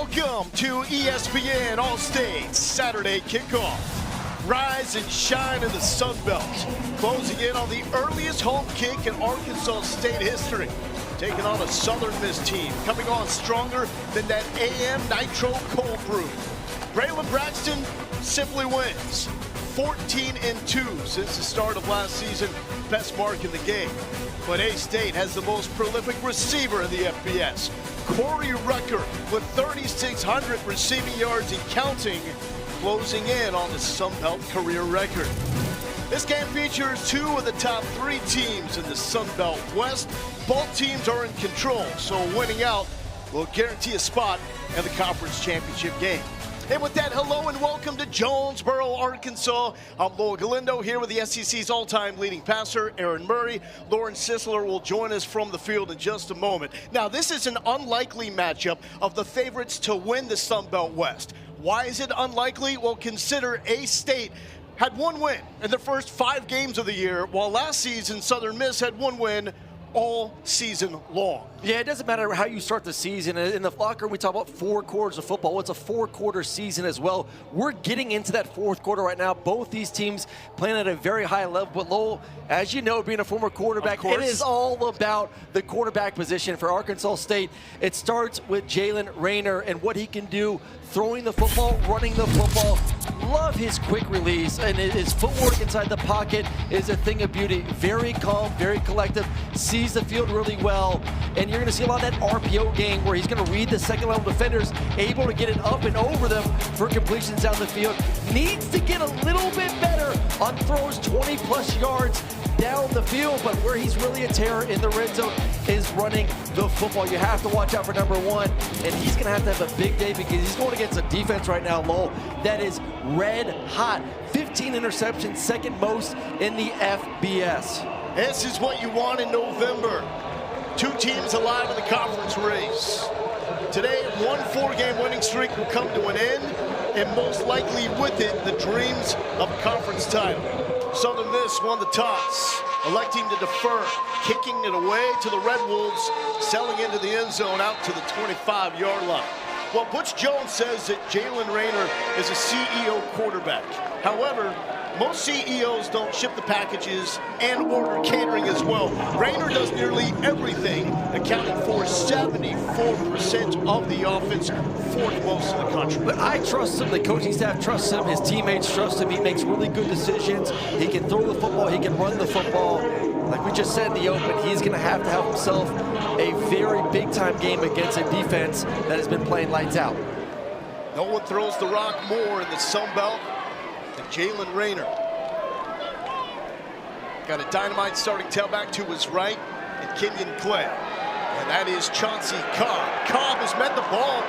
Welcome to ESPN All-State Saturday Kickoff. Rise and shine in the Sun Belt, closing in on the earliest home kick in Arkansas State history. Taking on a Southern Miss team, coming on stronger than that AM Nitro cold brew. Braylon Braxton simply wins. 14-2 since the start of last season, best mark in the game. But A-State has the most prolific receiver in the FBS. Corey Rucker with 3,600 receiving yards and counting, closing in on the Sun Belt career record. This game features two of the top three teams in the Sun Belt West. Both teams are in control, so winning out will guarantee a spot in the conference championship game. And with that, hello and welcome to Jonesboro, Arkansas. I'm Lowell Galindo here with the SEC's all-time leading passer, Aaron Murray. Lauren Sisler will join us from the field in just a moment. Now, this is an unlikely matchup of the favorites to win the Sun Belt West. Why is it unlikely? Well, consider A-State had one win in the first 5 games of the year, while last season Southern Miss had one win all season long. Yeah, it doesn't matter how you start the season. In the locker room, we talk about 4 quarters of football. It's a 4-quarter season as well. We're getting into that 4th quarter right now. Both these teams playing at a very high level. But Lowell, as you know, being a former quarterback, it is all about the quarterback position for Arkansas State. It starts with Jalen Rayner and what he can do throwing the football, running the football. Love his quick release, and his footwork inside the pocket is a thing of beauty. Very calm, very collective, sees the field really well, and you're gonna see a lot of that RPO game where he's gonna read the second level defenders, able to get it up and over them for completions down the field. Needs to get a little bit better on throws 20+ yards down the field, but where he's really a terror in the red zone is running the football. You have to watch out for number 1, and he's gonna have to have a big day because he's going against a defense right now, Lowell, that is red hot. 15 interceptions, second most in the FBS. This is what you want in November. 2 teams alive in the conference race. Today, one 4-game winning streak will come to an end, and most likely with it, the dreams of a conference title. Southern Miss won the toss, electing to defer, kicking it away to the Red Wolves, selling into the end zone out to the 25-yard line. Well, Butch Jones says that Jalen Rayner is a CEO quarterback. However, most CEOs don't ship the packages and order catering as well. Rayner does nearly everything, accounting for 74% of the offense, 4th most in the country. But I trust him, the coaching staff trusts him, his teammates trust him. He makes really good decisions. He can throw the football, he can run the football. Like we just said in the open, he's going to have himself a very big-time game against a defense that has been playing lights out. No one throws the rock more in the Sun Belt than Jalen Rayner. Got a dynamite starting tailback to his right, and Kenyon Clay. And that is Chauncey Cobb. Cobb has met the ball.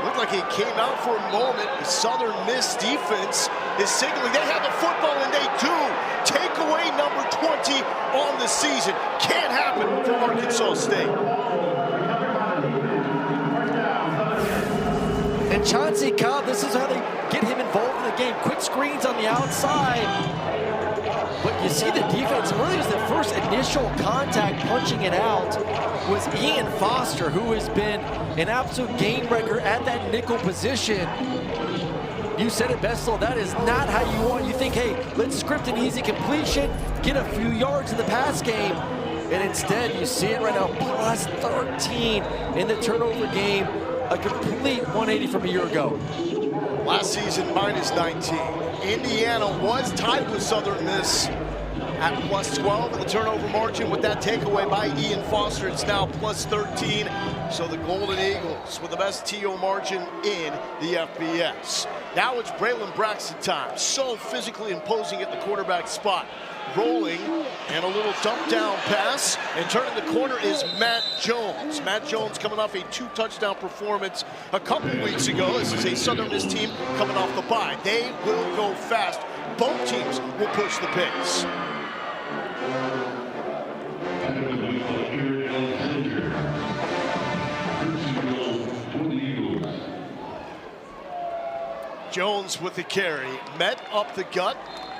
Looked like he came out for a moment. The Southern Miss defense is signaling they have the football, and they do. Take away number 20 on the season. Can't happen for Arkansas State. And Chauncey Cobb, this is how they get him involved in the game. Quick screens on the outside. But you see the defense, really was the first initial contact punching it out was Ian Foster, who has been an absolute game wrecker at that nickel position. You said it best, though. That is not how you want. You think, hey, let's script an easy completion, get a few yards in the pass game. And instead, you see it right now, plus 13 in the turnover game. A complete 180 from a year ago. Last season, minus 19. Indiana was tied with Southern Miss at plus 12 in the turnover margin. With that takeaway by Ian Foster, it's now plus 13. So the Golden Eagles with the best TO margin in the FBS. Now it's Braylon Braxton time. So physically imposing at the quarterback spot. Rolling and a little dump down pass, and turning the corner is Matt Jones. Matt Jones coming off a 2-touchdown performance a couple weeks ago. This is a Southern Miss team coming off the bye. They will go fast. Both teams will push the pace. Jones with the carry, met up the gut,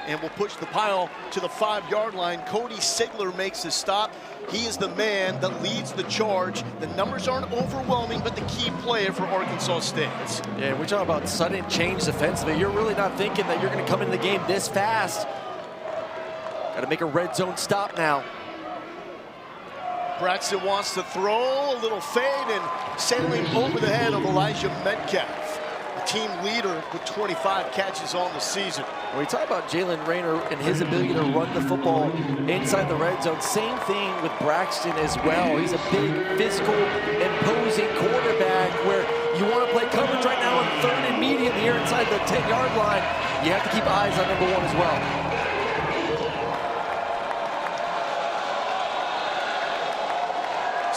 and will push the pile to the 5-yard line. Cody Sigler makes the stop. He is the man that leads the charge. The numbers aren't overwhelming, but the key player for Arkansas State. Yeah, we're talking about sudden change defensively. You're really not thinking that you're going to come into the game this fast. Got to make a red zone stop now. Braxton wants to throw, a little fade, and sailing over the head of Elijah Metcalf, the team leader with 25 catches on the season. When we talk about Jalen Rayner and his ability to run the football inside the red zone, same thing with Braxton as well. He's a big, physical, imposing quarterback where you want to play coverage right now on 3rd and medium here inside the 10-yard line. You have to keep eyes on number 1 as well.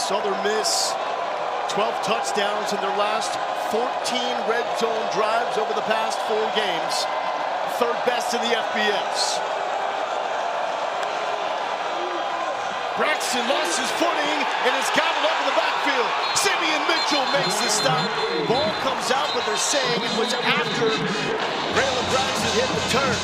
Southern Miss, 12 touchdowns in their last 14 red zone drives over the past 4 games. 3rd best in the FBS. Braxton lost his footing and has got it up in the backfield. Simeon Mitchell makes the stop. Ball comes out, but they're saying it was after Braylon Braxton hit the turn.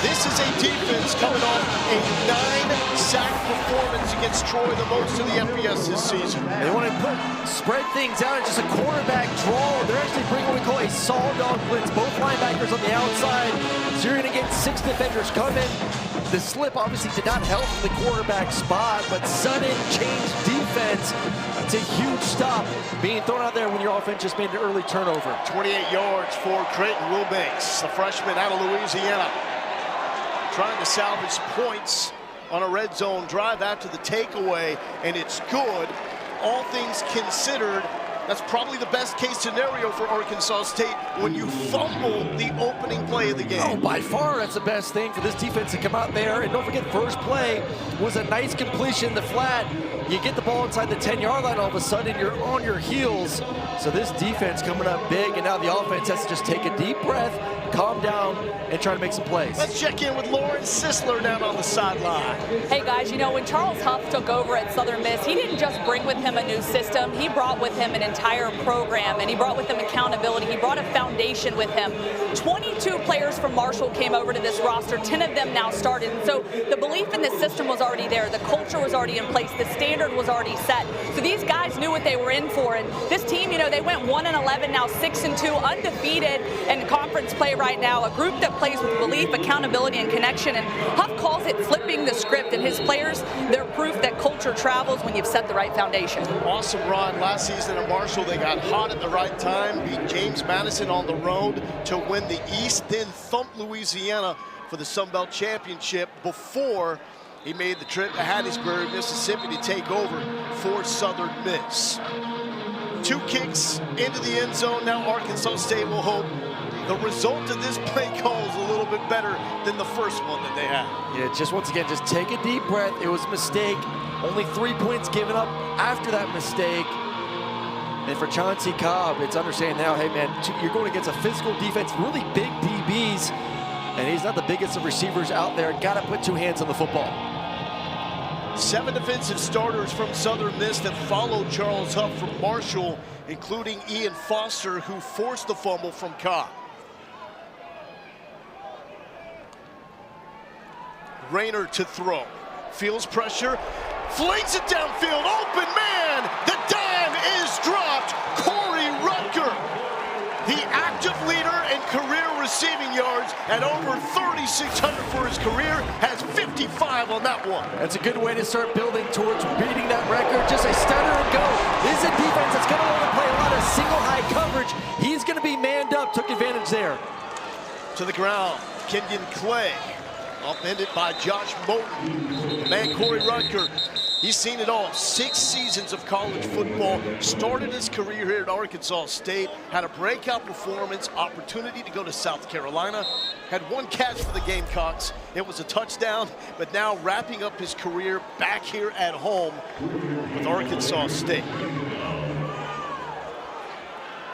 This is a defense coming off a 9-sack performance against Troy, the most in the FBS this season. They want to spread things out. It's just a quarterback draw. They're actually bringing what we call a saw-dog blitz. Both linebackers on the outside. So you're going to get 6 defenders coming. The slip obviously did not help in the quarterback spot, but sudden change defense. It's a huge stop being thrown out there when your offense just made an early turnover. 28 yards for Creighton Wilbanks, the freshman out of Louisiana, trying to salvage points on a red zone drive after the takeaway, and it's good. All things considered, that's probably the best case scenario for Arkansas State when you fumble the opening play of the game. Oh, by far, that's the best thing for this defense to come out there. And don't forget, first play was a nice completion in the flat. You get the ball inside the 10-yard line, all of a sudden you're on your heels. So this defense coming up big, and now the offense has to just take a deep breath, calm down, and try to make some plays. Let's check in with Lauren Sisler down on the sideline. Hey guys, you know, when Charles Huff took over at Southern Miss, he didn't just bring with him a new system, he brought with him an entire program, and he brought with him accountability. He brought a foundation with him. 22 players from Marshall came over to this roster, 10 of them now started. And so the belief in the system was already there, the culture was already in place, the standard was already set. So these guys knew what they were in for, and this team, you know, they went 1-11, now 6-2, undefeated in conference play right now, a group that plays with belief, accountability, and connection. And Huff calls it flipping the script, and his players, they're proof that culture travels when you've set the right foundation. Awesome run last season at Marshall. They got hot at the right time, beat James Madison on the road to win the East, then thumped Louisiana for the Sun Belt Championship before he made the trip to Hattiesburg, Mississippi to take over for Southern Miss. 2 kicks into the end zone. Now Arkansas State will hope the result of this play call is a little bit better than the first one that they had. Yeah, just once again, just take a deep breath. It was a mistake. Only 3 points given up after that mistake. And for Chauncey Cobb, it's understanding now, hey man, you're going against a physical defense, really big DBs, and he's not the biggest of receivers out there. Got to put 2 hands on the football. 7 defensive starters from Southern Miss that followed Charles Huff from Marshall, including Ian Foster, who forced the fumble from Cobb. Rayner to throw, feels pressure, flings it downfield, open man, the dime is dropped. Corey Rutger, the active leader in career receiving yards at over 3,600 for his career, has 55 on that one. That's a good way to start building towards beating that record. Just a stutter and go. This is a defense that's going to want to play a lot of single high coverage. He's going to be manned up, took advantage there. To the ground, Kenyon Clay. Upended by Josh Moten. The man Corey Rutger, he's seen it all. 6 seasons of college football. Started his career here at Arkansas State. Had a breakout performance, opportunity to go to South Carolina. Had 1 catch for the Gamecocks. It was a touchdown, but now wrapping up his career back here at home with Arkansas State.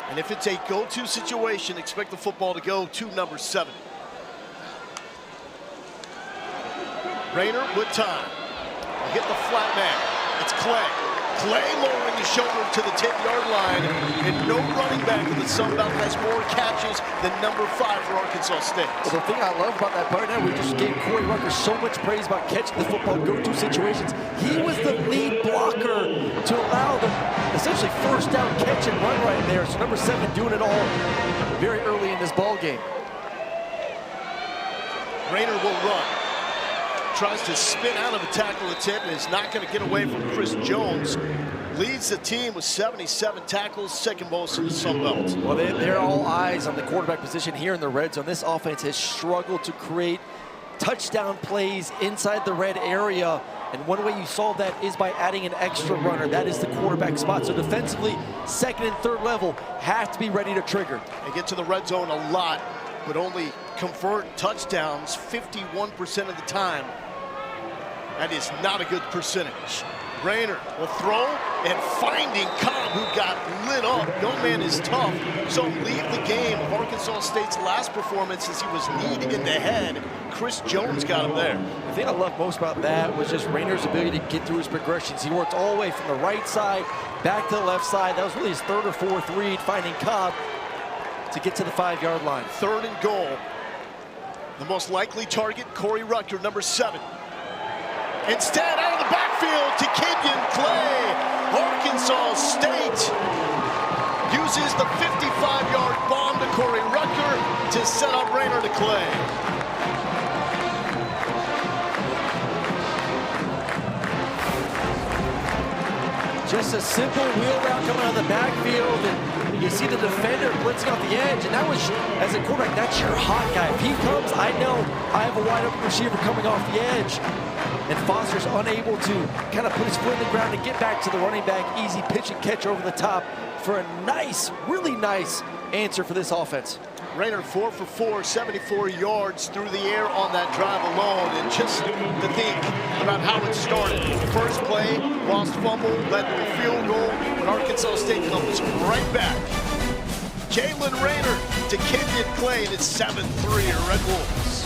And if it's a go-to situation, expect the football to go to number 7. Rayner with time. Get the flat man. It's Clay. Clay lowering his shoulder to the 10-yard line, and no running back in the Sun Belt has more catches than number 5 for Arkansas State. Well, the thing I love about that part now, we just gave Corey Rucker so much praise about catching the football in go-to situations. He was the lead blocker to allow the essentially first down catch and run right there. So number 7 doing it all very early in this ball game. Rayner will run. Tries to spin out of a tackle attempt and is not going to get away from Chris Jones. Leads the team with 77 tackles, second most in the Sun Belt. Well, they're all eyes on the quarterback position here in the red zone. This offense has struggled to create touchdown plays inside the red area. And one way you solve that is by adding an extra runner. That is the quarterback spot. So defensively, second and third level have to be ready to trigger. They get to the red zone a lot, but only convert touchdowns 51% of the time. That is not a good percentage. Rayner will throw and finding Cobb, who got lit up. No man is tough. So leave the game of Arkansas State's last performance as he was kneed in the head. Chris Jones got him there. The thing I love most about that was just Rayner's ability to get through his progressions. He worked all the way from the right side back to the left side. That was really his third or fourth read, finding Cobb to get to the 5-yard line. Third and goal. The most likely target, Corey Rucker, number 7. Instead, out of the backfield to Kenyon Clay. Arkansas State uses the 55-yard bomb to Corey Rucker to set up Rayner to Clay. Just a simple wheel route coming out of the backfield, and you see the defender blitzing off the edge, and that was, as a quarterback, that's your hot guy. If he comes, I know I have a wide open receiver coming off the edge. And Foster's unable to kind of put his foot in the ground and get back to the running back. Easy pitch and catch over the top for a nice, really nice answer for this offense. Rayner 4 for 4, 74 yards through the air on that drive alone. And just to think about how it started. First play, lost fumble, led to a field goal, but Arkansas State comes right back. Jalen Rayner to Kenyon Clay, and it's 7-3 Red Wolves.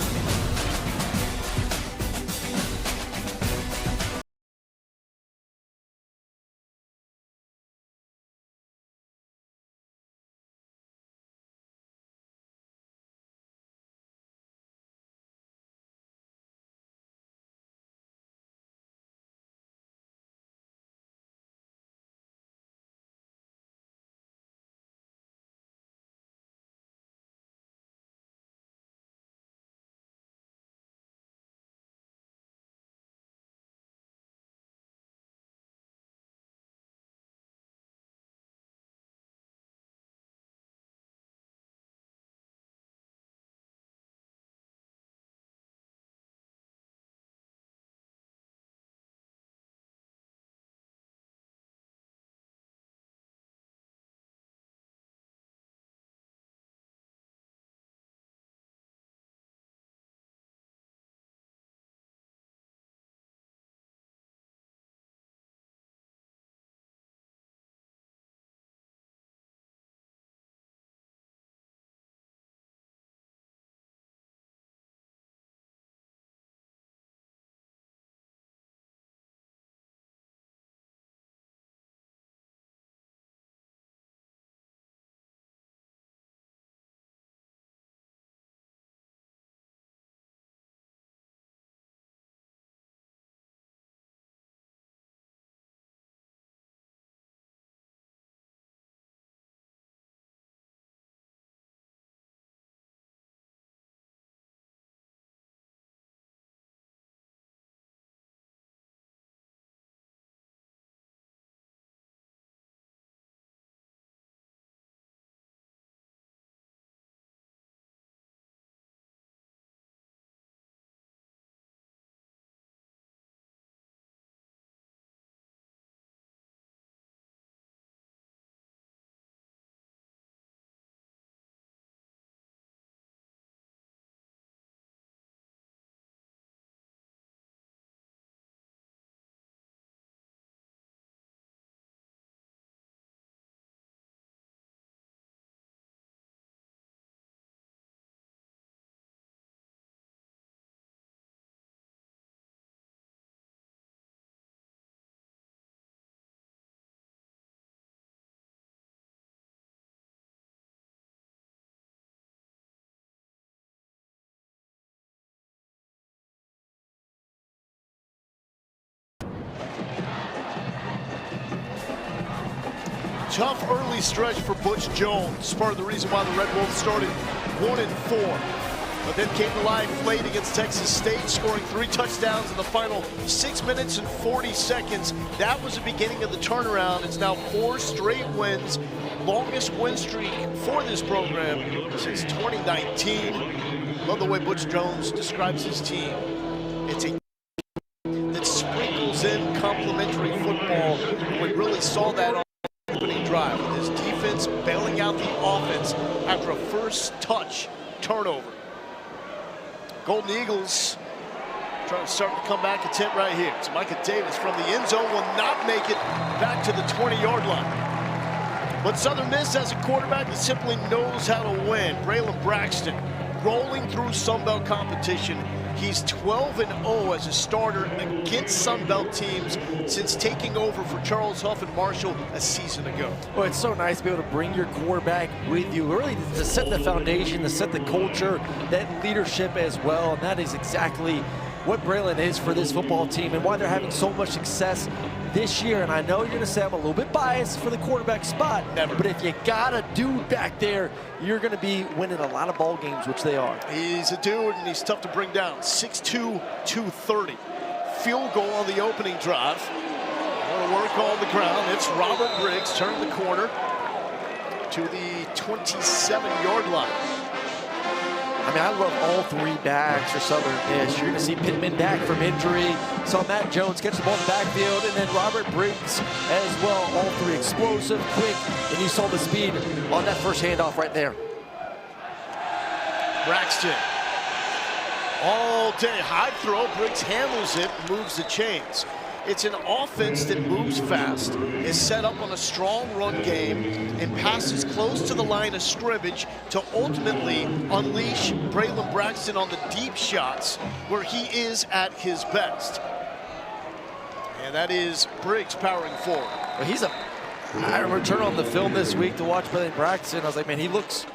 Tough early stretch for Butch Jones. Part of the reason why the Red Wolves started 1-4. But then came to life late against Texas State, scoring 3 touchdowns in the final 6 minutes and 40 seconds. That was the beginning of the turnaround. It's now 4 straight wins, longest win streak for this program since 2019. Love the way Butch Jones describes his team. It's a that sprinkles in complementary football. We really saw that on the opening drive with his defense bailing out the offense after a first touch turnover. Golden Eagles trying to start the comeback attempt right here. It's Micah Davis from the end zone, will not make it back to the 20-yard line. But Southern Miss has a quarterback that simply knows how to win. Braylon Braxton rolling through Sunbelt competition. He's 12-0 as a starter against Sunbelt teams since taking over for Charles Huff and Marshall a season ago. Well, it's so nice to be able to bring your quarterback with you, really to set the foundation, to set the culture, that leadership as well, and that is exactly what Braylon is for this football team and why they're having so much success this year. And I know you're gonna say I'm a little bit biased for the quarterback spot, Never. But if you got a dude back there, you're gonna be winning a lot of ball games, which they are. He's a dude, and he's tough to bring down. 6'2", 230. Field goal on the opening drive. Want to work on the ground. It's Robert Briggs, turn the corner to the 27-yard line. I mean, I love all 3 backs for Southern Miss. You're going to see Pittman back from injury. Saw Matt Jones catch the ball in the backfield, and then Robert Briggs as well. All 3 explosive, quick, and you saw the speed on that first handoff right there. Braxton, all day high throw. Briggs handles it, moves the chains. It's an offense that moves fast, is set up on a strong run game, and passes close to the line of scrimmage to ultimately unleash Braylon Braxton on the deep shots where he is at his best. And that is Briggs powering forward. Well, I returned on the film this week to watch Braylon Braxton. I was like, man, he looks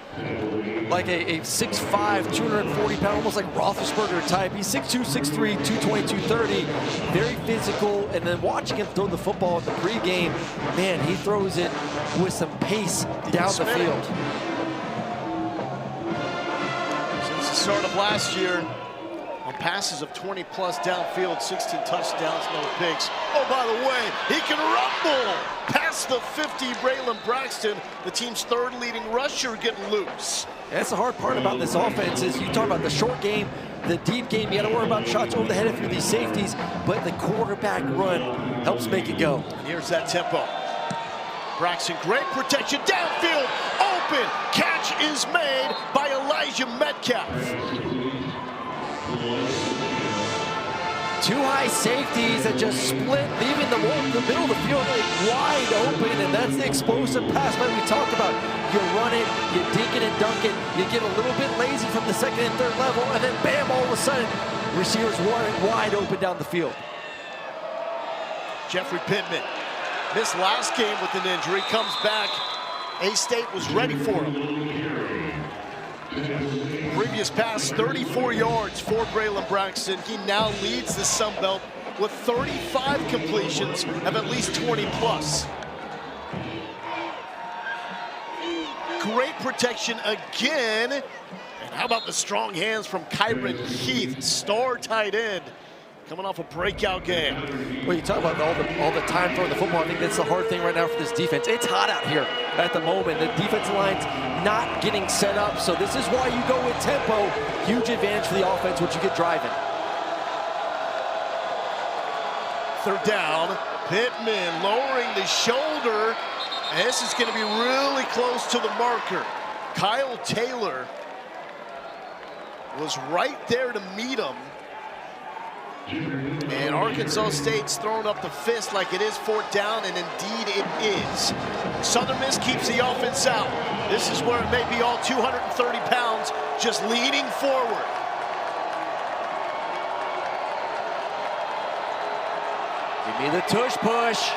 like a 6'5", 240-pound, almost like Roethlisberger type. He's 6'2", 6'3", 220, 230. Very physical. And then watching him throw the football in the pregame, man, he throws it with some pace down the field. Since the start of last year, on passes of 20-plus downfield, 16 touchdowns, no picks. Oh, by the way, he can rumble past the 50. Braylon Braxton, the team's 3rd leading rusher, getting loose. That's the hard part about this offense is you talk about the short game, the deep game. You got to worry about shots over the head through these safeties, but the quarterback run helps make it go. And here's that tempo. Braxton, great protection, downfield, open. Catch is made by Elijah Metcalf. 2 high safeties that just split, leaving the middle of the field wide open, and that's the explosive pass that we talked about. You run it, you dink it and dunk it, you get a little bit lazy from the 2nd and 3rd level, and then bam, all of a sudden, receivers wide open down the field. Jeffrey Pittman missed last game with an injury, comes back. A-State was ready for him. Previous pass, 34 yards for Braylon Braxton. He now leads the Sun Belt with 35 completions of at least 20-plus. Great protection again. And how about the strong hands from Kyron Heath, star tight end, coming off a breakout game. Well, you talk about all the time throwing the football. I think that's the hard thing right now for this defense. It's hot out here at the moment. The defensive line's not getting set up, so this is why you go with tempo. Huge advantage for the offense once you get driving. 3rd down, Pittman lowering the shoulder, and this is going to be really close to the marker. Kyle Taylor was right there to meet him. And Arkansas State's throwing up the fist like it is 4th down, and indeed it is. Southern Miss keeps the offense out. This is where it may be all 230 pounds just leaning forward. Give me the tush push.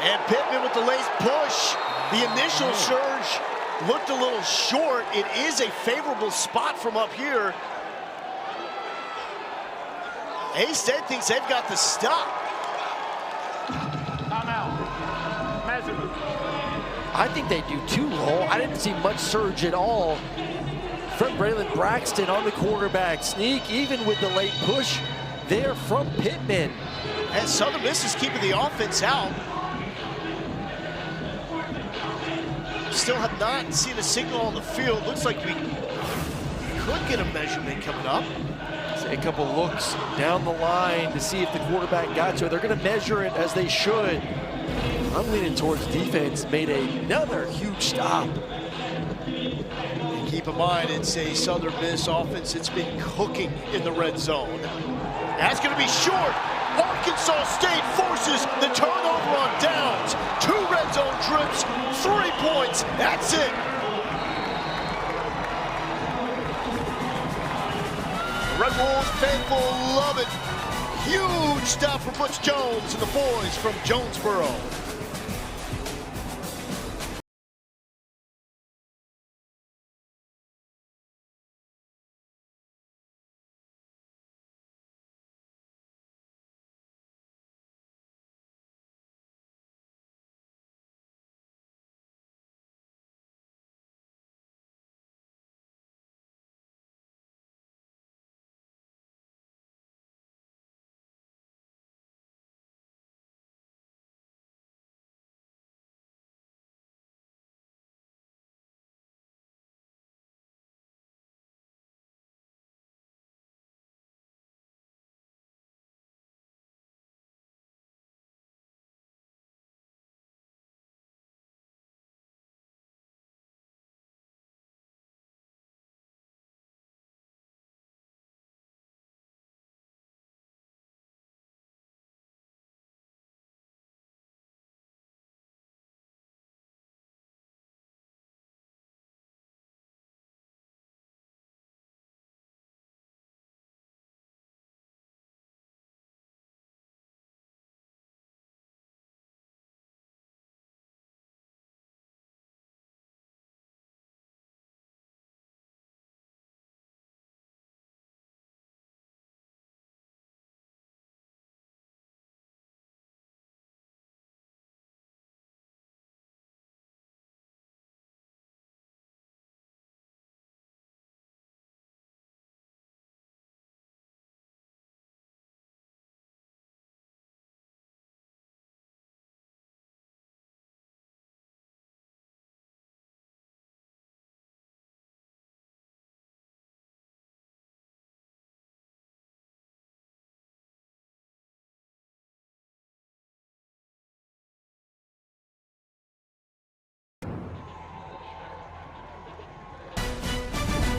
And Pittman with the late push. The initial surge looked a little short. It is a favorable spot from up here. A-State thinks they've got the stop. Timeout. I think they do too, Lowell. I didn't see much surge at all from Braylon Braxton on the quarterback sneak, even with the late push there from Pittman. And Southern Miss is keeping the offense out. Still have not seen a signal on the field. Looks like we could get a measurement coming up. A couple looks down the line to see if the quarterback got to it. They're going to measure it as they should. I'm leaning towards defense made another huge stop. And keep in mind, it's a Southern Miss offense that's been cooking in the red zone. That's going to be short. Arkansas State forces the turnover on downs. 2 red zone trips, 3 points. That's it. Red Wolves faithful love it. Huge stop for Butch Jones and the boys from Jonesboro.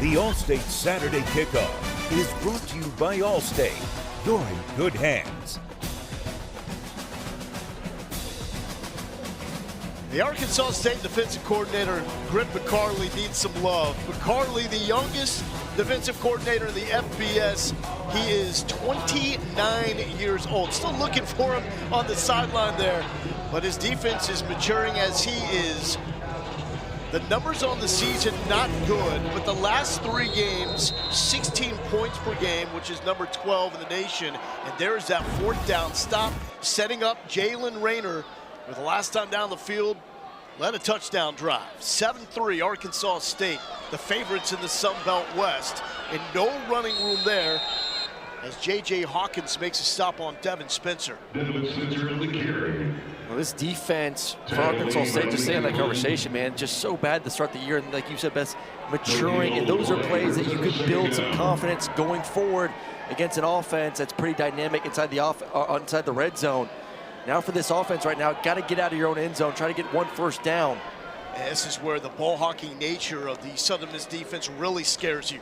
The All-State Saturday Kickoff is brought to you by Allstate. You're in good hands. The Arkansas State defensive coordinator, Greg McCarley, needs some love. McCarley, the youngest defensive coordinator in the FBS. He is 29 years old. Still looking for him on the sideline there, but his defense is maturing as he is. The numbers on the season, not good, but the last 3 games, 16 points per game, which is number 12 in the nation. And there's that 4th down stop, setting up Jalen Rayner with the last time down the field, led a touchdown drive. 7-3 Arkansas State, the favorites in the Sun Belt West, and no running room there as J.J. Hawkins makes a stop on Devin Spencer. Well, this defense for Arkansas State, just saying that conversation, man, just so bad to start the year. And like you said, best maturing. And those are plays that you could build some confidence going forward against an offense that's pretty dynamic inside the red zone. Now for this offense right now, got to get out of your own end zone, try to get 1 first down. And this is where the ball hawking nature of the Southern Miss defense really scares you.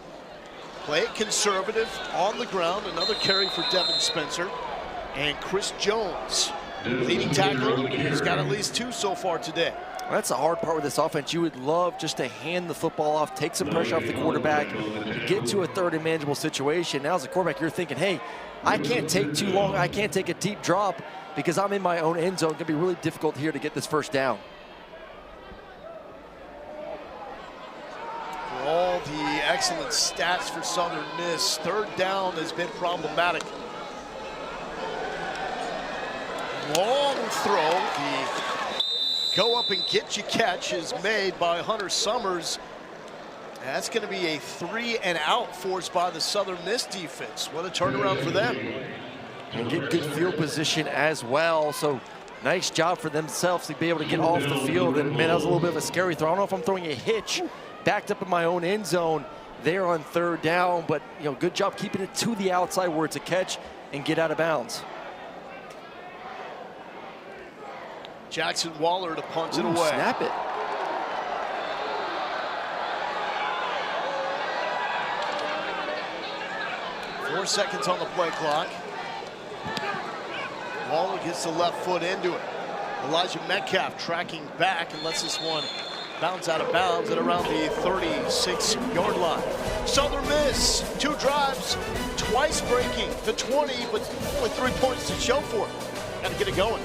Play it conservative on the ground. Another carry for Devin Spencer. And Chris Jones, leading tackler, he's got at least 2 so far today. Well, that's the hard part with this offense. You would love just to hand the football off, take some pressure off the quarterback, get to a 3rd and manageable situation. Now as a quarterback, you're thinking, hey, I can't take too long. I can't take a deep drop because I'm in my own end zone. It's going to be really difficult here to get this 1st down. For all the excellent stats for Southern Miss, 3rd down has been problematic. Long throw, the go up and get you catch is made by Hunter Summers. That's going to be a 3-and-out forced by the Southern Miss defense. What a turnaround for them. And get good field position as well. So nice job for themselves to be able to get off the field. And man, that was a little bit of a scary throw. I don't know if I'm throwing a hitch backed up in my own end zone there on 3rd down, but you know, good job keeping it to the outside where it's a catch and get out of bounds. Jackson Waller to punt it away. Snap it. Four seconds on the play clock. Waller gets the left foot into it. Elijah Metcalf tracking back and lets this one bounce out of bounds at around the 36-yard line. Southern Miss, 2 drives, twice breaking the 20, but only 3 points to show for it. Got to get it going.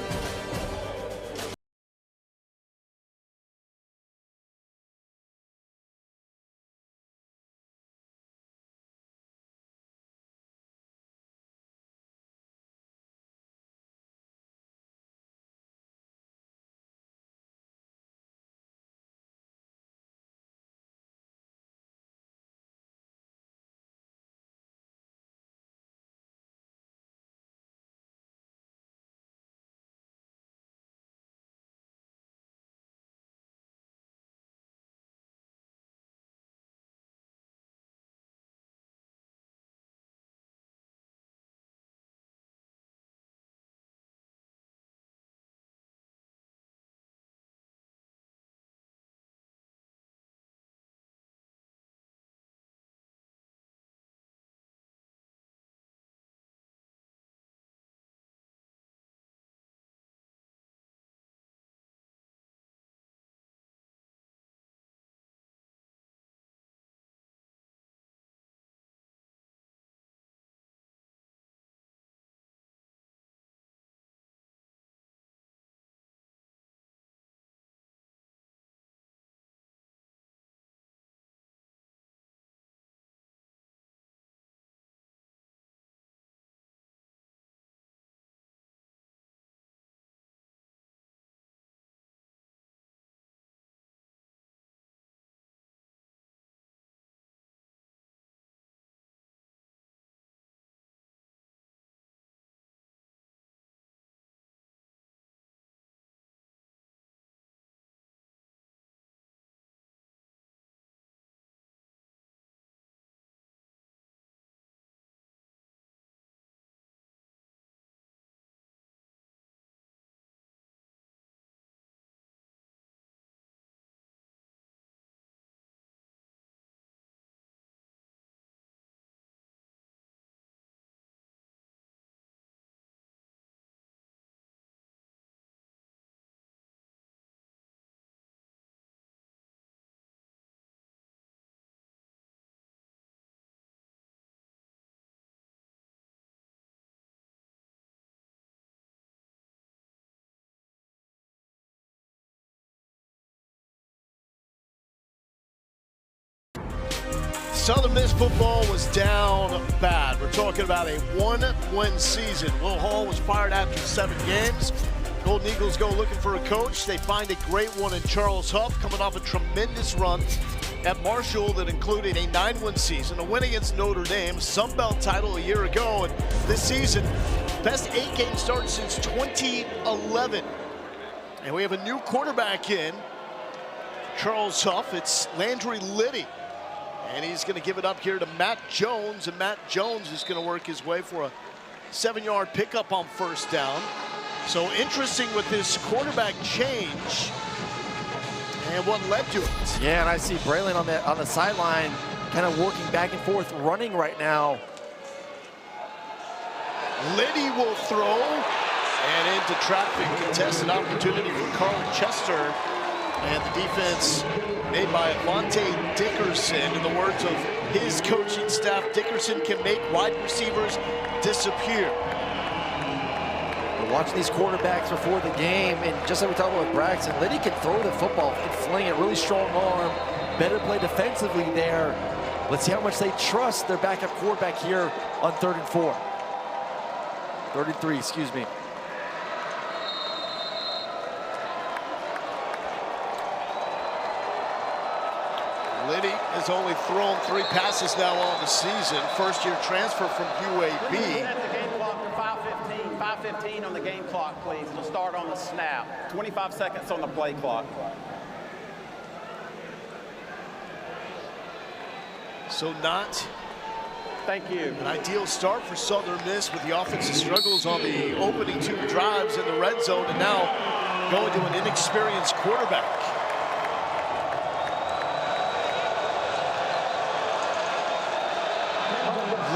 Southern Miss football was down bad. We're talking about a 1-win season. Will Hall was fired after 7 games. Golden Eagles go looking for a coach. They find a great one in Charles Huff, coming off a tremendous run at Marshall that included a 9-win season, a win against Notre Dame, Sun Belt title a year ago, and this season, best 8-game start since 2011. And we have a new quarterback in Charles Huff. It's Landry Liddy. And he's going to give it up here to Matt Jones, and Matt Jones is going to work his way for a 7-yard pickup on 1st down. So interesting with this quarterback change and what led to it. Yeah, and I see Braylon on the sideline kind of working back and forth, running right now. Liddy will throw, and into traffic, contested opportunity for Carl Chester. And the defense made by Avante Dickerson. In the words of his coaching staff, Dickerson can make wide receivers disappear. We're watching these quarterbacks before the game, and just like we talked about with Braxton, Liddy can throw the football and fling it, really strong arm, better play defensively there. Let's see how much they trust their backup quarterback here on 3rd and 4. 3rd and 3, excuse me. Liddy has only thrown 3 passes now on the season. First-year transfer from UAB. Set the game clock for 5:15. 5:15 on the game clock, please. It'll start on the snap. 25 seconds on the play clock. So not Thank you. an ideal start for Southern Miss with the offensive struggles on the opening 2 drives in the red zone, and now going to an inexperienced quarterback.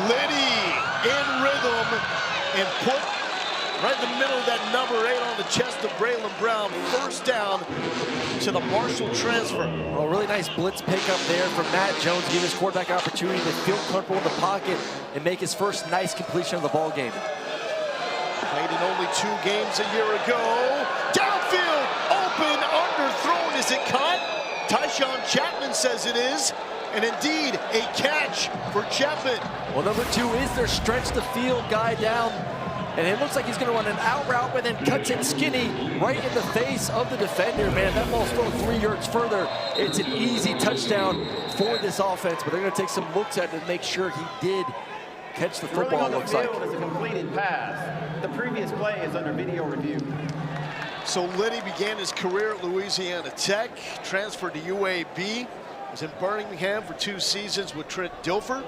Liddy in rhythm and put right in the middle of that number 8 on the chest of Braylon Brown. First down to the Marshall transfer. Well, a really nice blitz pickup there from Matt Jones, give his quarterback an opportunity to feel comfortable in the pocket and make his first nice completion of the ball game. Played in only 2 games a year ago. Downfield, open, underthrown. Is it caught? Tyshawn Chapman says it is. And indeed, a catch for Chapman. Well, number 2 is their stretch the field guy down. And it looks like he's going to run an out route, but then cuts it skinny right in the face of the defender. Man, that ball's thrown 3 yards further. It's an easy touchdown for this offense, but they're going to take some looks at it to make sure he did catch the football, it looks like. Running on the field is a completed pass. The previous play is under video review. So Liddy began his career at Louisiana Tech, transferred to UAB, was in Birmingham for 2 seasons with Trent Dilfer.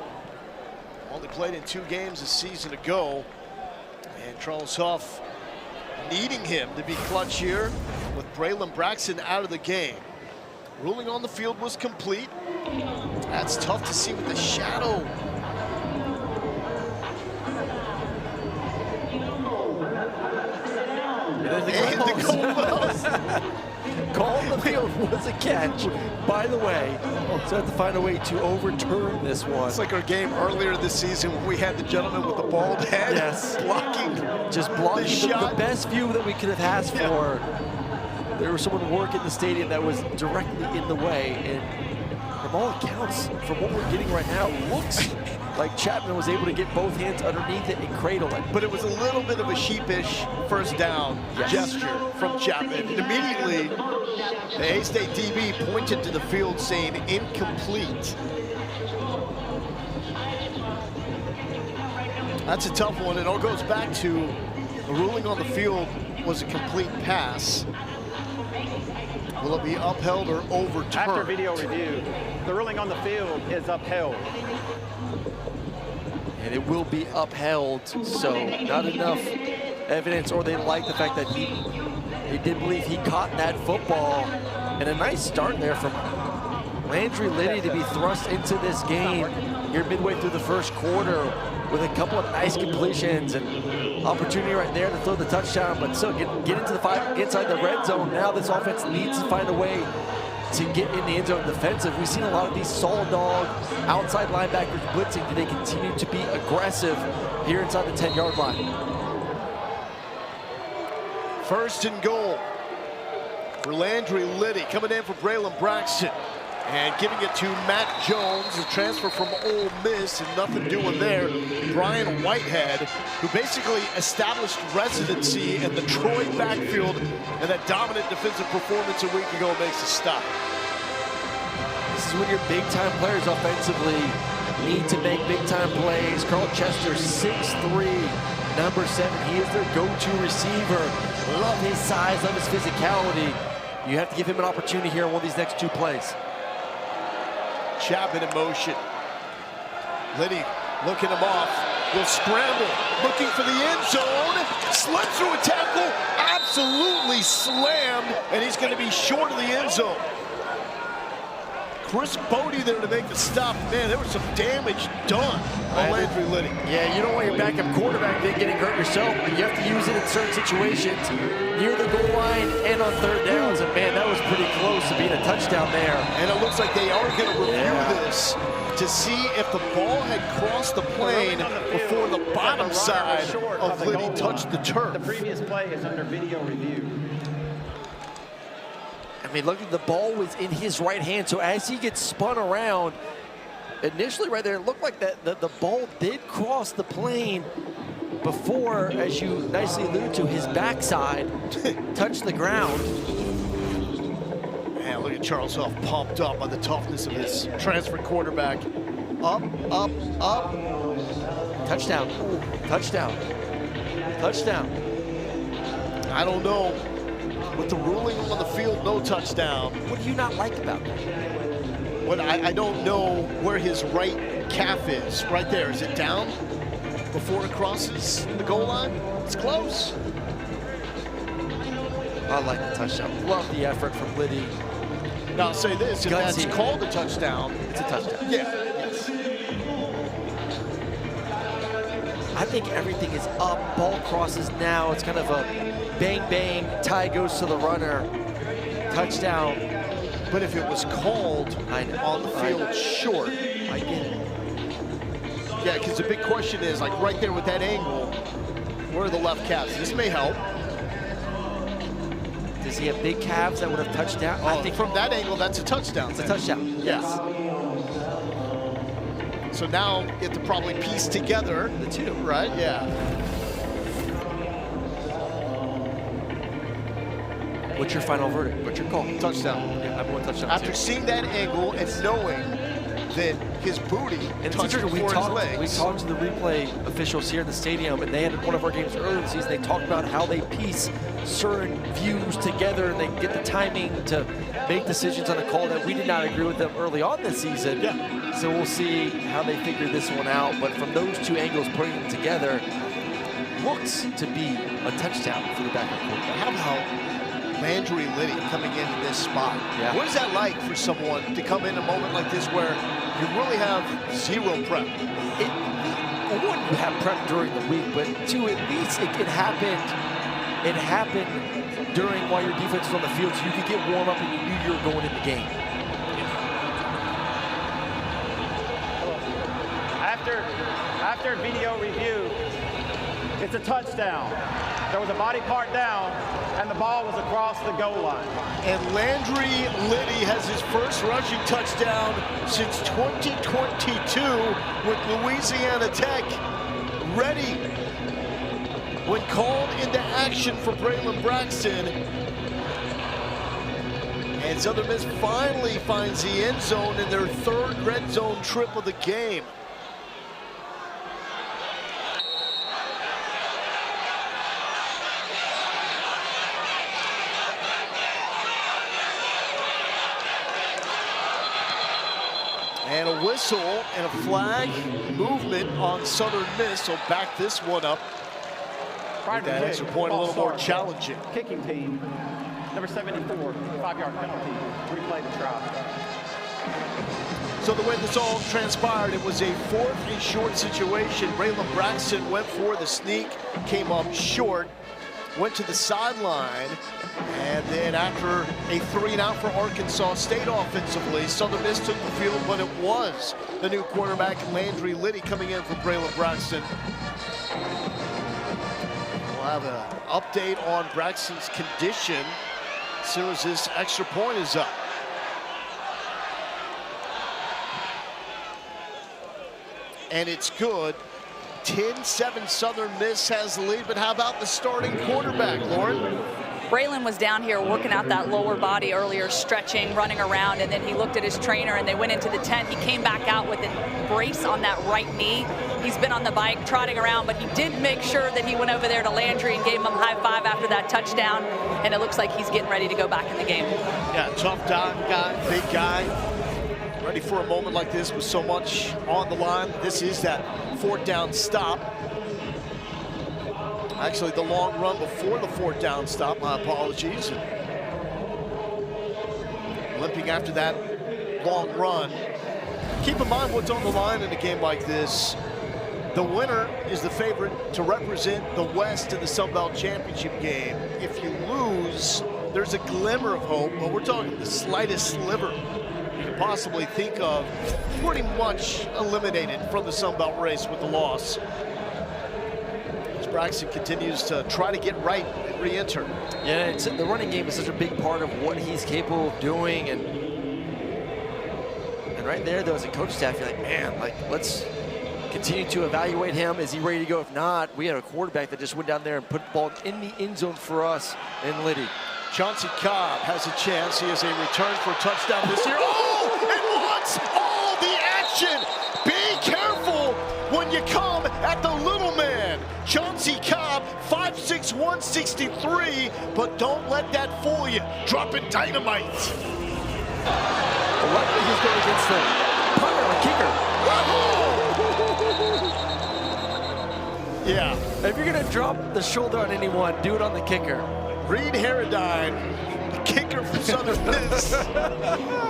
Only played in 2 games a season ago. And Charles Huff needing him to be clutch here with Braylon Braxton out of the game. Ruling on the field was complete. That's tough to see with the shadow. And the goal call on the field was a catch. By the way, so have to find a way to overturn this one. It's like our game earlier this season when we had the gentleman with the bald head. Yes. Blocking. Just blocking the shot. the best view that we could have asked for. There was someone working the stadium that was directly in the way. And from all accounts, from what we're getting right now, it looks like Chapman was able to get both hands underneath it and cradle it. But it was a little bit of a sheepish first down gesture from Chapman. And immediately, the A-State DB pointed to the field saying incomplete. That's a tough one. It all goes back to the ruling on the field was a complete pass. Will it be upheld or overturned? After video review, the ruling on the field is upheld. And it will be upheld, so not enough evidence, or they like the fact that he did believe he caught that football. And a nice start there from Landry Liddy to be thrust into this game here midway through the first quarter with a couple of nice completions and opportunity right there to throw the touchdown, but still get into the inside the red zone. Now this offense needs to find a way to get in the end zone defensive. We've seen a lot of these solid dog outside linebackers blitzing. Do they continue to be aggressive here inside the 10-yard line? First and goal for Landry Liddy, coming in for Braylon Braxton. And giving it to Matt Jones, a transfer from Ole Miss, and nothing doing there. Brian Whitehead, who basically established residency in the Troy backfield, and that dominant defensive performance a week ago makes a stop. This is when your big-time players offensively need to make big-time plays. Carl Chester, 6'3", number 7. He is their go-to receiver. Love his size, love his physicality. You have to give him an opportunity here on one of these next 2 plays. Chapman in motion. Liddy looking him off. Will scramble, looking for the end zone. Slipped through a tackle, absolutely slammed, and he's going to be short of the end zone. Chris Bodie there to make the stop. Man, there was some damage done on Landry Liddy. Yeah, you don't want your backup quarterback then getting hurt yourself, but you have to use it in certain situations near the goal line and on third downs. And man, that was pretty close to being a touchdown there. And it looks like they are going to review this to see if the ball had crossed the plane before the bottom side of Liddy touched the turf. The previous play is under video review. I mean, look, the ball was in his right hand, so as he gets spun around, initially right there, it looked like that the ball did cross the plane before, as you nicely allude to, his backside touched the ground. Man, look at Charles Huff pumped up by the toughness of his transfer quarterback. Up, up, up. Touchdown. Touchdown. Touchdown. I don't know. With the ruling on the field, no touchdown. What do you not like about that? What I don't know where his right calf is. Right there. Is it down before it crosses the goal line? It's close. I like the touchdown. Love the effort from Liddy. Now I'll say this, if that's Gutsy. called a touchdown, It's a touchdown. yeah, yes. I think everything is up. Ball crosses now. It's kind of a bang, bang. Tie goes to the runner. Touchdown. But if it was called I know. on the field short, I get it. yeah, because the big question is, like right there with that angle, where are the left calves? This may help. Does he have big calves that would have touched down? I think from that angle, that's a touchdown. It's a touchdown. Yes. So now you have to probably piece together The two. right? Yeah. What's your final verdict? What's your call? Touchdown. Yeah, I'm going touchdown After too. seeing that angle and knowing that his booty And it's touched interesting, before his we legs. talked to the replay officials here in the stadium, and they had one of our games earlier in the season. They talked about how they piece certain views together, and they get the timing to make decisions on a call that we did not agree with them early on this season. Yeah. So we'll see how they figure this one out. But from those two angles, putting them together looks to be a touchdown for the backup quarterback. How about Landry Liddy coming into this spot? Yeah. What is that like for someone to come in a moment like this where you really have zero prep? One, you have prep during the week, but two, at least it happened. It happened during while your defense was on the field, so you could get warm up and you knew you were going in the game. After video review, it's a touchdown. There was a body part down, and the ball was across the goal line. And Landry Liddy has his first rushing touchdown since 2022 with Louisiana Tech. Ready when called into action for Braylon Braxton. And Southern Miss finally finds the end zone in their third red zone trip of the game. And a whistle and a flag movement on Southern Miss, so back this one up. Make that extra point a little more challenging. Kicking team, number 74, 5-yard penalty. Replay the try. So the way this all transpired, it was a 4th and short situation. Braylon Braxton went for the sneak, came up short, went to the sideline, and then after a 3-and-out for Arkansas State offensively, Southern Miss took the field, but it was the new quarterback, Landry Liddy, coming in for Braylon Braxton. We'll have an update on Braxton's condition as soon as this extra point is up. And it's good. 10-7 Southern Miss has the lead, but how about the starting quarterback, Lauren? Braylon was down here working out that lower body earlier, stretching, running around, and then he looked at his trainer and they went into the tent. He came back out with a brace on that right knee. He's been on the bike trotting around, but he did make sure that he went over there to Landry and gave him a high five after that touchdown, and it looks like he's getting ready to go back in the game. Yeah, tough guy, big guy. Ready for a moment like this with so much on the line. This is that 4th down stop. Actually, the long run before the 4th down stop, my apologies. Limping after that long run. Keep in mind what's on the line in a game like this. The winner is the favorite to represent the West in the Sun Belt Championship game. If you lose, there's a glimmer of hope, but we're talking the slightest sliver you could possibly think of. Pretty much eliminated from the Sun Belt race with the loss. Braxton continues to try to get right and re-enter. Yeah, the running game is such a big part of what he's capable of doing, and right there, though, as a coach staff, you're like, man, like, let's continue to evaluate him. Is he ready to go? If not, we had a quarterback that just went down there and put the ball in the end zone for us and Liddy. Chauncey Cobb has a chance. He has a return for a touchdown this year. Oh, and wants all the action. Be careful when you come at the little man. Chauncey Cobb, 5'6", 163, but don't let that fool you. Dropping dynamite. Luckily he's going against the punter or kicker. Yeah. If you're going to drop the shoulder on anyone, do it on the kicker. Reed Harradine, the kicker from Southern Miss,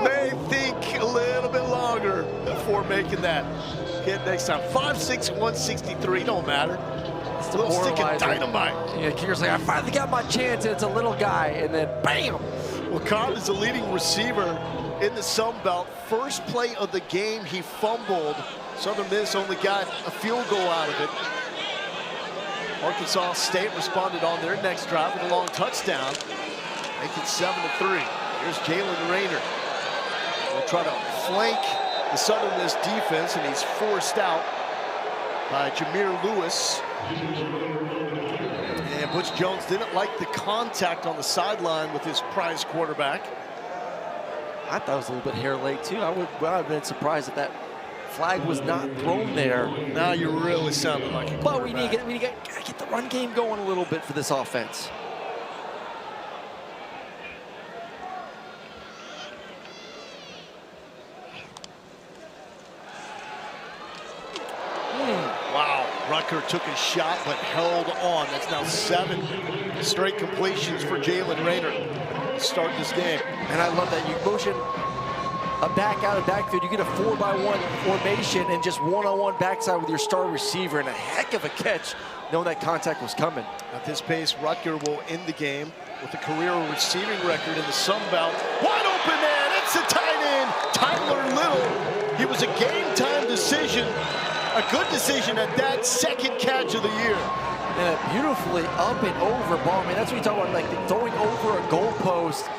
may think a little bit longer before making that hit next time. 5'6", 163, don't matter. It's a little stick of dynamite. Yeah, kicker's like, I finally got my chance, and it's a little guy, and then bam! Well, Cobb is the leading receiver in the Sun Belt. First play of the game, he fumbled. Southern Miss only got a field goal out of it. Arkansas State responded on their next drive with a long touchdown, make it 7-3. Here's Jalen Rayner. He'll try to flank the Southern Miss defense, and he's forced out by Jameer Lewis. And Butch Jones didn't like the contact on the sideline with his prize quarterback. I thought it was a little bit hair late, too. I would have been surprised if that flag was not thrown there. Now you're really sounding like a But we need to get the run game going a little bit for this offense. Wow, Rucker took a shot but held on. That's now 7 straight completions for Jalen Rayner to start this game. And I love that you motion a back out of backfield. You get a 4-by-1 formation and just one-on-one backside with your star receiver, and a heck of a catch knowing that contact was coming. At this pace, Rucker will end the game with a career receiving record in the Sun Belt. Wide open man, it's the tight end, Tyler Little. He was a game-time decision, a good decision at that, second catch of the year. And a beautifully up and over ball. I mean, that's what you talk about, like throwing over a goalpost.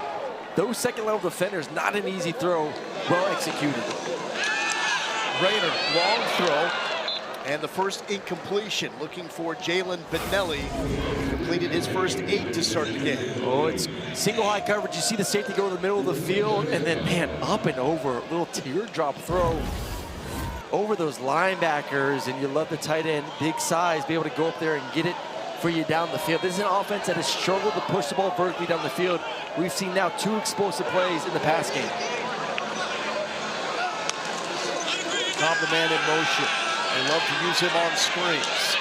Those second-level defenders, not an easy throw, well executed. Rayner, long throw, and the first incompletion. Looking for Jalen Benelli. He completed his first 8 to start the game. Oh, it's single high coverage. You see the safety go to the middle of the field, and then, man, up and over. A little teardrop throw over those linebackers, and you love the tight end, big size, be able to go up there and get it for you down the field. This is an offense that has struggled to push the ball vertically down the field. We've seen now 2 explosive plays in the pass game. Cobb the man in motion. They love to use him on screens.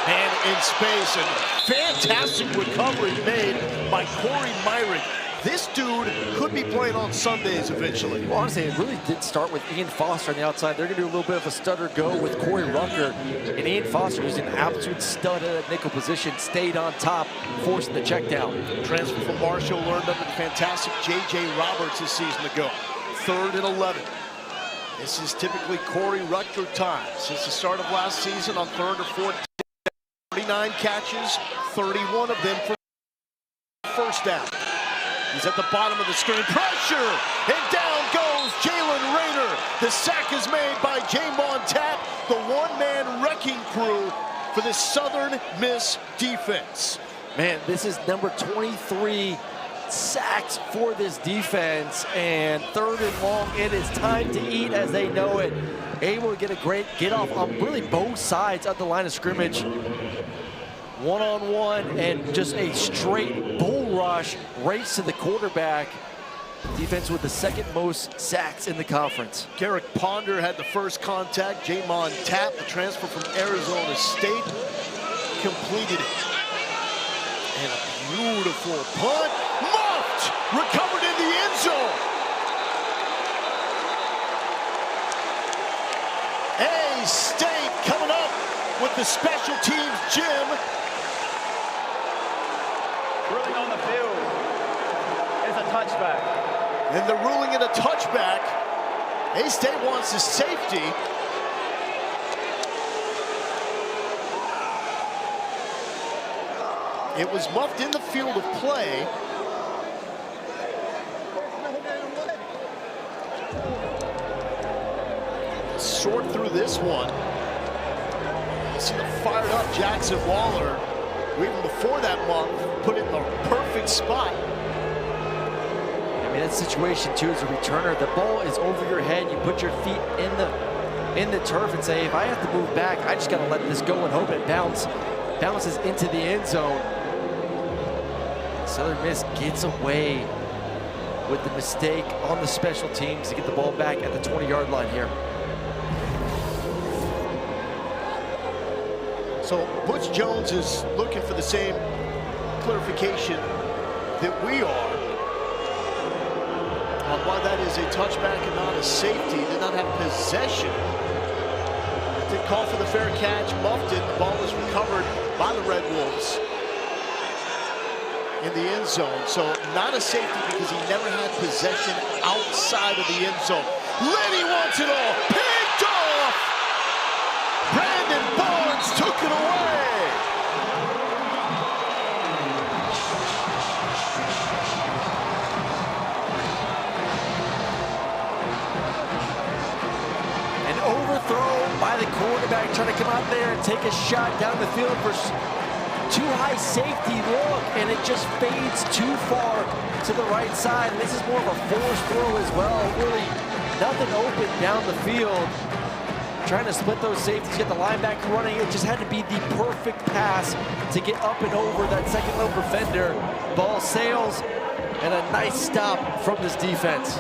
Man in space, and fantastic recovery made by Corey Myrick. This dude could be playing on Sundays eventually. Well, honestly, it really did start with Ian Foster on the outside. They're going to do a little bit of a stutter go with Corey Rucker. And Ian Foster, who's an absolute stud at a nickel position, stayed on top, forcing the check down. Transfer from Marshall, learned under the fantastic J.J. Roberts this season ago. 3rd and 11. This is typically Corey Rucker time. Since the start of last season on 3rd or 4th, 39 catches, 31 of them for first down. He's at the bottom of the screen. Pressure! And down goes Jalen Rayner. The sack is made by Jamon Tapp, the one-man wrecking crew for the Southern Miss defense. Man, this is number 23 sacks for this defense. And 3rd and long, it is time to eat as they know it. Able to get a great get off on really both sides of the line of scrimmage. One-on-one and just a straight bull rush, race to the quarterback. Defense with the 2nd most sacks in the conference. Garrick Ponder had the first contact. Jamon Tapp, the transfer from Arizona State, completed it. And a beautiful punt, muffed, recovered in the end zone. A-State coming up with the special teams gym. Ruling on the field is a touchback. And the ruling in a touchback. A-State wants his safety. It was muffed in the field of play. Sort through this one. See the fired up Jackson Waller, who even before that month put it in the perfect spot the situation too as a returner. The ball is over your head. You put your feet in the turf and say, if I have to move back, I just got to let this go and hope it bounces into the end zone. Southern Miss gets away with the mistake on the special teams to get the ball back at the 20-yard line here. So Butch Jones is looking for the same clarification that we are on why that is a touchback and not a safety. Did not have possession. Did call for the fair catch, muffed it. The ball was recovered by the Red Wolves in the end zone. So not a safety because he never had possession outside of the end zone. Lenny wants it all. Picked off. Brandon Barnes took it away. An overthrow by the quarterback trying to come out there and take a shot down the field for too high safety look, and it just fades too far to the right side. And this is more of a forced throw as well. Really nothing open down the field. Trying to split those safeties, get the linebacker running. It just had to be the perfect pass to get up and over that second level defender. Ball sails, and a nice stop from this defense.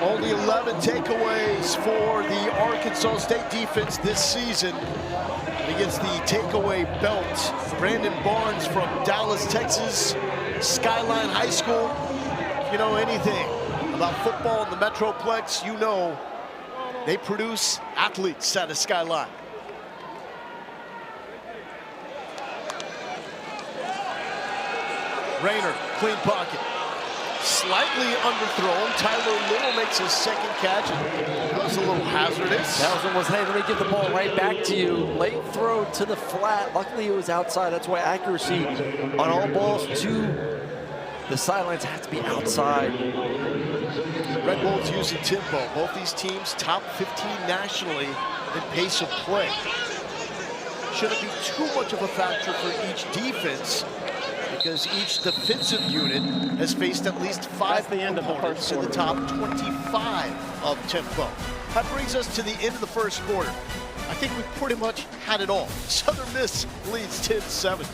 Only 11 takeaways for the Arkansas State defense this season. He gets the takeaway belt. Brandon Barnes from Dallas, Texas, Skyline High School. If you know anything about football in the Metroplex, you know they produce athletes out of Skyline. Rayner, clean pocket. Slightly underthrown. Tyler Little makes his second catch. That was a little hazardous. That was almost, hey, let me give the ball right back to you. Late throw to the flat. Luckily, it was outside. That's why accuracy on all balls to the sidelines have to be outside. Red Wolves using tempo. Both these teams top 15 nationally in pace of play. Shouldn't be too much of a factor for each defense, because each defensive unit has faced at least 5 opponents in the top 25 of tempo. That brings us to the end of the first quarter. I think we've pretty much had it all. Southern Miss leads 10-7.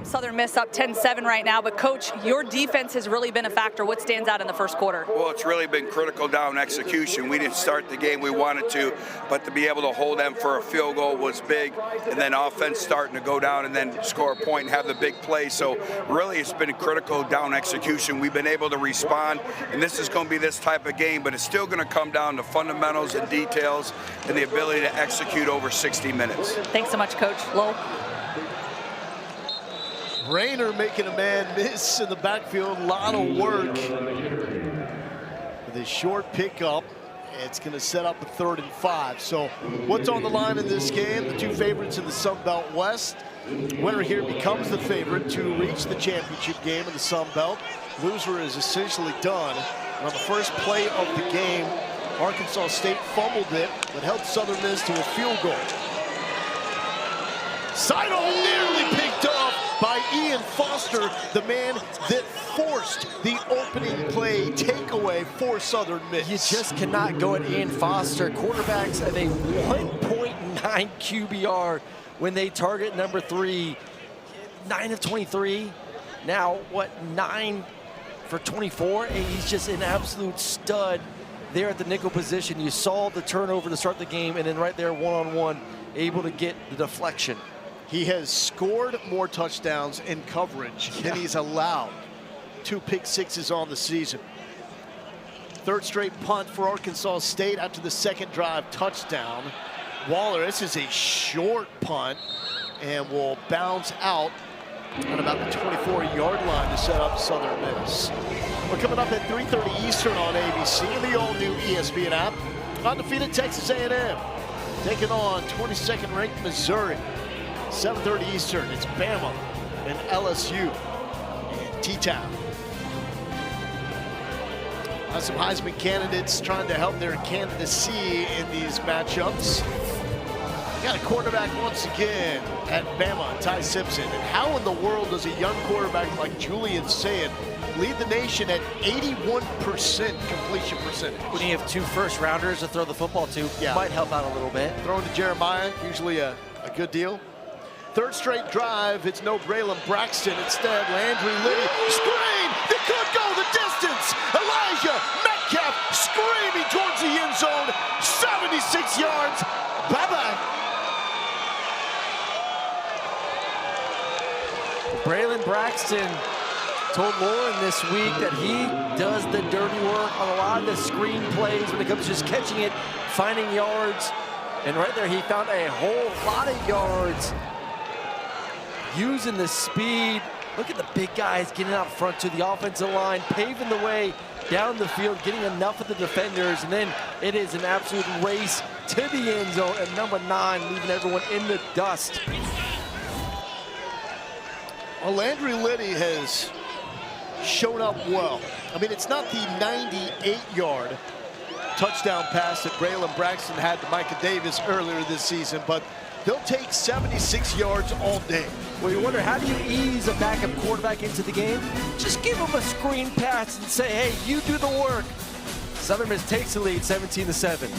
Southern Miss up 10-7 right now, but Coach, your defense has really been a factor. What stands out in the first quarter? Well, it's really been critical down execution. We didn't start the game we wanted to, but to be able to hold them for a field goal was big, and then offense starting to go down and then score a point and have the big play. So really it's been critical down execution. We've been able to respond, and this is going to be this type of game, but it's still going to come down to fundamentals and details and the ability to execute over 60 minutes. Thanks so much, Coach. Lowell? Rayner making a man miss in the backfield. A lot of work with a short pickup. It's going to set up a 3rd and 5. So what's on the line in this game? The two favorites in the Sun Belt West. Winner here becomes the favorite to reach the championship game in the Sun Belt. Loser is essentially done. And on the first play of the game, Arkansas State fumbled it, but held Southern Miss to a field goal. Sidearm nearly picked off by Ian Foster, the man that forced the opening play takeaway for Southern Miss. You just cannot go at Ian Foster. Quarterbacks have a 1.9 QBR when they target number 3. 9 of 23. Now, 9 for 24? And he's just an absolute stud there at the nickel position. You saw the turnover to start the game, and then right there, one-on-one, able to get the deflection. He has scored more touchdowns in coverage than he's allowed. 2 pick sixes on the season. 3rd straight punt for Arkansas State after the 2nd drive touchdown. Waller, this is a short punt and will bounce out on about the 24-yard line to set up Southern Miss. We're coming up at 3:30 Eastern on ABC and the all-new ESPN app. Undefeated Texas A&M taking on 22nd ranked Missouri. 7:30 Eastern, it's Bama and LSU in T-Town. Some Heisman candidates trying to help their candidacy in these matchups. Got a quarterback once again at Bama, Ty Simpson. And how in the world does a young quarterback like Julian Sayin lead the nation at 81% completion percentage? When you have 2 first-rounders to throw the football to, Yeah. might help out a little bit. Throwing to Jeremiah, usually a good deal. 3rd straight drive, it's no Braylon Braxton. Instead, Landry Liddy, screen, they could go the distance. Elijah Metcalf screaming towards the end zone, 76 yards. Bye-bye. Braylon Braxton told Lauren this week that he does the dirty work on a lot of the screen plays when it comes to just catching it, finding yards. And right there, he found a whole lot of yards using the speed. Look at the big guys getting out front to the offensive line, paving the way down the field, getting enough of the defenders, and then it is an absolute race to the end zone, and number 9 leaving everyone in the dust. Well, Landry Liddy has shown up well. I mean, it's not the 98-yard touchdown pass that Braylon Braxton had to Micah Davis earlier this season, but they'll take 76 yards all day. Well, you wonder, how do you ease a backup quarterback into the game? Just give him a screen pass and say, hey, you do the work. Southern Miss takes the lead, 17-7.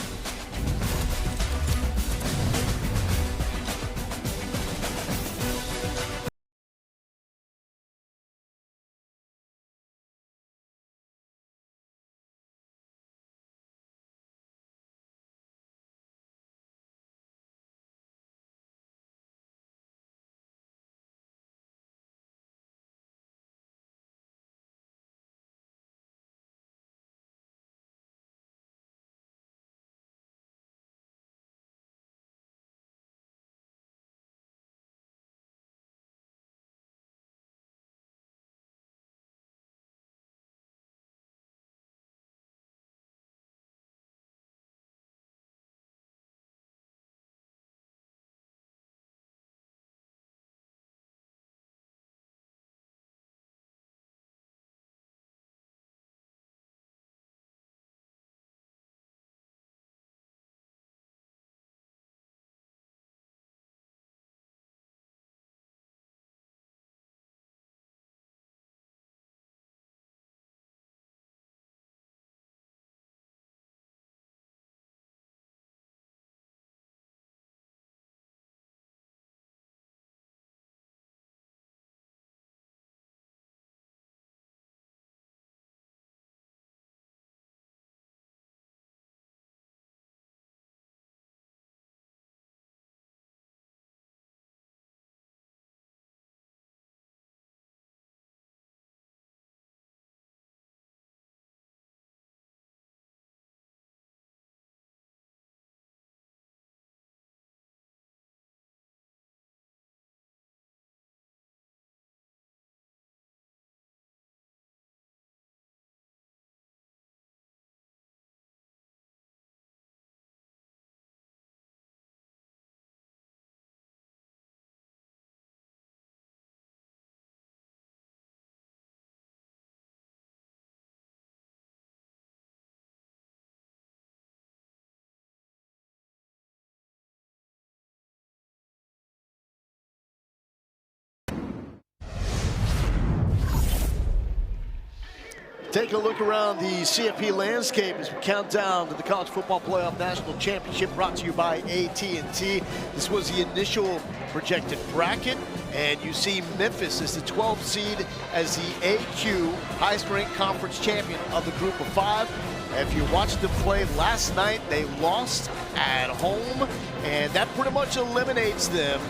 Take a look around the CFP landscape as we count down to the College Football Playoff National Championship, brought to you by AT&T. This was the initial projected bracket, and you see Memphis as the 12th seed as the AQ, highest ranked conference champion of the group of 5. If you watched them play last night, they lost at home, and that pretty much eliminates them.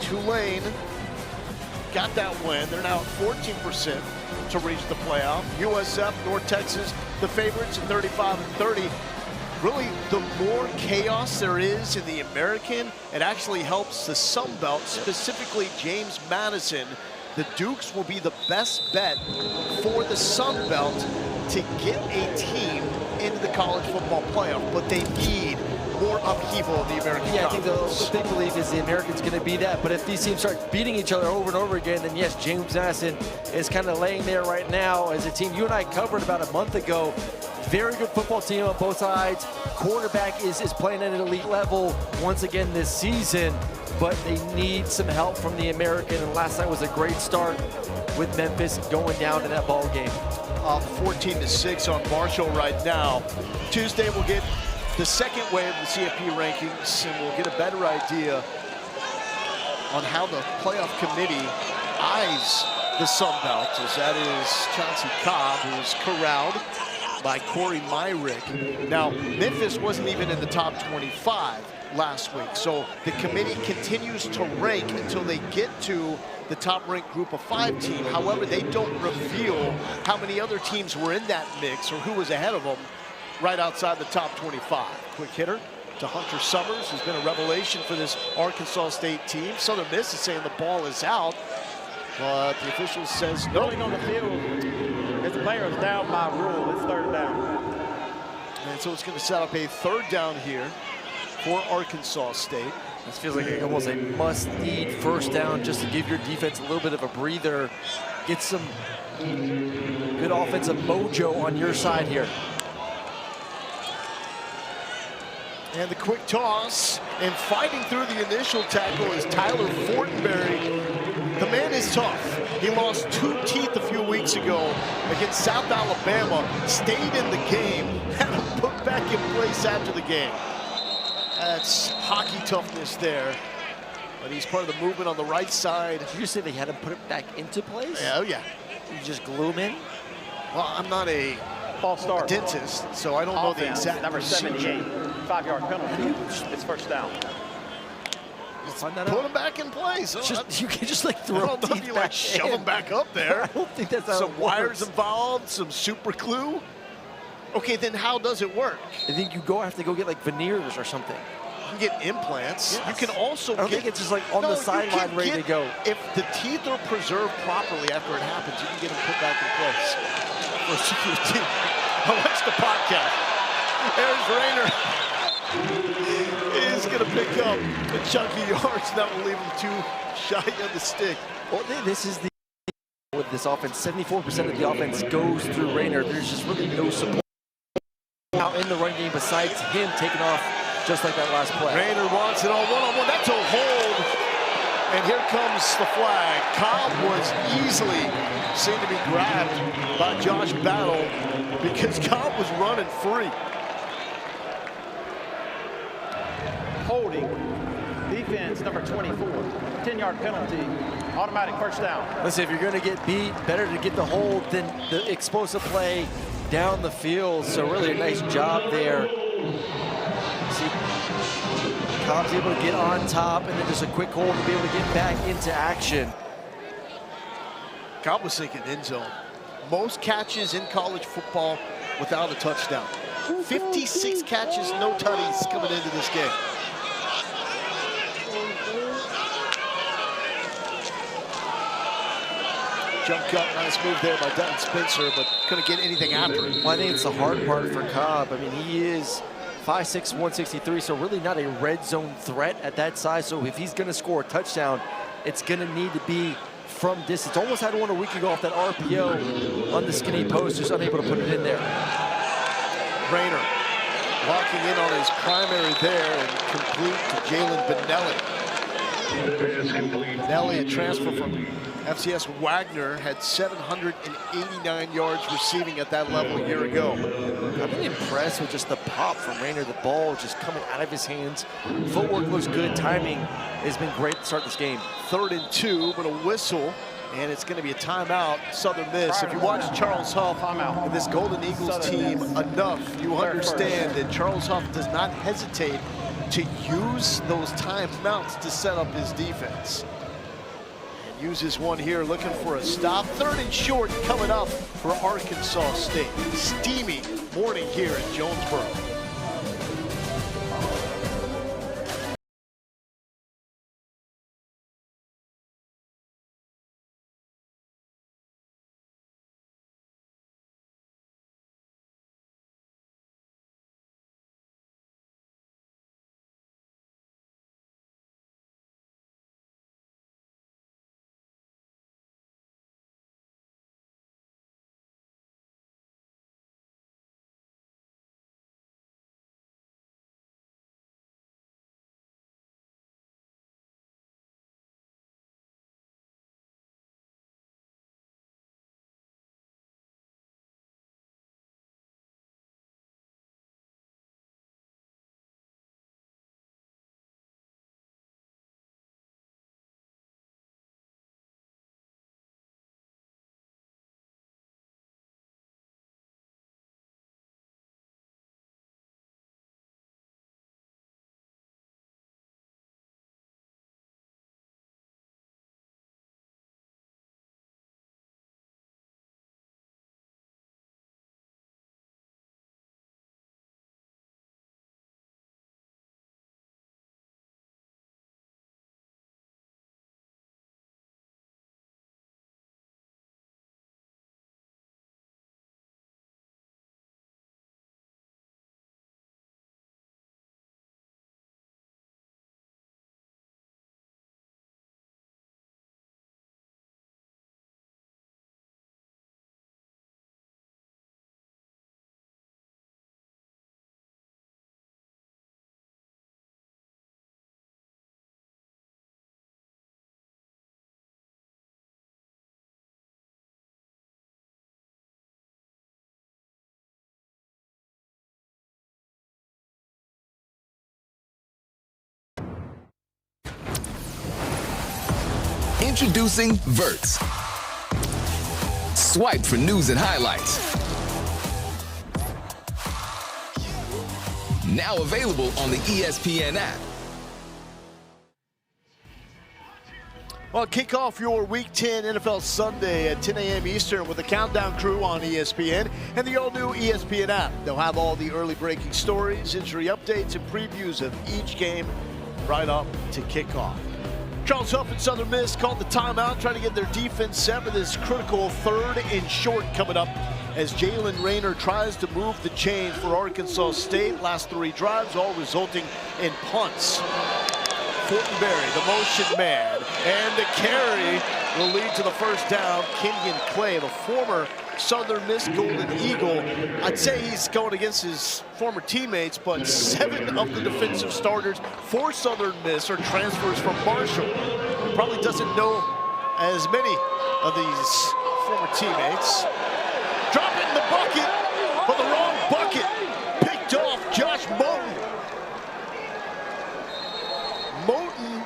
Tulane got that win. They're now at 14% to reach the playoff. USF, North Texas, the favorites at 35-30. Really, the more chaos there is in the American, it actually helps the Sun Belt, specifically James Madison. The Dukes will be the best bet for the Sun Belt to get a team into the college football playoff, but they need more upheaval in the American Yeah, Conference. I think the big belief is the American's going to be that, but if these teams start beating each other over and over again, then yes, James Madison is kind of laying there right now as a team you and I covered about a month ago. Very good football team on both sides. Quarterback is playing at an elite level once again this season, but they need some help from the American, and last night was a great start with Memphis going down to that ball game. 14-6 on Marshall right now. Tuesday we'll get the second wave of the CFP rankings, and we'll get a better idea on how the playoff committee eyes the Sun Belt, as that is Chauncey Cobb, who's corralled by Corey Myrick. Now, Memphis wasn't even in the top 25 last week, so the committee continues to rank until they get to the top-ranked group of 5 team. However, they don't reveal how many other teams were in that mix or who was ahead of them right outside the top 25. Quick hitter to Hunter Summers, who's been a revelation for this Arkansas State team. Southern Miss is saying the ball is out, but the official says no. Rolling on the field, his player is down by rule. It's third down. And so it's going to set up a third down here for Arkansas State. This feels like almost a must-need first down just to give your defense a little bit of a breather. Get some good offensive mojo on your side here. And the quick toss, and fighting through the initial tackle is Tyler Fortenberry. The man is tough. He lost 2 teeth a few weeks ago against South Alabama, stayed in the game, had him put back in place after the game. That's hockey toughness there, but he's part of the movement on the right side. Did you say they had him put it back into place? Yeah, oh yeah. You just glue him in? Well, I'm not a False start. dentist, so I don't know the exact Number procedure. 78, 5-yard penalty. It's first down. Find that Put out. him back in place. Just, you can just like I throw don't know if teeth you like back shove in. him back up there. I don't think that's how Some it wires works. involved, some super glue. Okay, then how does it work? I think you have to go get like veneers or something. You can get implants. Yes. You can also I don't get, think it's just like on the you sideline can ready to get- go. If the teeth are preserved properly after it happens, you can get them put back in place. For security. I watched the podcast. Aaron Rayner is going to pick up a chunky yards, and that will leave him too shy of the stick. Well, this is the with this offense. 74% of the offense goes through Rayner. There's just really no support out in the run game besides him taking off just like that last play. Rayner wants it on one-on-one. That's a hold. And here comes the flag. Cobb was easily seen to be grabbed by Josh Battle because Cobb was running free. Holding. Defense, number 24. 10-yard penalty. Automatic first down. Listen, if you're going to get beat, better to get the hold than the explosive play down the field. So really a nice job there. See, Cobb's able to get on top, and then just a quick hold to be able to get back into action. Cobb was thinking end zone. Most catches in college football without a touchdown. 56 catches, no tutties coming into this game. Jump cut, nice move there by Dutton Spencer, but couldn't get anything after it. Well, I think it's the hard part for Cobb. I mean, he is 5'6", 163, so really not a red zone threat at that size. So if he's going to score a touchdown, it's going to need to be from distance. Almost had one a week ago off that RPO on the skinny post, just unable to put it in there. Rayner locking in on his primary there and complete to Jalen Benelli. Nelly, a transfer from FCS Wagner, had 789 yards receiving at that level a year ago. I'm really impressed with just the pop from Rayner. The ball just coming out of his hands. Footwork looks good. Timing has been great to start this game. 3rd and 2, but a whistle, and it's going to be a timeout. Southern Miss. If you watch Charles Huff and this Golden Eagles team enough, you understand that Charles Huff does not hesitate to use those timeouts to set up his defense. And uses one here, looking for a stop. 3rd and short coming up for Arkansas State. Steamy morning here in Jonesboro. Introducing Verts. Swipe for news and highlights. Now available on the ESPN app. Well, kick off your Week 10 NFL Sunday at 10 a.m. Eastern with the Countdown Crew on ESPN and the all-new ESPN app. They'll have all the early breaking stories, injury updates, and previews of each game right up to kickoff. Charles Huff and Southern Miss called the timeout, trying to get their defense set for this critical 3rd and short coming up as Jalen Rayner tries to move the chains for Arkansas State. Last 3 drives, all resulting in punts. Fortenberry, the motion man, and the carry will lead to the first down. Kenyon Clay, the former Southern Miss Golden Eagle. I'd say he's going against his former teammates, but 7 of the defensive starters for Southern Miss are transfers from Marshall. He probably doesn't know as many of these former teammates. Drop it in the bucket, but the wrong bucket. Picked off Josh Moten. Moten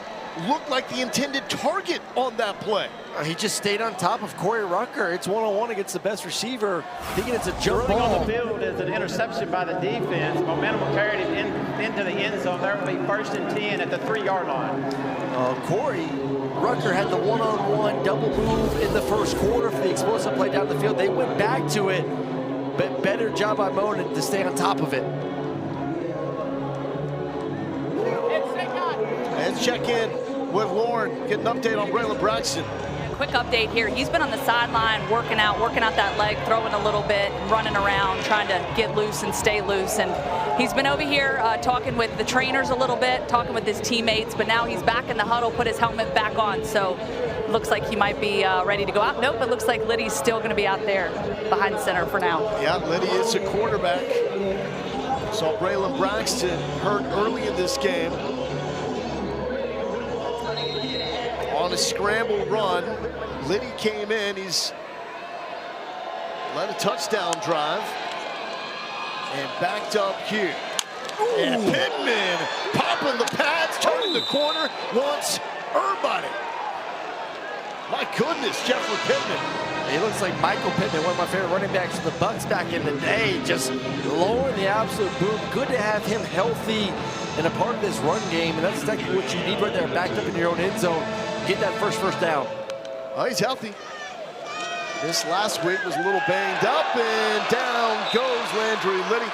looked like the intended target on that play. He just stayed on top of Corey Rucker. It's one-on-one against the best receiver, thinking it's a jump Running ball. on the field is an interception by the defense. Momentum will carry him into the end zone. There will be 1st and 10 at the 3-yard line. Corey Rucker had the one-on-one double move in the first quarter for the explosive play down the field. They went back to it, but better job by Moten to stay on top of it. Let's check in with Lauren, get an update on Braylon Braxton. Quick update here. He's been on the sideline working out that leg, throwing a little bit, running around, trying to get loose and stay loose. And he's been over here talking with the trainers a little bit, talking with his teammates, but now he's back in the huddle, put his helmet back on. So looks like he might be ready to go out. Nope, it looks like Liddy's still going to be out there behind center for now. Yeah, Liddy is a quarterback. Saw Braylon Braxton hurt early in this game. on a scramble run. Liddy came in. He's led a touchdown drive. And backed up here. Ooh. And Pittman popping the pads, turning the corner, wants everybody. My goodness, Jeffrey Pittman. He looks like Michael Pittman, one of my favorite running backs of the Bucks back in the day, just lowering the absolute boom. Good to have him healthy and a part of this run game, and that's exactly what you need right there, backed up in your own end zone. Get that first down. Oh, he's healthy. This last week was a little banged up, and down goes Landry Liddy.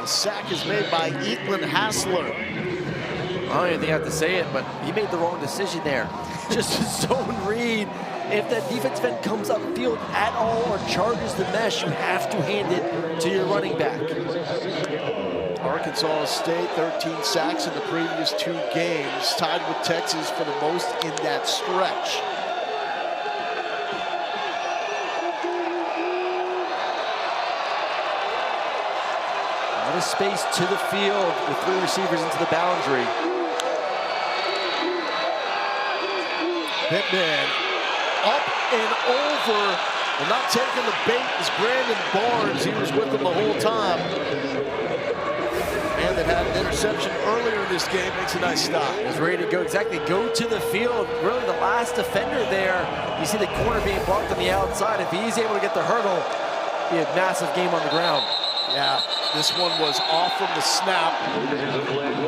The sack is made by Ethan Hassler. I don't even think I have to say it, but he made the wrong decision there. Just a zone read. If that defensive end comes upfield at all or charges the mesh, you have to hand it to your running back. Arkansas State, 13 sacks in the previous 2 games, tied with Texas for the most in that stretch. A lot of space to the field with 3 receivers into the boundary. Pittman up and over, and not taking the bait is Brandon Barnes. He was with them the whole time. And that had an interception earlier in this game, makes a nice stop. He's ready to go, exactly, go to the field. Really the last defender there. You see the corner being blocked on the outside. If he's able to get the hurdle, he had a massive game on the ground. Yeah, this one was off from the snap.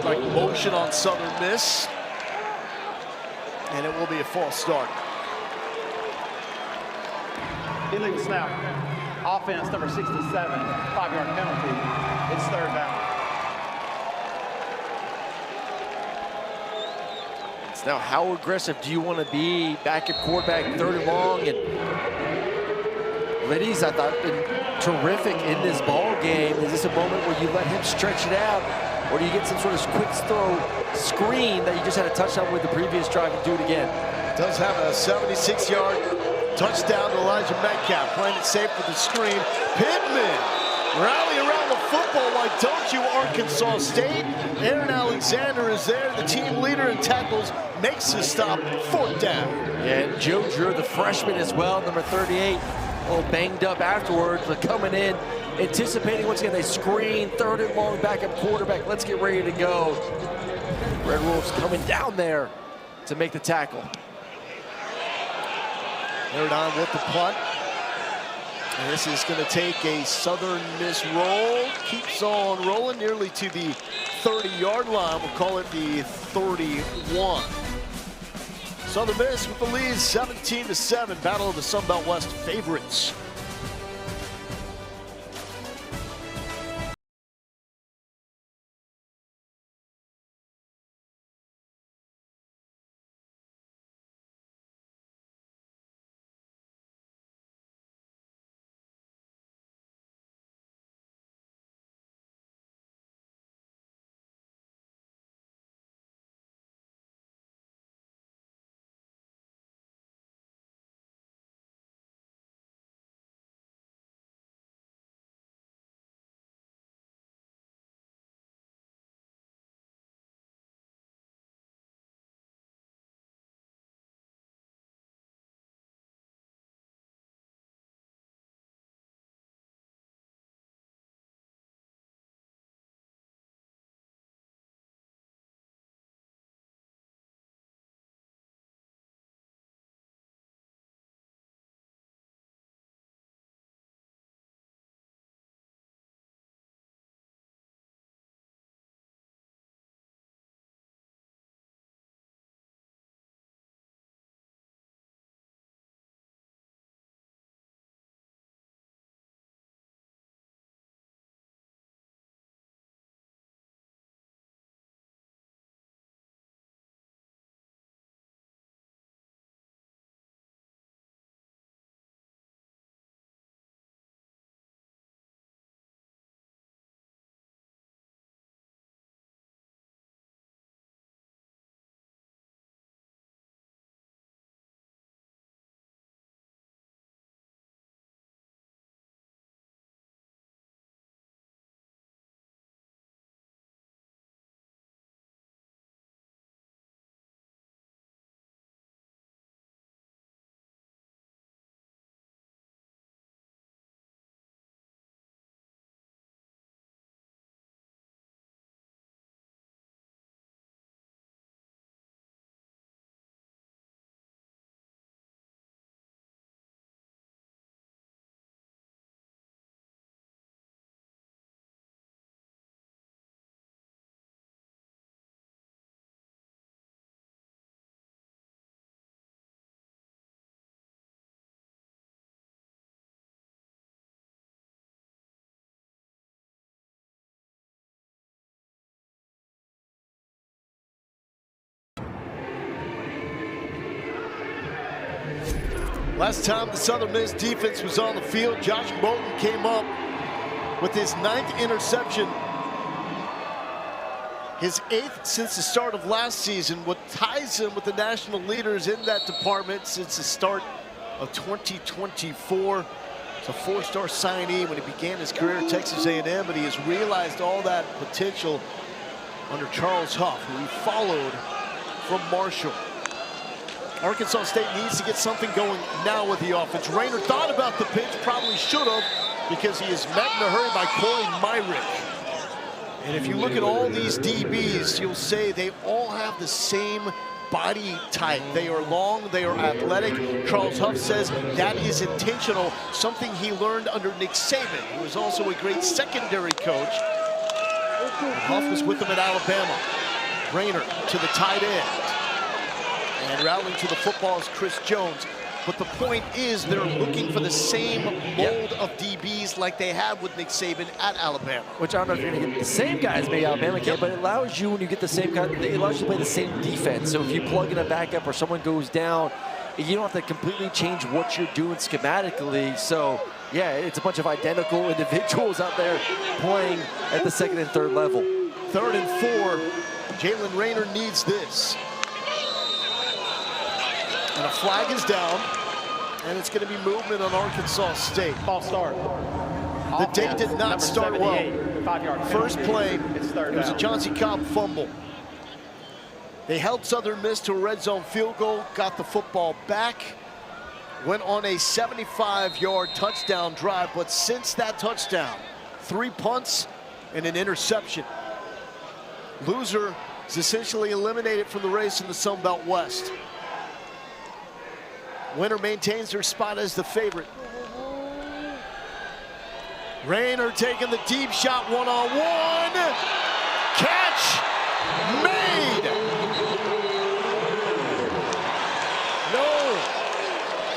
Like motion on Southern Miss. And it will be a false start. Illegal snap. Offense number 67, 5-yard penalty. It's 3rd down. It's now how aggressive do you want to be back at quarterback, 3rd and long, and Liddy's, I thought, been terrific in this ball game. Is this a moment where you let him stretch it out, or do you get some sort of quick throw screen that you just had a touchdown with the previous drive and do it again? Does have a 76-yard touchdown to Elijah Metcalf, playing it safe with the screen. Pittman rally around the football, why don't you, Arkansas State? Aaron Alexander is there, the team leader in tackles, makes the stop, 4th down. And Joe Drew, the freshman as well, number 38, a little banged up afterwards, but coming in, anticipating once again, they screen, 3rd and long, backup quarterback, let's get ready to go. Red Wolves coming down there to make the tackle. 3rd on with the punt. And this is going to take a Southern Miss roll. Keeps on rolling nearly to the 30-yard line. We'll call it the 31. Southern Miss with the lead, 17-7. Battle of the Sun Belt West favorites. Last time the Southern Miss defense was on the field, Josh Bolton came up with his 9th interception. His 8th since the start of last season, what ties him with the national leaders in that department since the start of 2024. He's a 4-star signee when he began his career at Texas A&M, but he has realized all that potential under Charles Huff, who he followed from Marshall. Arkansas State needs to get something going now with the offense. Rayner thought about the pitch, probably should have, because he is met in a hurry by Corey Myrick. And if you look at all these DBs, you'll say they all have the same body type. They are long, they are athletic. Charles Huff says that is intentional, something he learned under Nick Saban, who was also a great secondary coach. And Huff was with him at Alabama. Rayner to the tight end. And rallying to the football is Chris Jones. But the point is they're looking for the same mold of DBs like they had with Nick Saban at Alabama. Which I don't know if you're going to get the same guys maybe Alabama can, but it allows you, when you get the same guy, it allows you to play the same defense. So if you plug in a backup or someone goes down, you don't have to completely change what you're doing schematically. So yeah, it's a bunch of identical individuals out there playing at the 2nd and 3rd level. 3rd and 4, Jalen Rayner needs this. And a flag is down, and it's going to be movement on Arkansas State. False start. The day did not start well. 5-yard First play, It's third it was a down. Chauncey Cobb fumble. They held Southern Miss to a red zone field goal, got the football back, went on a 75-yard touchdown drive, but since that touchdown, 3 punts and an interception. Loser is essentially eliminated from the race in the Sun Belt West. Winner maintains their spot as the favorite. Rayner taking the deep shot, one-on-one. Catch made. No,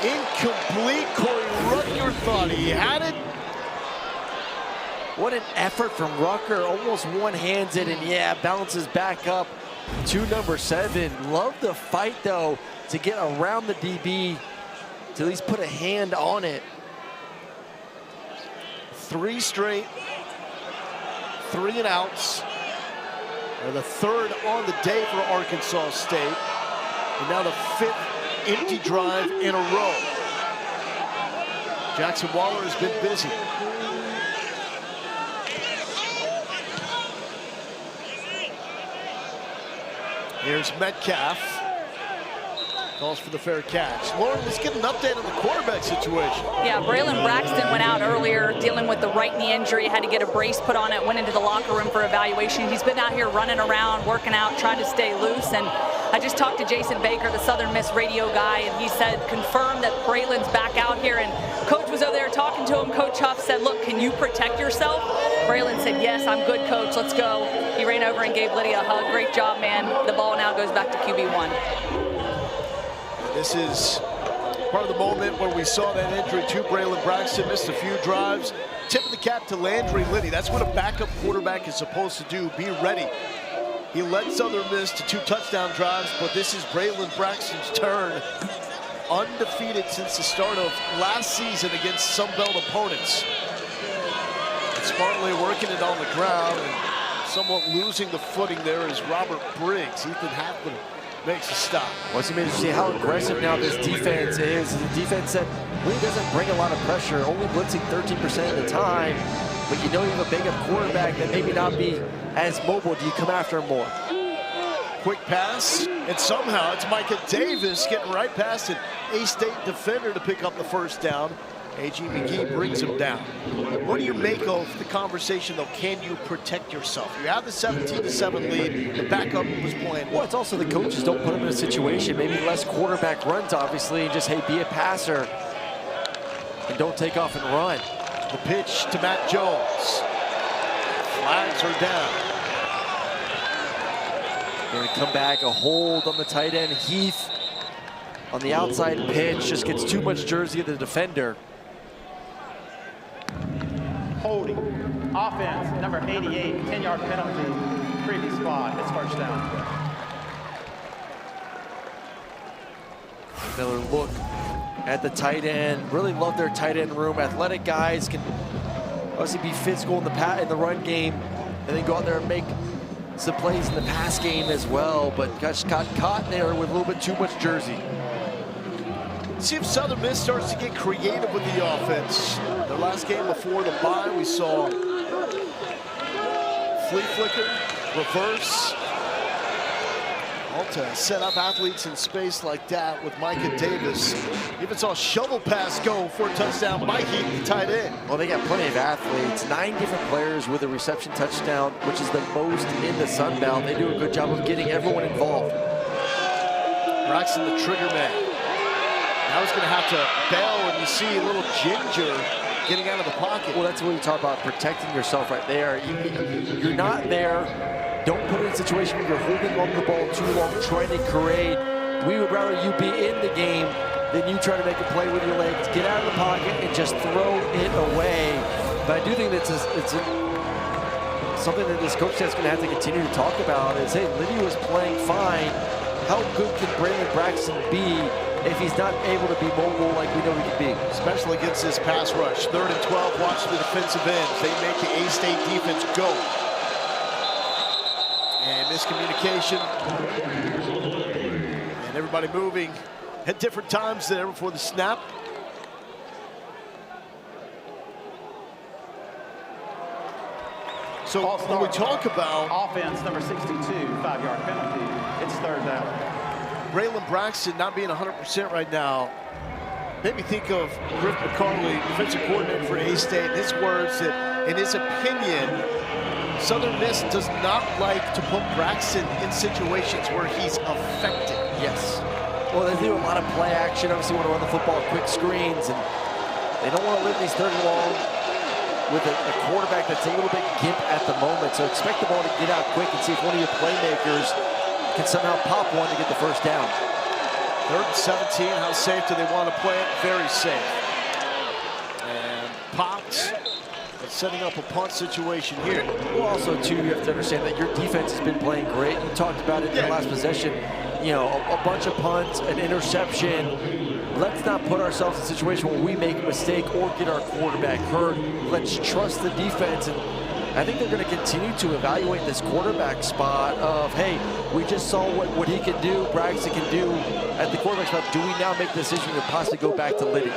incomplete. Corey Rucker thought he had it. What an effort from Rucker, almost one-hands it, and yeah, bounces back up to number 7. Love the fight though, to get around the DB, to at least put a hand on it. 3 straight 3-and-outs. And the 3rd on the day for Arkansas State. And now the 5th empty drive in a row. Jackson Waller has been busy. Here's Metcalf. Calls for the fair catch. Lauren, let's get an update on the quarterback situation. Yeah, Braylon Braxton went out earlier dealing with the right knee injury, had to get a brace put on it, went into the locker room for evaluation. He's been out here running around, working out, trying to stay loose. And I just talked to Jason Baker, the Southern Miss radio guy, and he said, confirmed that Braylon's back out here. And Coach was over there talking to him. Coach Huff said, look, can you protect yourself? Braylon said, yes, I'm good, Coach, let's go. He ran over and gave Lydia a hug. Great job, man. The ball now goes back to QB1. This is part of the moment where we saw that injury to Braylon Braxton, missed a few drives. Tip of the cap to Landry Liddy. That's what a backup quarterback is supposed to do, be ready. He led Southern Miss to 2 touchdown drives, but this is Braylon Braxton's turn. Undefeated since the start of last season against Sun Belt opponents. And smartly working it on the ground, and somewhat losing the footing there is Robert Briggs. Ethan Hackman makes a stop. Well, it's amazing to see how aggressive now this defense is. The defense that really doesn't bring a lot of pressure, only blitzing 13% of the time. But you know you have a big quarterback that maybe not be as mobile. Do you come after him more? Quick pass, and somehow it's Micah Davis getting right past an A-State defender to pick up the first down. A.G. McGee brings him down. What do you make of the conversation, though? Can you protect yourself? You have the 17-7 lead. The backup was playing well. It's also the coaches don't put him in a situation, maybe less quarterback runs, obviously, and just, hey, be a passer and don't take off and run. The pitch to Matt Jones. Flags are down. Going to come back, a hold on the tight end. Heath on the outside pitch, just gets too much jersey of the defender. Holding. Offense, number 88, 10-yard penalty. Previous spot, it's first down. Another look at the tight end. Really love their tight end room. Athletic guys can obviously be physical in the run game, and then go out there and make some plays in the pass game as well. But got caught there with a little bit too much jersey. See if Southern Miss starts to get creative with the offense. Their last game before the bye, we saw flea flicker, reverse. All to set up athletes in space like that with Micah Davis. Even saw a shovel pass go for a touchdown by Heaton, the tight end. Well, they got plenty of athletes. 9 different players with a reception touchdown, which is the most in the Sun Belt. They do a good job of getting everyone involved. Braxton, the trigger man. Now he's going to have to bail, and you see a little Ginger getting out of the pocket. Well, that's what you talk about, protecting yourself right there. You're not there. Don't put it in a situation where you're holding on to the ball too long, trying to create. We would rather you be in the game than you try to make a play with your legs. Get out of the pocket and just throw it away. But I do think that's something that this coach staff is going to have to continue to talk about is, hey, Liddy was playing fine. How good can Braylon Braxton be if he's not able to be mobile like we know he can be? Especially against this pass rush. 3rd and 12, watch the defensive ends. They make the A-State defense go. And miscommunication. And everybody moving at different times there before the snap. So when we talk about offense number 62, 5-yard penalty, it's 3rd down. Braylon Braxton not being 100% right now, made me think of Griff McCarley, defensive coordinator for A-State, his words that, in his opinion, Southern Miss does not like to put Braxton in situations where he's effective. Yes. Well, they do a lot of play action. Obviously, want to run the football quick screens, and they don't want to live these 3rd and long with a quarterback that's a little bit gimp at the moment. So expect the ball to get out quick and see if one of your playmakers can somehow pop one to get the first down. 3rd and 17, how safe do they want to play it? Very safe. And popped. Setting up a punt situation here. Well, also, too, you have to understand that your defense has been playing great. You talked about it in the last possession. You know, a bunch of punts, an interception. Let's not put ourselves in a situation where we make a mistake or get our quarterback hurt. Let's trust the defense. And I think they're going to continue to evaluate this quarterback spot of, hey, we just saw what he can do, Braxton can do at the quarterback spot. Do we now make the decision to possibly go back to Liddy?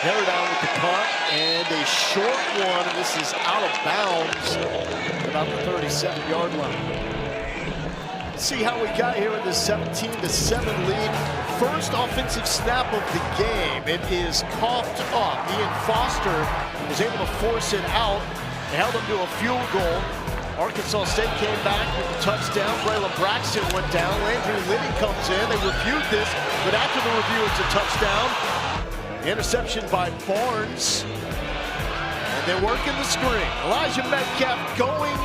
They're down with the punt, and a short one, and this is out of bounds at about the 37-yard line. Let's see how we got here in this 17-7 lead. First offensive snap of the game. It is coughed up. Ian Foster was able to force it out. They held him to a field goal. Arkansas State came back with a touchdown. Braylon Braxton went down. Landry Liddy comes in. They reviewed this, but after the review, it's a touchdown. Interception by Barnes. And they're working the screen. Elijah Metcalf going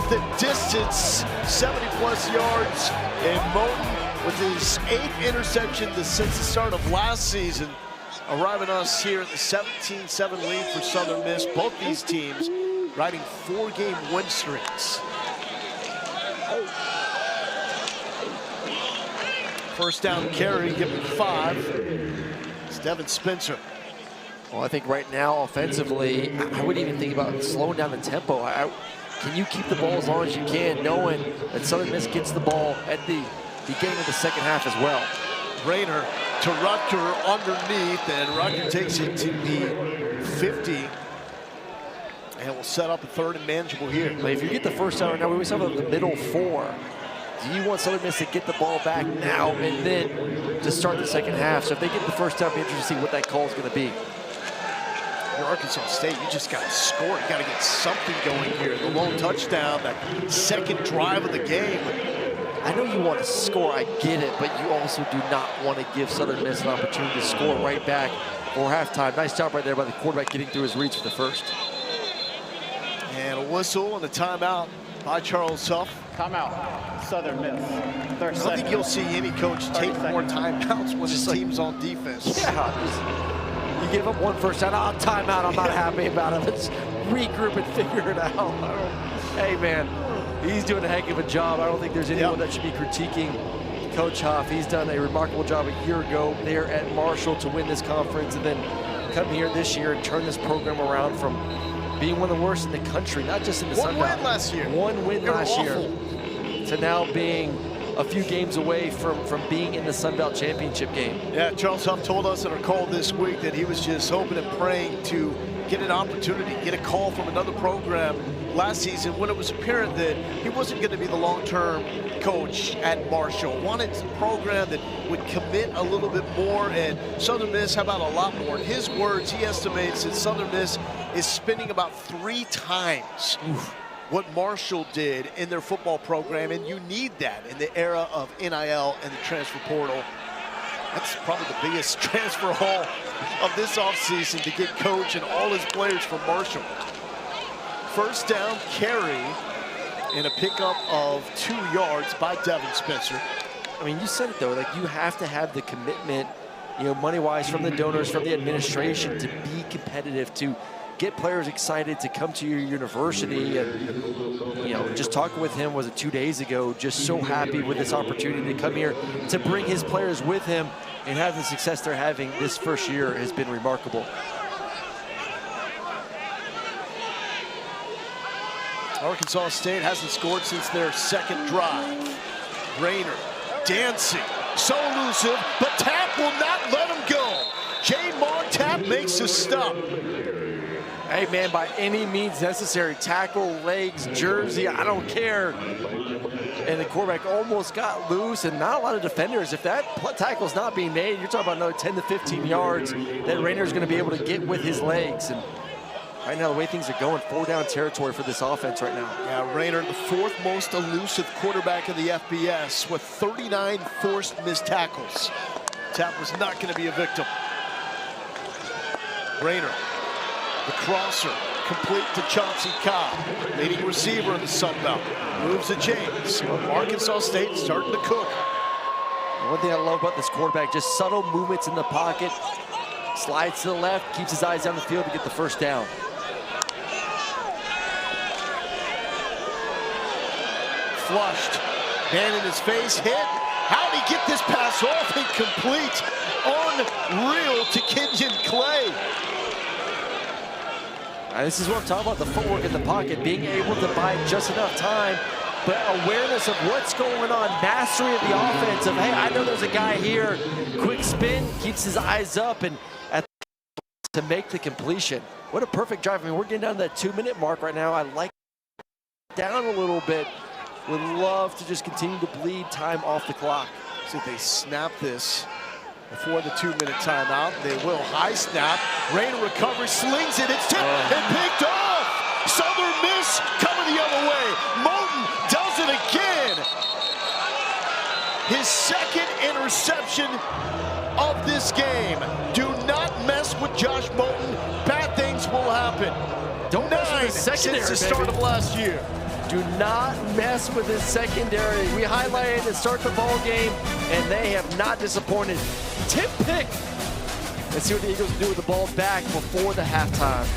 the distance, 70-plus yards. And Moten with his 8th interception since the start of last season, arriving us here at the 17-7 lead for Southern Miss. Both these teams riding 4-game win streaks. First down carry, give him 5. It's Devin Spencer. Well, I think right now, offensively, I wouldn't even think about slowing down the tempo. Can you keep the ball as long as you can, knowing that Southern Miss gets the ball at the beginning of the second half as well? Rayner to Rutger underneath, and Rutger takes it to the 50. And we'll set up a 3rd and manageable here. But if you get the first down right now, we always have the middle 4. Do you want Southern Miss to get the ball back now and then to start the second half? So if they get the first down, it'll be interesting to see what that call is going to be. You're Arkansas State, you just got to score. You got to get something going here. The lone touchdown, that second drive of the game. I know you want to score, I get it, but you also do not want to give Southern Miss an opportunity to score right back for halftime. Nice job right there by the quarterback getting through his reads for the first. And a whistle and a timeout by Charles Huff. Timeout, Southern Miss. I don't think you'll see any coach take more timeouts when his team's on defense. Yeah, you give up one first down, timeout, I'm not happy about it. Let's regroup and figure it out. Hey, man, he's doing a heck of a job. I don't think there's anyone that should be critiquing Coach Huff, he's done a remarkable job a year ago there at Marshall to win this conference, and then come here this year and turn this program around from being one of the worst in the country, not just in the Sun Belt. One win last year. One win last year. To now being a few games away from being in the Sun Belt championship game. Yeah, Charles Huff told us in our call this week that he was just hoping and praying to get an opportunity, get a call from another program last season when it was apparent that he wasn't going to be the long-term coach at Marshall. Wanted a program that would commit a little bit more, and Southern Miss, how about a lot more? In his words, he estimates that Southern Miss is spending about 3 times what Marshall did in their football program, and you need that in the era of NIL and the transfer portal. That's probably the biggest transfer haul of this offseason to get coach and all his players from Marshall. First down carry and a pickup of 2 yards by Devin Spencer. I mean, you said it though, like you have to have the commitment, you know, money-wise from the donors, from the administration to be competitive, to get players excited to come to your university. And, you know, just talking with him, was it 2 days ago, just so happy with this opportunity to come here to bring his players with him and have the success they're having this first year has been remarkable. Arkansas State hasn't scored since their second drive. Rayner dancing, so elusive, but Tapp will not let him go. J-Mon Tapp makes a stop. Hey man, by any means necessary, tackle, legs, jersey, I don't care. And the quarterback almost got loose, and not a lot of defenders. If that tackle's not being made, you're talking about another 10 to 15 yards that Rayner's gonna be able to get with his legs. And right now, the way things are going, 4-down territory for this offense right now. Yeah, Rayner, the 4th most elusive quarterback in the FBS with 39 forced missed tackles. Tapp was not gonna be a victim. Rayner, the crosser, complete to Chauncey Cobb, leading receiver in the Sun Belt. Moves to James. Arkansas State starting to cook. One thing I love about this quarterback, just subtle movements in the pocket. Slides to the left, keeps his eyes down the field to get the first down. Flushed. Man in his face, hit. How'd he get this pass off? Incomplete. Unreal to Kenyon Clay. This is what I'm talking about, the footwork in the pocket, being able to buy just enough time, but awareness of what's going on, mastery of the offense of, hey, I know there's a guy here. Quick spin, keeps his eyes up, and to make the completion. What a perfect drive. I mean, we're getting down to that 2-minute mark right now. I like down a little bit. Would love to just continue to bleed time off the clock. See if they snap this before the 2-minute timeout. They will. High snap. Rayner recovers, slings it. It's tipped and picked off. Southern Miss coming the other way. Moulton does it again. His 2nd interception of this game. Do not mess with Josh Moulton. Bad things will happen. Don't mess with his secondary, since the start of last year. Do not mess with his secondary. We highlighted to start the ball game, and they have not disappointed. Tip pick. Let's see what the Eagles do with the ball back before the halftime.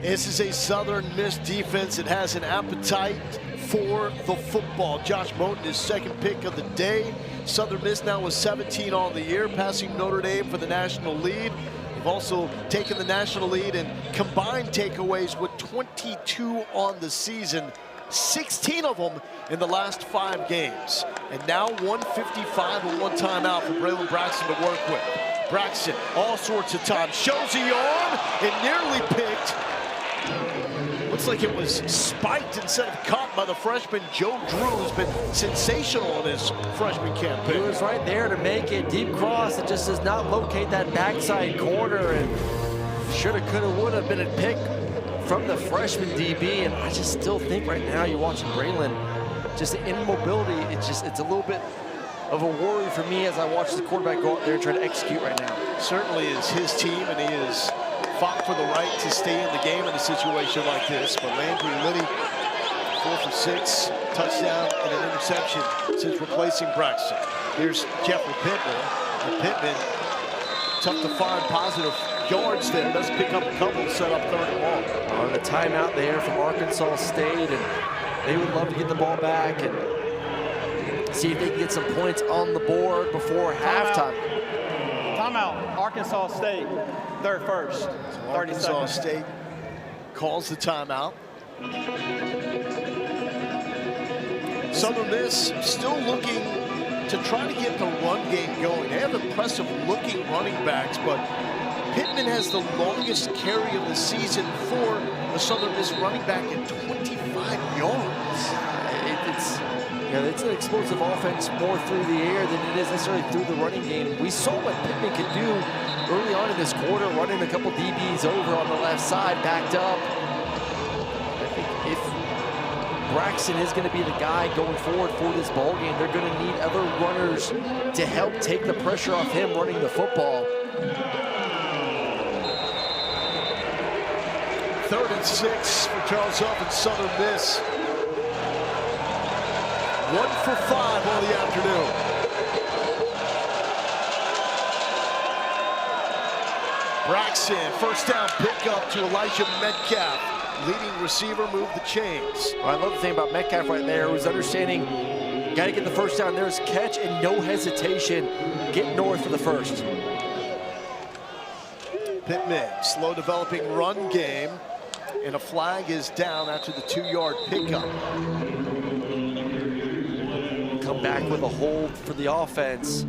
This is a Southern Miss defense that has an appetite for the football. Josh Moten, his second pick of the day. Southern Miss now with 17 on the year, passing Notre Dame for the national lead. They've also taken the national lead in combined takeaways with 22 on the season, 16 of them in the last 5 games. And now 155 and 1 timeout for Braylon Braxton to work with. Braxton, all sorts of time, shows the arm, it nearly picked. Looks like it was spiked instead of caught by the freshman Joe Drew, who's been sensational in his freshman campaign. He was right there to make it. Deep cross, it just does not locate that backside corner, and shoulda, coulda, woulda been a pick from the freshman DB. And I just still think right now you're watching Braylon, just the immobility, it's a little bit of a worry for me as I watch the quarterback go out there and try to execute right now. Certainly is his team, and he has fought for the right to stay in the game in a situation like this. But Landry Liddy, 4 for 6, touchdown and an interception since replacing Braxton. Here's Jeffrey Pittman. And Pittman, tough to find positive yards there. Does pick up a couple, set up 3rd and long. On the timeout there from Arkansas State, and they would love to get the ball back and see if they can get some points on the board before halftime. Timeout, Arkansas State, they're first. So 30 Arkansas seconds. State calls the timeout. Southern Miss still looking to try to get the run game going. They have impressive looking running backs, but Pittman has the longest carry of the season for the Southern Miss running back at 25 yards. It's an explosive offense more through the air than it is necessarily through the running game. We saw what Pittman could do early on in this quarter, running a couple DBs over on the left side, backed up. I think if Braxton is going to be the guy going forward for this ball game, they're going to need other runners to help take the pressure off him running the football. 3rd and 6 for Charles Huff and Southern Miss. 1 for 5 on the afternoon. Braxton, first down pickup to Elijah Metcalf. Leading receiver, move the chains. I love the thing about Metcalf right there, who's understanding, got to get the first down. There's catch and no hesitation. Get north for the first. Pittman, slow developing run game, and a flag is down after the 2-yard pickup. Come back with a hold for the offense.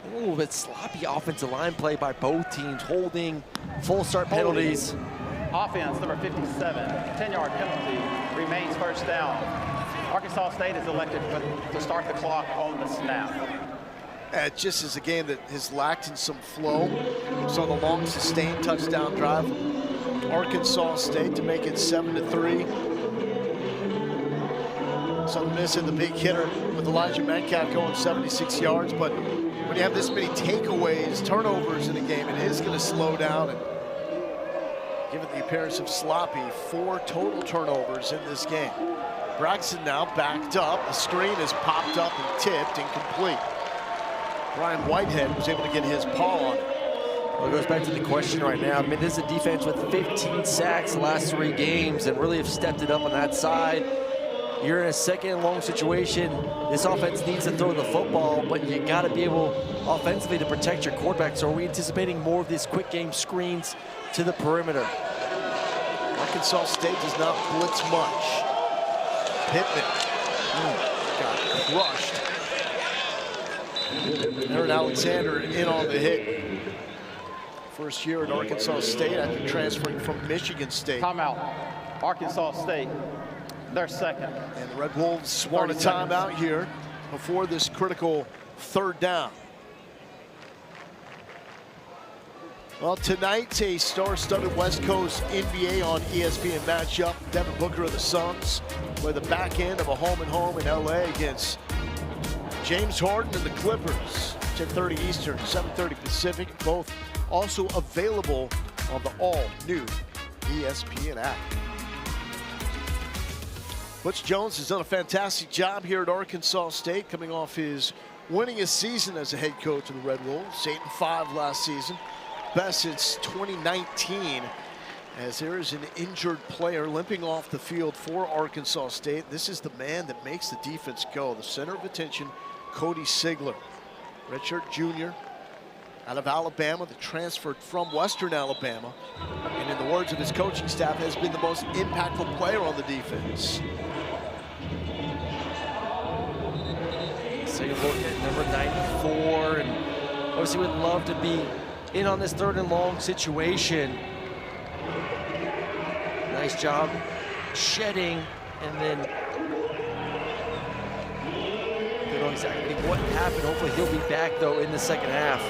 A little bit sloppy offensive line play by both teams, holding, full start penalties. Offense, number 57, 10-yard penalty, remains first down. Arkansas State is elected to start the clock on the snap. Just as a game that has lacked in some flow. So the long sustained touchdown drive, Arkansas State to make it 7-3. Southern Miss in the big hitter with Elijah Metcalf going 76 yards. But when you have this many takeaways, turnovers in a game, it is going to slow down. And given the appearance of sloppy, 4 total turnovers in this game. Braxton now backed up. The screen is popped up and tipped, incomplete. Brian Whitehead was able to get his paw on it. Well, it goes back to the question right now. I mean, this is a defense with 15 sacks the last 3 games and really have stepped it up on that side. You're in a 2nd and long situation. This offense needs to throw the football, but you got to be able offensively to protect your quarterback. So are we anticipating more of these quick game screens to the perimeter? Arkansas State does not blitz much. Pittman got crushed. Aaron Alexander in on the hit. First year at Arkansas State after transferring from Michigan State. Timeout, Arkansas State, they're second. And the Red Wolves want a timeout here before this critical 3rd down. Well, tonight's a star-studded West Coast NBA on ESPN matchup. Devin Booker of the Suns play the back end of a home-and-home in LA against James Harden and the Clippers. 10:30 Eastern, 7:30 Pacific. Both also available on the all-new ESPN app. Butch Jones has done a fantastic job here at Arkansas State, coming off his winningest season as a head coach of the Red Wolves, 8-5 last season. Best since 2019, as there is an injured player limping off the field for Arkansas State. This is the man that makes the defense go. The center of attention, Cody Sigler, redshirt junior out of Alabama, that transferred from Western Alabama, and in the words of his coaching staff, has been the most impactful player on the defense. Sigler at number 94, and obviously would love to be in on this 3rd and long situation. Nice job shedding, and then don't know exactly what happened. Hopefully he'll be back though in the second half.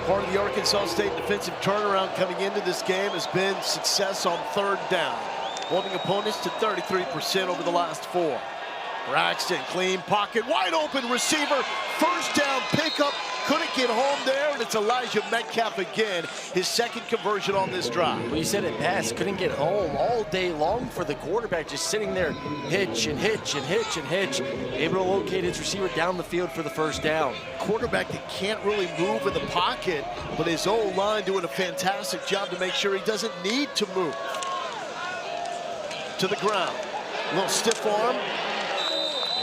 Part of the Arkansas State defensive turnaround coming into this game has been success on 3rd down, holding opponents to 33% over the last 4. Braxton, clean pocket, wide open receiver, 1st down pickup, couldn't get home there, and it's Elijah Metcalf again, his 2nd conversion on this drive. Well, you said it best, couldn't get home all day long for the quarterback, just sitting there, hitch and hitch and hitch and hitch, able to locate his receiver down the field for the 1st down. Quarterback that can't really move in the pocket, but his O-line doing a fantastic job to make sure he doesn't need to move. To the ground, a little stiff arm,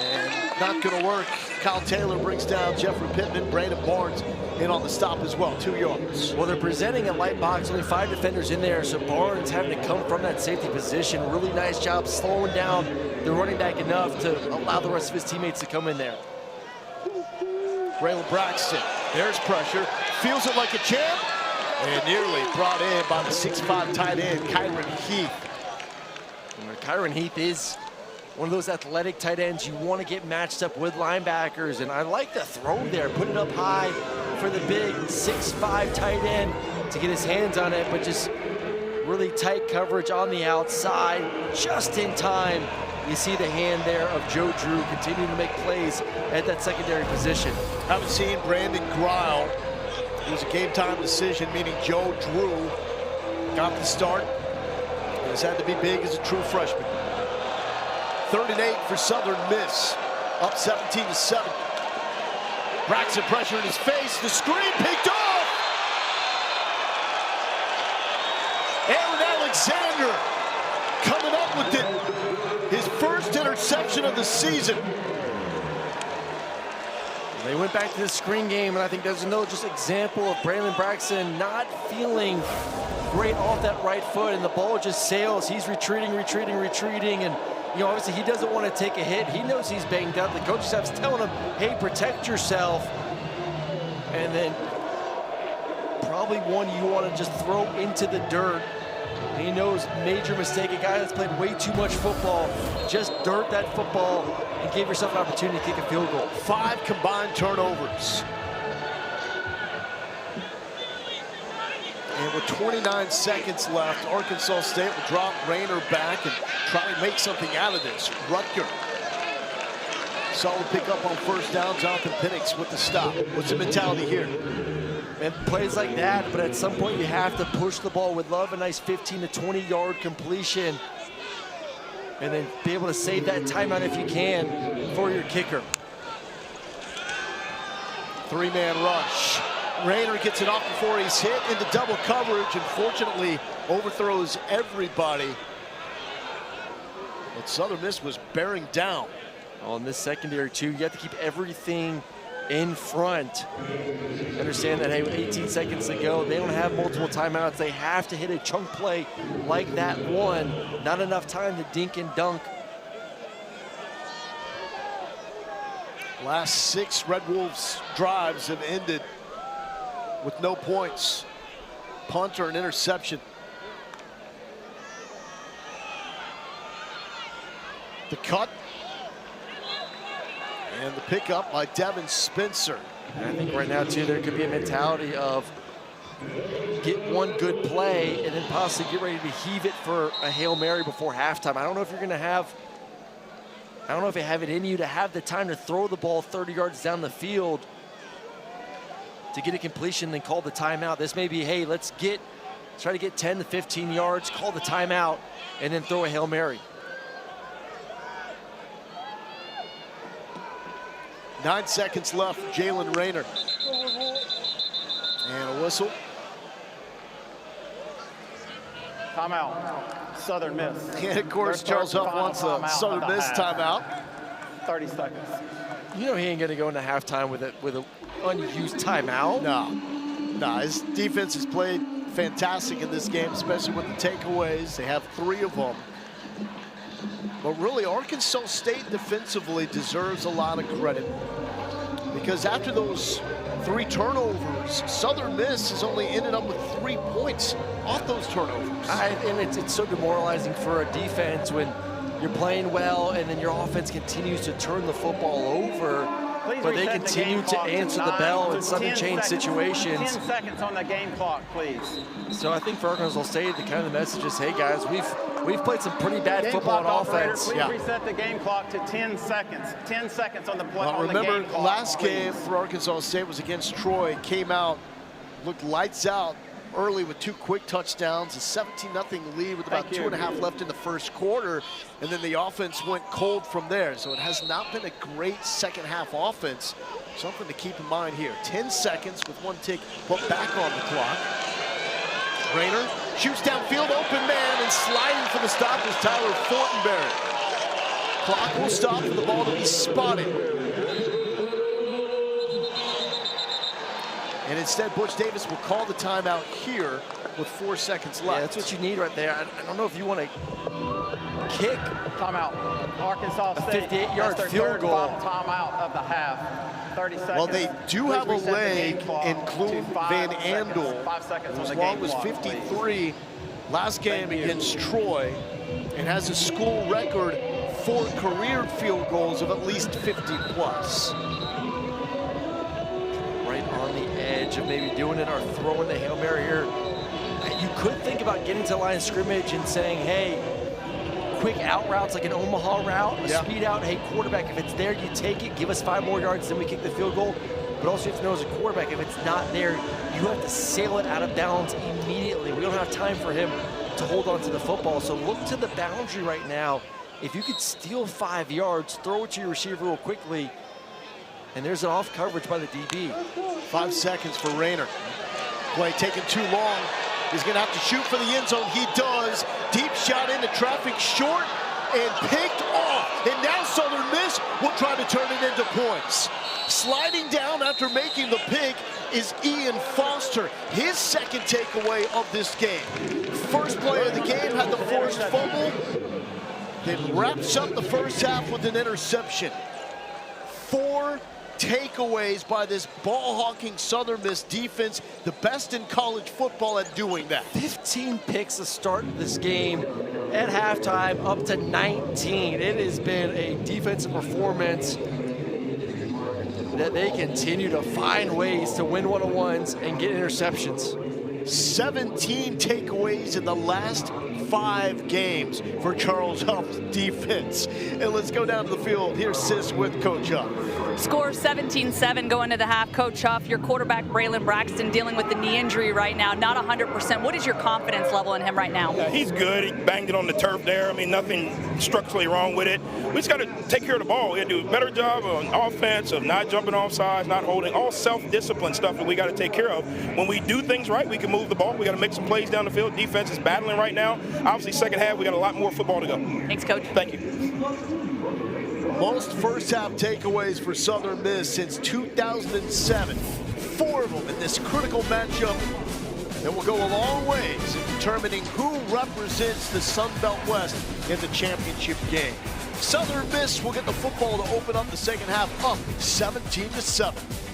and not going to work. Kyle Taylor brings down Jeffrey Pittman. Brandon Barnes in on the stop as well, 2 yards. Well, they're presenting a light box, only 5 defenders in there, so Barnes having to come from that safety position. Really nice job slowing down the running back enough to allow the rest of his teammates to come in there. Braylon Braxton, there's pressure, feels it like a champ, and nearly brought in by the 6'5" tight end, Kyron Heath. Kyron Heath is one of those athletic tight ends you want to get matched up with linebackers, and I like the throw there, put it up high for the big 6'5" tight end to get his hands on it, but just really tight coverage on the outside, just in time. You see the hand there of Joe Drew continuing to make plays at that secondary position. Haven't seen Brandon Greil. It was a game-time decision, meaning Joe Drew got the start. Has had to be big as a true freshman. 3rd and 8 for Southern Miss, up 17-7. Braxton pressure in his face, the screen picked off! Aaron Alexander coming up with it. His 1st interception of the season. They went back to the screen game, and I think there's another just example of Braylon Braxton not feeling great off that right foot, and the ball just sails. He's retreating, and you know, obviously he doesn't want to take a hit. He knows he's banged up. The coaching staff's telling him, hey, protect yourself. And then probably one you want to just throw into the dirt. He knows major mistake. A guy that's played way too much football, just dirt that football and give yourself an opportunity to kick a field goal. 5 combined turnovers. And with 29 seconds left, Arkansas State will drop Rayner back and try to make something out of this. Rutger. Solid pickup on 1st down. Jonathan Penix with the stop. What's the mentality here? And plays like that, but at some point you have to push the ball. Would love a nice 15 to 20 yard completion, and then be able to save that timeout if you can for your kicker. 3-man rush. Rayner gets it off before he's hit into double coverage, and fortunately overthrows everybody. But Southern Miss was bearing down. On this secondary too, you have to keep everything in front. Understand that, hey, 18 seconds to go, they don't have multiple timeouts. They have to hit a chunk play like that one. Not enough time to dink and dunk. Last 6 Red Wolves drives have ended with no points. Punt or an interception. The cut. And the pickup by Devin Spencer. And I think right now, too, there could be a mentality of get one good play and then possibly get ready to heave it for a Hail Mary before halftime. I don't know if you're going to have, I don't know if you have it in you to have the time to throw the ball 30 yards down the field to get a completion, then call the timeout. This may be, hey, let's try to get 10 to 15 yards, call the timeout, and then throw a Hail Mary. 9 seconds left for Jalen Rayner. And a whistle. Timeout. Southern Miss. And of course, Their Charles third Huff wants final a timeout Southern of the Miss half. timeout. 30 seconds. You know he ain't gonna go into halftime with an unused timeout. No, his defense has played fantastic in this game, especially with the takeaways. They have 3 of them. But really, Arkansas State defensively deserves a lot of credit, because after those 3 turnovers, Southern Miss has only ended up with 3 points off those turnovers. And it's so demoralizing for a defense when you're playing well and then your offense continues to turn the football over, Please but they reset the continue game to clock answer the 9 bell to in sudden 10 change seconds. situations. 10 seconds on the game clock, please. So I think for Arkansas State, the kind of message is, hey guys, we've played some pretty bad Game football clock on operator, offense. please reset the game clock to 10 seconds. 10 seconds on the play. Well, on the remember, game clock, last please. game for Arkansas State was against Troy. Came out, looked lights out early with 2 quick touchdowns, a 17-0 lead with about 2.5 left in the first quarter, and then the offense went cold from there. So it has not been a great second half offense. Something to keep in mind here. 10 seconds with 1 tick put back on the clock. Rayner shoots downfield, open man, and sliding for the stop is Tyler Fortenberry. Clock will stop for the ball to be spotted. And instead, Butch Davis will call the timeout here with 4 seconds left. Yeah, that's what you need right there. I don't know if you want to kick Timeout. Arkansas a State. 58-yard That's their field third goal. final timeout of the half. 30 seconds. Well, they do Please have a reset the game leg clock in to Clune 5 Van seconds. Andel. 5 seconds on As the long game as clock, 53 last game Thank you. against Troy, and has a school record for career field goals of at least 50 plus. right on the edge of maybe doing it or throwing the Hail Mary here. You could think about getting to the line of scrimmage and saying, hey, quick out routes like an Omaha route, a speed out, hey, quarterback, if it's there, you take it, give us 5 more yards, then we kick the field goal. But also you have to know as a quarterback, if it's not there, you have to sail it out of bounds immediately. We don't have time for him to hold on to the football. So look to the boundary right now. If you could steal 5 yards, throw it to your receiver real quickly, and there's an off coverage by the DB. 5 seconds for Rayner. Play taking too long. He's gonna have to shoot for the end zone. He does. Deep shot into traffic, short and picked off. And now Southern Miss will try to turn it into points. Sliding down after making the pick is Ian Foster. His second takeaway of this game. First play of the game had the forced fumble. Then wraps up the first half with an interception. 4 takeaways by this ball-hawking Southern Miss defense, the best in college football at doing that. 15 picks to start this game. At halftime, up to 19. It has been a defensive performance that they continue to find ways to win one-on-ones and get interceptions. 17 takeaways in the last 5 games for Charles Huff's defense. And let's go down to the field. Here's Sis with Coach Huff. Score 17-7 going into the half. Coach Huff, your quarterback Braylon Braxton dealing with the knee injury right now, not 100%. What is your confidence level in him right now? He's good. He banged it on the turf there. I mean, nothing structurally wrong with it. We just got to take care of the ball. We got to do a better job on offense of not jumping off sides, not holding, all self-discipline stuff that we got to take care of. When we do things right, we can move the ball. We got to make some plays down the field. Defense is battling right now. Obviously, second half, we got a lot more football to go. Thanks, Coach. Thank you. Most first half takeaways for Southern Miss since 2007. 4 of them in this critical matchup that will go a long ways in determining who represents the Sun Belt West in the championship game. Southern Miss will get the football to open up the second half up 17-7.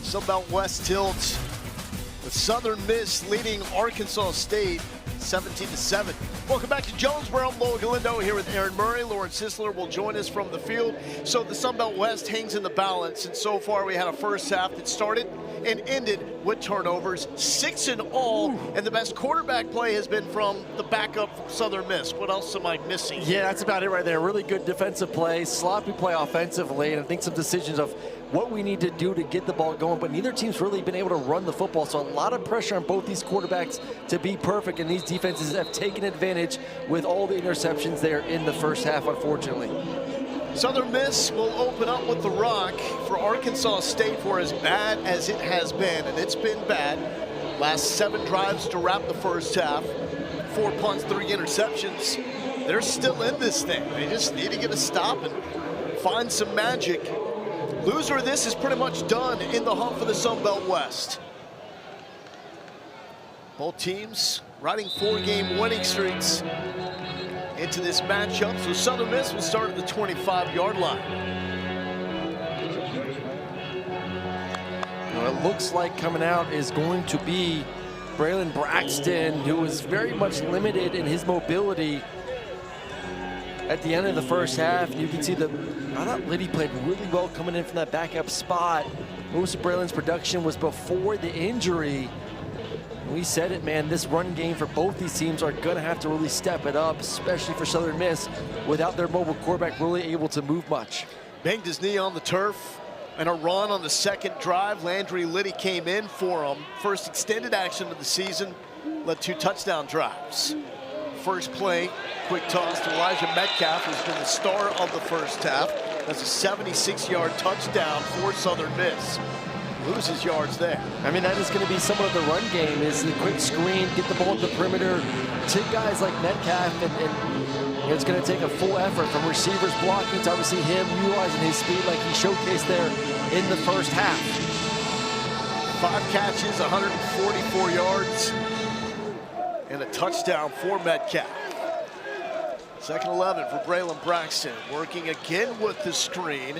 Sunbelt West tilt with Southern Miss leading Arkansas State 17-7. Welcome back to Jonesboro. I'm Logan Galindo here with Aaron Murray. Lauren Sisler will join us from the field. So the Sunbelt West hangs in the balance, and so far we had a first half that started and ended with turnovers, 6 in all, and the best quarterback play has been from the backup from Southern Miss. What else am I missing? Yeah, that's about it right there. Really good defensive play, sloppy play offensively, and I think some decisions of what we need to do to get the ball going, but neither team's really been able to run the football, so a lot of pressure on both these quarterbacks to be perfect, and these defenses have taken advantage with all the interceptions there in the first half, unfortunately. Southern Miss will open up with the rock for Arkansas State for as bad as it has been, and it's been bad. Last 7 drives to wrap the first half, 4 punts, 3 interceptions. They're still in this thing. They just need to get a stop and find some magic. Loser of this is pretty much done in the hunt for the Sunbelt West. Both teams riding 4-game winning streaks into this matchup. So Southern Miss will start at the 25-yard line. Well, it looks like coming out is going to be Braylon Braxton, who was very much limited in his mobility at the end of the first half. You can see I thought Liddy played really well coming in from that backup spot. Most of Braylon's production was before the injury. We said it, man, this run game for both these teams are going to have to really step it up, especially for Southern Miss, without their mobile quarterback really able to move much. Banged his knee on the turf, and a run on the second drive. Landry Liddy came in for him. First extended action of the season, led 2 touchdown drives. First play, quick toss to Elijah Metcalf, who's been the star of the first half. That's a 76-yard touchdown for Southern Miss. Loses yards there. I mean, that is going to be somewhat of the run game, is the quick screen, get the ball at the perimeter to guys like Metcalf, and it's going to take a full effort from receivers blocking to obviously him utilizing his speed like he showcased there in the first half. 5 catches, 144 yards, and a touchdown for Metcalf. Second 11 for Braylon Braxton, working again with the screen.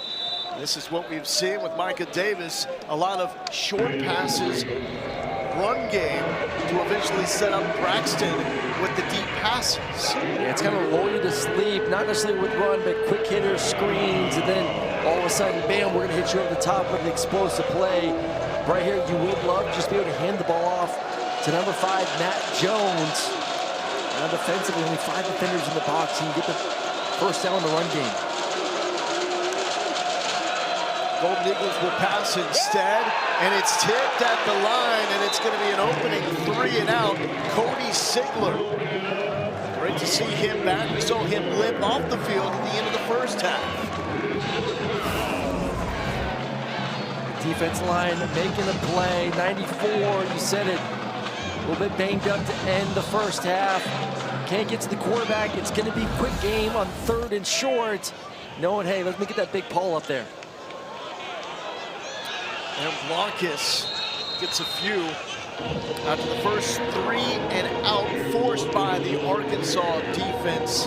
This is what we've seen with Micah Davis, a lot of short passes, run game to eventually set up Braxton with the deep passes. Yeah, it's kind of lull you to sleep, not necessarily with run, but quick hitters, screens, and then all of a sudden, bam, we're gonna hit you over the top with an explosive play. Right here, you would love to just be able to hand the ball off to number 5, Matt Jones. Now defensively, only 5 defenders in the box, and you get the first down in the run game. Golden Eagles will pass instead, and it's tipped at the line, and it's going to be an opening 3 and out. Cody Sigler. Great to see him back. We saw him limp off the field at the end of the first half. Defense line making a play. 94, you said it. A little bit banged up to end the first half. Can't get to the quarterback. It's going to be a quick game on 3rd and short. Knowing, hey, let me get that big Paul up there. And Blankus gets a few after the first 3 and out forced by the Arkansas defense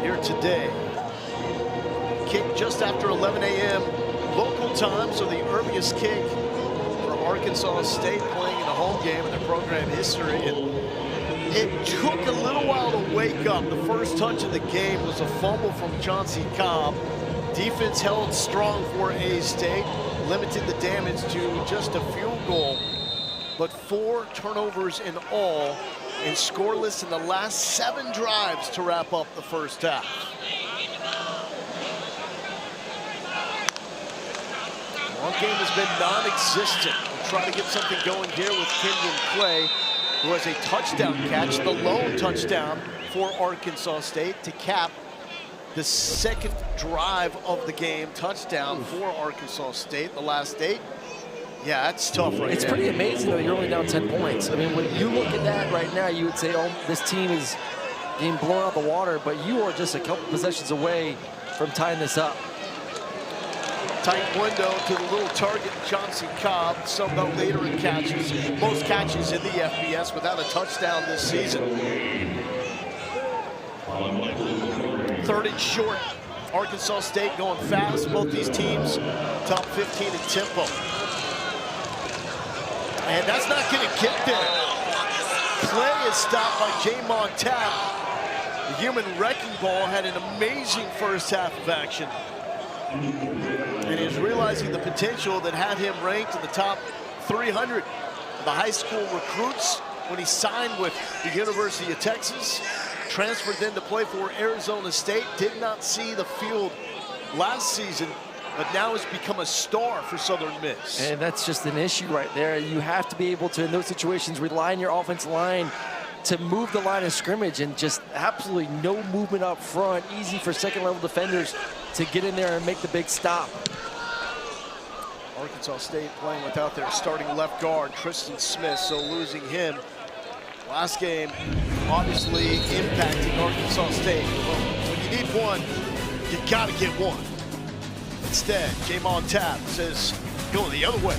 here today. Kick just after 11 a.m. local time, so the earliest kick for Arkansas State playing in a home game in their program history. And it took a little while to wake up. The first touch of the game was a fumble from Chauncey Cobb. Defense held strong for A-State, limited the damage to just a field goal, but 4 turnovers in all, and scoreless in the last 7 drives to wrap up the first half. Run game has been non-existent. We'll try to get something going here with Kenyon Clay, who has a touchdown catch, the lone touchdown for Arkansas State to cap the second drive of the game. Touchdown for Arkansas State, the last 8. Yeah, that's tough right It's there. pretty amazing, though. You're only down 10 points. I mean, when you look at that right now, you would say, oh, this team is being blown out the water, but you are just a couple possessions away from tying this up. Tight window to the little target, Chauncey Cobb, Sunbelt leader in catches. Most catches in the FBS without a touchdown this season. 3rd and short. Arkansas State going fast. Both these teams top 15 in tempo. And that's not going to get there. Clay is stopped by Jamon Tapp. The human wrecking ball had an amazing first half of action. And is realizing the potential that had him ranked in the top 300 of the high school recruits when he signed with the University of Texas. Transferred then to play for Arizona State. Did not see the field last season, but now has become a star for Southern Miss. And that's just an issue right there. You have to be able to, in those situations, rely on your offensive line to move the line of scrimmage, and just absolutely no movement up front. Easy for second-level defenders to get in there and make the big stop. Arkansas State playing without their starting left guard, Tristan Smith, so losing him last game obviously impacting Arkansas State. Well, when you need one, you gotta get one. Instead, Jamon Tapp says, go the other way.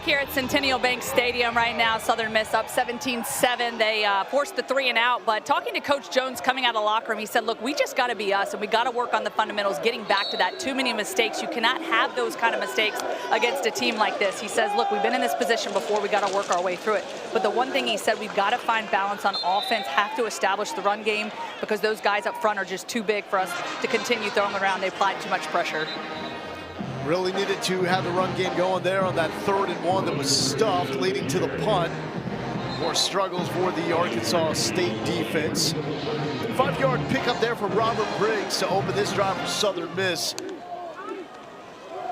Here at Centennial Bank Stadium right now, Southern Miss up 17-7. They forced the 3 and out, but talking to Coach Jones coming out of the locker room, he said, look, we just got to be us, and we got to work on the fundamentals, getting back to that. Too many mistakes. You cannot have those kind of mistakes against a team like this. He says, look, we've been in this position before. We got to work our way through it. But the one thing he said, we've got to find balance on offense, have to establish the run game, because those guys up front are just too big for us to continue throwing around. They applied too much pressure. Really needed to have the run game going there on that 3rd and 1 that was stuffed, leading to the punt. More struggles for the Arkansas State defense. 5-yard pickup there for Robert Briggs to open this drive for Southern Miss.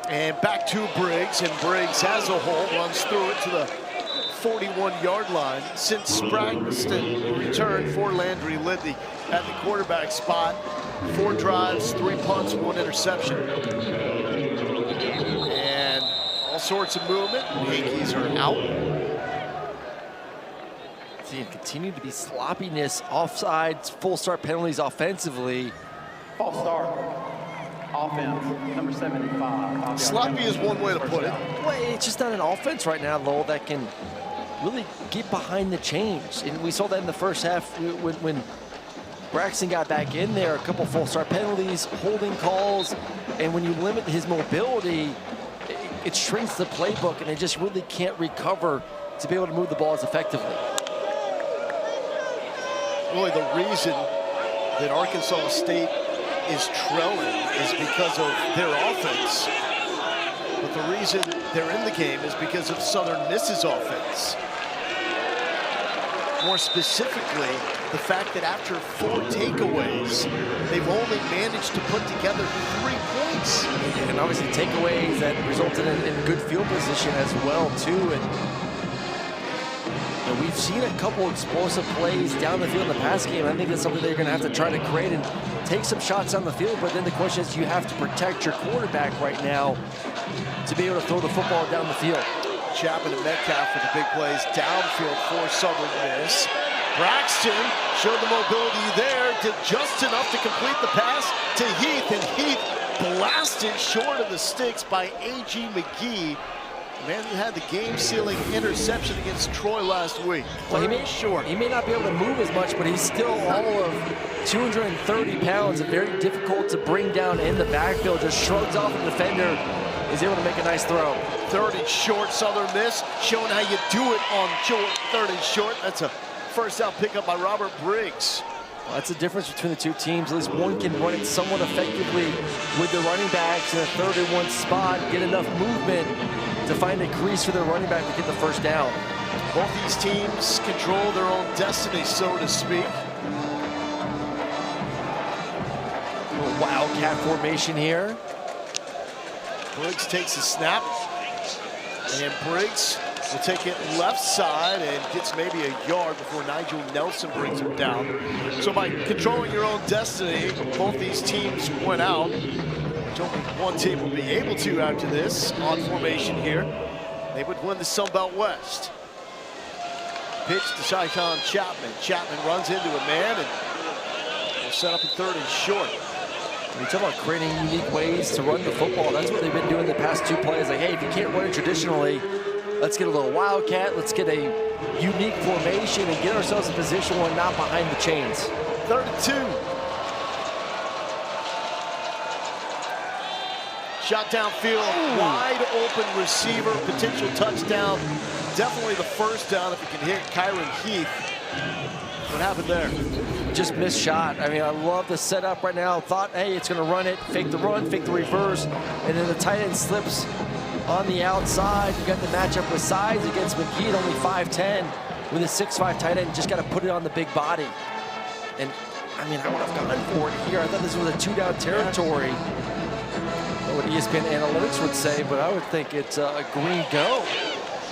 And back to Briggs, and Briggs has a hole, runs through it to the 41-yard line. Since Spragston returned for Landry Lidley at the quarterback spot. 4 drives, 3 punts, 1 interception. And all sorts of movement. Yankees are out. continue to be sloppiness, offsides, full start penalties offensively. False start. Offense, number 75. Sloppy is one way to put it. Well, it's just not an offense right now, Lowell, that can really get behind the chains. And we saw that in the first half when Braxton got back in there, a couple full start penalties, holding calls, and when you limit his mobility, it shrinks the playbook, and they just really can't recover to be able to move the ball as effectively. Really, the reason that Arkansas State is trailing is because of their offense. But the reason they're in the game is because of Southern Miss's offense. More specifically, the fact that after 4 takeaways, they've only managed to put together 3 points. And obviously takeaways that resulted in good field position as well, too. And we've seen a couple explosive plays down the field in the past game. I think that's something they're going to have to try to create and take some shots on the field. But then the question is, you have to protect your quarterback right now to be able to throw the football down the field. Chapman and Metcalf with the big plays downfield for Southern Miss. Braxton showed the mobility there, did just enough to complete the pass to Heath, and Heath blasted short of the sticks by A.G. McGee. The man who had the game-sealing interception against Troy last week. Well, he may not be able to move as much, but he's still all of 230 pounds and very difficult to bring down in the backfield. Just shrugs off the defender, is able to make a nice throw. 3rd and short, Southern Miss, showing how you do it on short, 3rd and short. That's a first down pickup by Robert Briggs. Well, that's the difference between the two teams. At least one can run it somewhat effectively with the running backs in a 3rd and 1 spot, get enough movement to find a crease for their running back to get the first down. Both these teams control their own destiny, so to speak. A little wildcat formation here. Briggs takes the snap, and Briggs will take it left side and gets maybe a yard before Nigel Nelson brings him down. So by controlling your own destiny, both these teams went out. Which only one team will be able to after this on formation here. They would win the Sun Belt West. Pitch to Shyshawn Chapman. Chapman runs into a man and will set up a 3rd and short. When you talk about creating unique ways to run the football, that's what they've been doing the past 2 plays. Like, hey, if you can't run it traditionally, let's get a little wildcat, let's get a unique formation and get ourselves in position where we're not behind the chains. 3rd and 2. Shot downfield, wide open receiver, potential touchdown. Definitely the first down if you can hit Kyron Heath. What happened there? Just missed shot. I mean, I love the setup right now. Thought, hey, it's going to run it, fake the run, fake the reverse, and then the tight end slips on the outside. You got the matchup with size against McGee, only 5'10", with a 6'5" tight end. Just got to put it on the big body. And I mean, I would have gone for it here. I thought this was a 2-down territory. What ESPN analytics would say, but I would think it's a green go.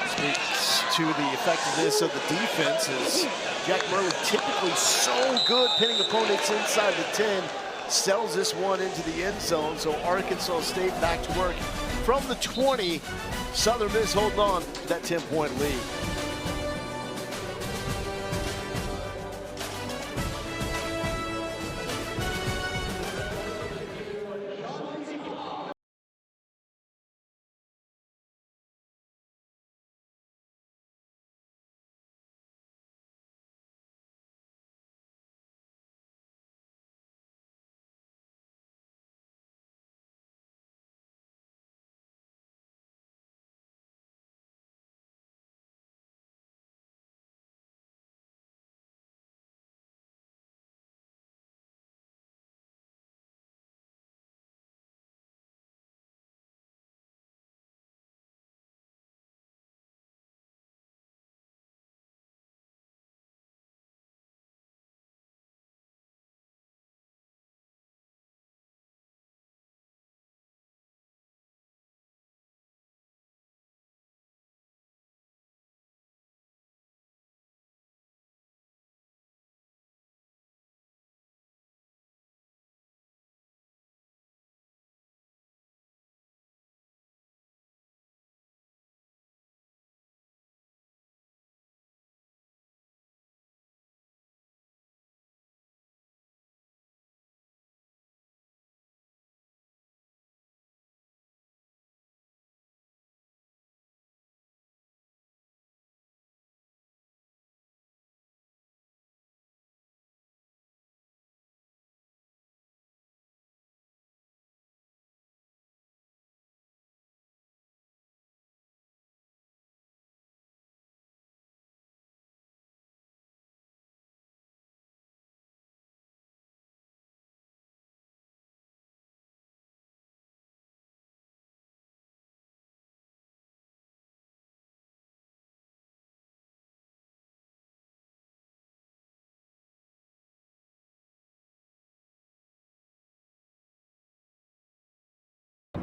Speaks to the effectiveness of the defense as Jack Murley, typically so good pinning opponents inside the 10, sells this one into the end zone. So Arkansas State back to work from the 20. Southern Miss holding on to that 10-point lead.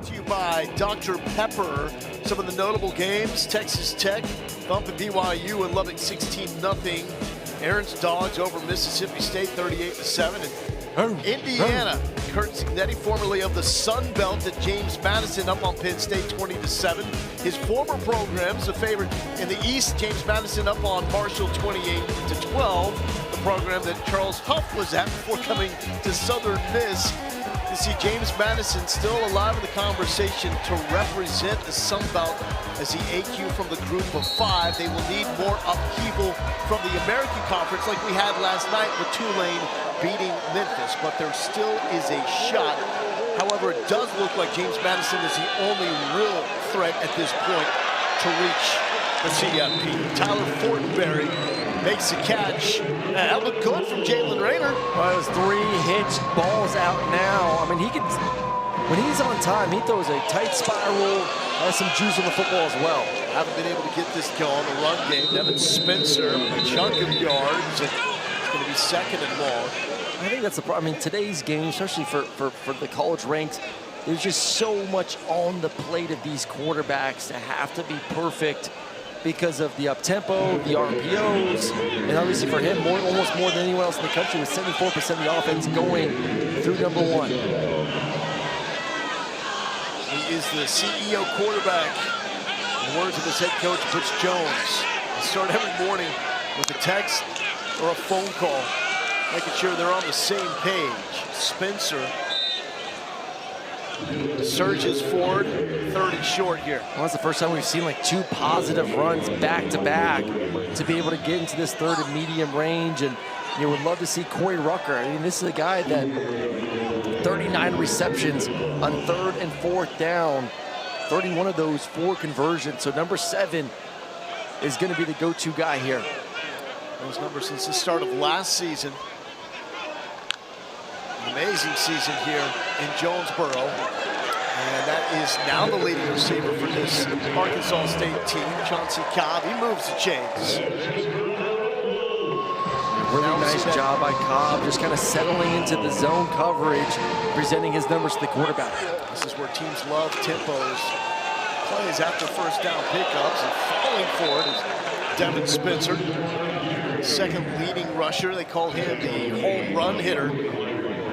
to you by Dr. Pepper. Some of the notable games: Texas Tech thumping BYU and Lubbock 16-0. Aaron's Dogs over Mississippi State 38-7. And Indiana, Kurt Signetti, formerly of the Sun Belt at James Madison, up on Penn State 20-7. His former program's a favorite in the East. James Madison up on Marshall 28-12. The program that Charles Huff was at before coming to Southern Miss. You see James Madison still alive in the conversation to represent the Sun Belt as the AQ from the group of 5. They will need more upheaval from the American Conference like we had last night with Tulane beating Memphis, but there still is a shot. However, it does look like James Madison is the only real threat at this point to reach the CFP. Tyler Fortenberry makes the catch. That looked good from Jalen Rayner. Well, it was 3 hitched balls out now. I mean, he can, when he's on time, he throws a tight spiral, has some juice on the football as well. Haven't been able to get this going, the run game. Devin Spencer, a chunk of yards. And it's going to be second and long. I think that's the problem. I mean, today's game, especially for the college ranks, there's just so much on the plate of these quarterbacks to have to be perfect because of the up-tempo, the RPOs, and obviously for him, almost more than anyone else in the country, with 74% of the offense going through number 1. He is the CEO quarterback. In the words of his head coach, Butch Jones. They start every morning with a text or a phone call, making sure they're on the same page. Spencer surges forward, 3rd and short here. Well, that's the first time we've seen like 2 positive runs back-to-back to be able to get into this 3rd and medium range. And you would love to see Corey Rucker. I mean, this is a guy that 39 receptions on 3rd and 4th down, 31 of those 4 conversions. So number 7 is going to be the go-to guy here. Those numbers since the start of last season. An amazing season here in Jonesboro. And that is now the leading receiver for this Arkansas State team, Chauncey Cobb. He moves the chains. Really nice job by Cobb, just kind of settling into the zone coverage, presenting his numbers to the quarterback. This is where teams love tempos. Plays after first down pickups, and falling for it is Devin Spencer. Second leading rusher. They call him the home run hitter.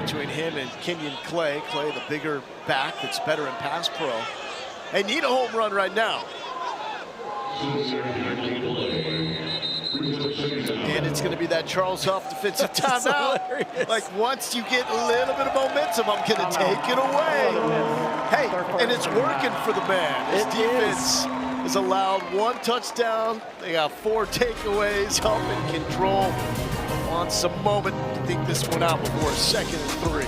Between him and Kenyon Clay. Clay, the bigger back that's better in pass pro. They need a home run right now. And it's going to be that Charles Huff defensive timeout. Like, once you get a little bit of momentum, I'm going to take it away. Hey, and it's working for the man. His defense has allowed 1 touchdown. They got 4 takeaways. Huff in control. Wants some moment to think this one out before 2nd and 3.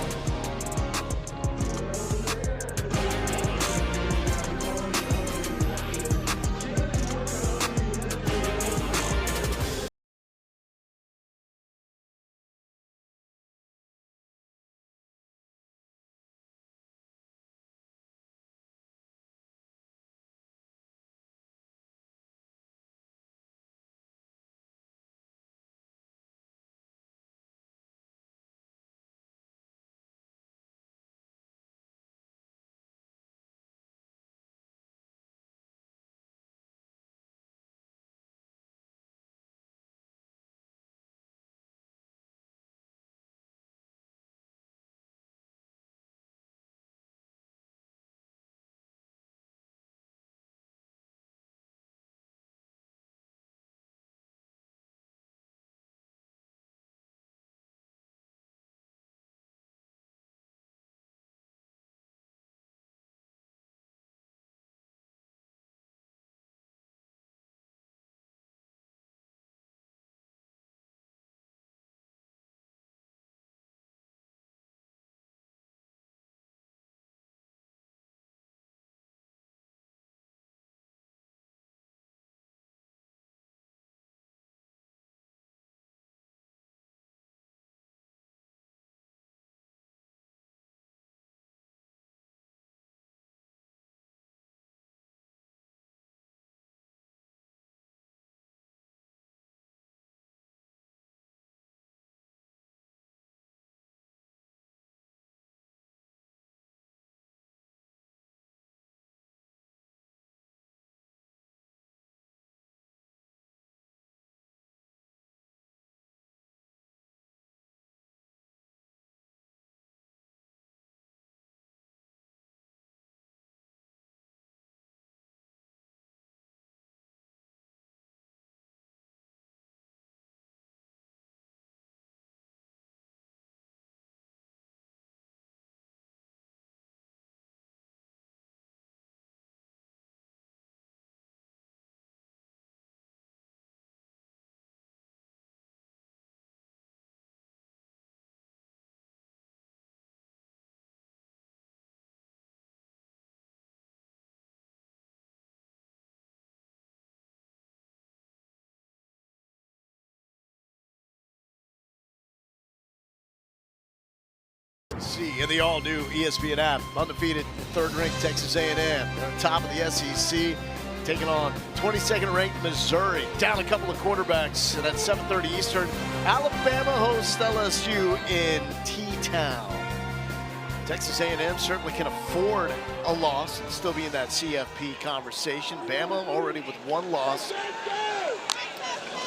See in the all-new ESPN app, undefeated third-ranked Texas A&M. They're on top of the SEC, taking on 22nd ranked Missouri. Down a couple of quarterbacks, and at 7:30 Eastern, Alabama hosts LSU in T-Town. Texas A&M certainly can afford a loss and still be in that CFP conversation. Bama already with one loss. Not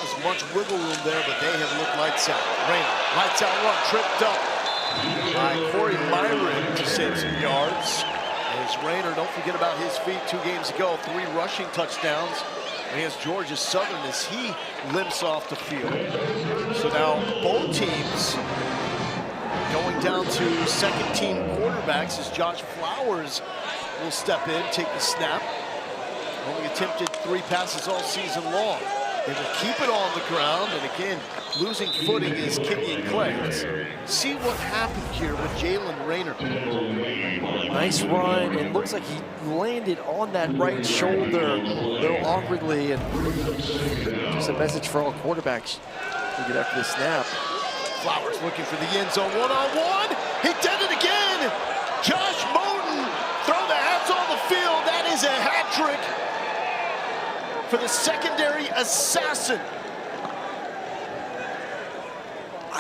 as much wiggle room there, but they have looked lights out. Rayner, lights out run, tripped up by Corey Myron to save some yards. As Rayner, don't forget about his feet 2 games ago, 3 rushing touchdowns against Georgia Southern as he limps off the field. So now both teams going down to second team quarterbacks as Josh Flowers will step in, take the snap. Only attempted 3 passes all season long. They will keep it on the ground, and again, losing footing is Kenyon Clay. Let's see what happened here with Jalen Rayner. Nice run. It looks like he landed on that right shoulder a little awkwardly, and just a message for all quarterbacks to get after the snap. Flowers looking for the end zone, one-on-one. He did it again. Josh Moten, throw the hats on the field. That is a hat trick for the secondary assassin.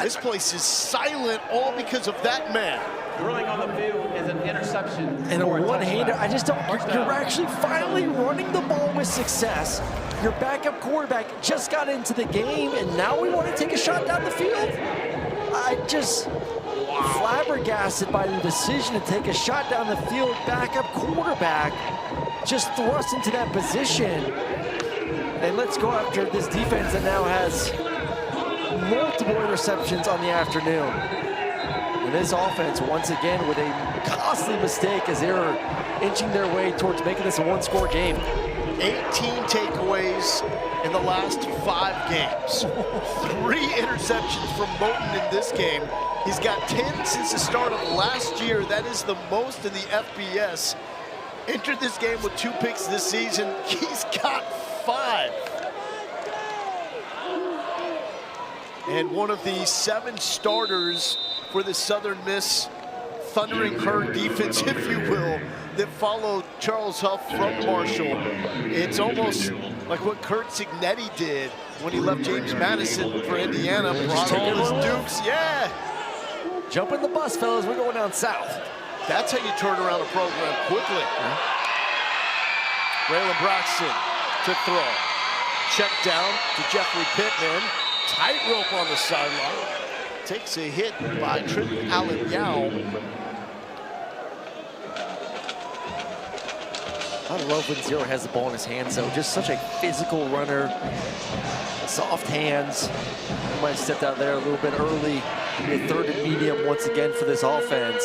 This place is silent, all because of that man. Ruling on the field is an interception. And a one-hander, I just don't, you're actually finally running the ball with success. Your backup quarterback just got into the game, and now we want to take a shot down the field? I just flabbergasted by the decision to take a shot down the field. Backup quarterback just thrust into that position. And let's go after this defense that now has multiple interceptions on the afternoon. And this offense, once again, with a costly mistake as they're inching their way towards making this a 1-score game. 18 takeaways in the last 5 games. 3 interceptions from Moten in this game. He's got 10 since the start of last year. That is the most in the FBS. Entered this game with 2 picks this season. He's got 5. And one of the 7 starters for the Southern Miss Thundering Herd defense, if you will, that followed Charles Huff from Marshall. It's almost like what Kurt Cignetti did when he left James Madison for Indiana, brought all his Dukes. Yeah. Jump in the bus, fellas. We're going down south. That's how you turn around a program quickly. Braylon Braxton to throw. Check down to Jeffrey Pittman. Tightrope on the sideline. Takes a hit by Trenton Allen-Yow. I love when Zero has the ball in his hands, though. Just such a physical runner. Soft hands. He might have stepped out there a little bit early. A 3rd and medium once again for this offense.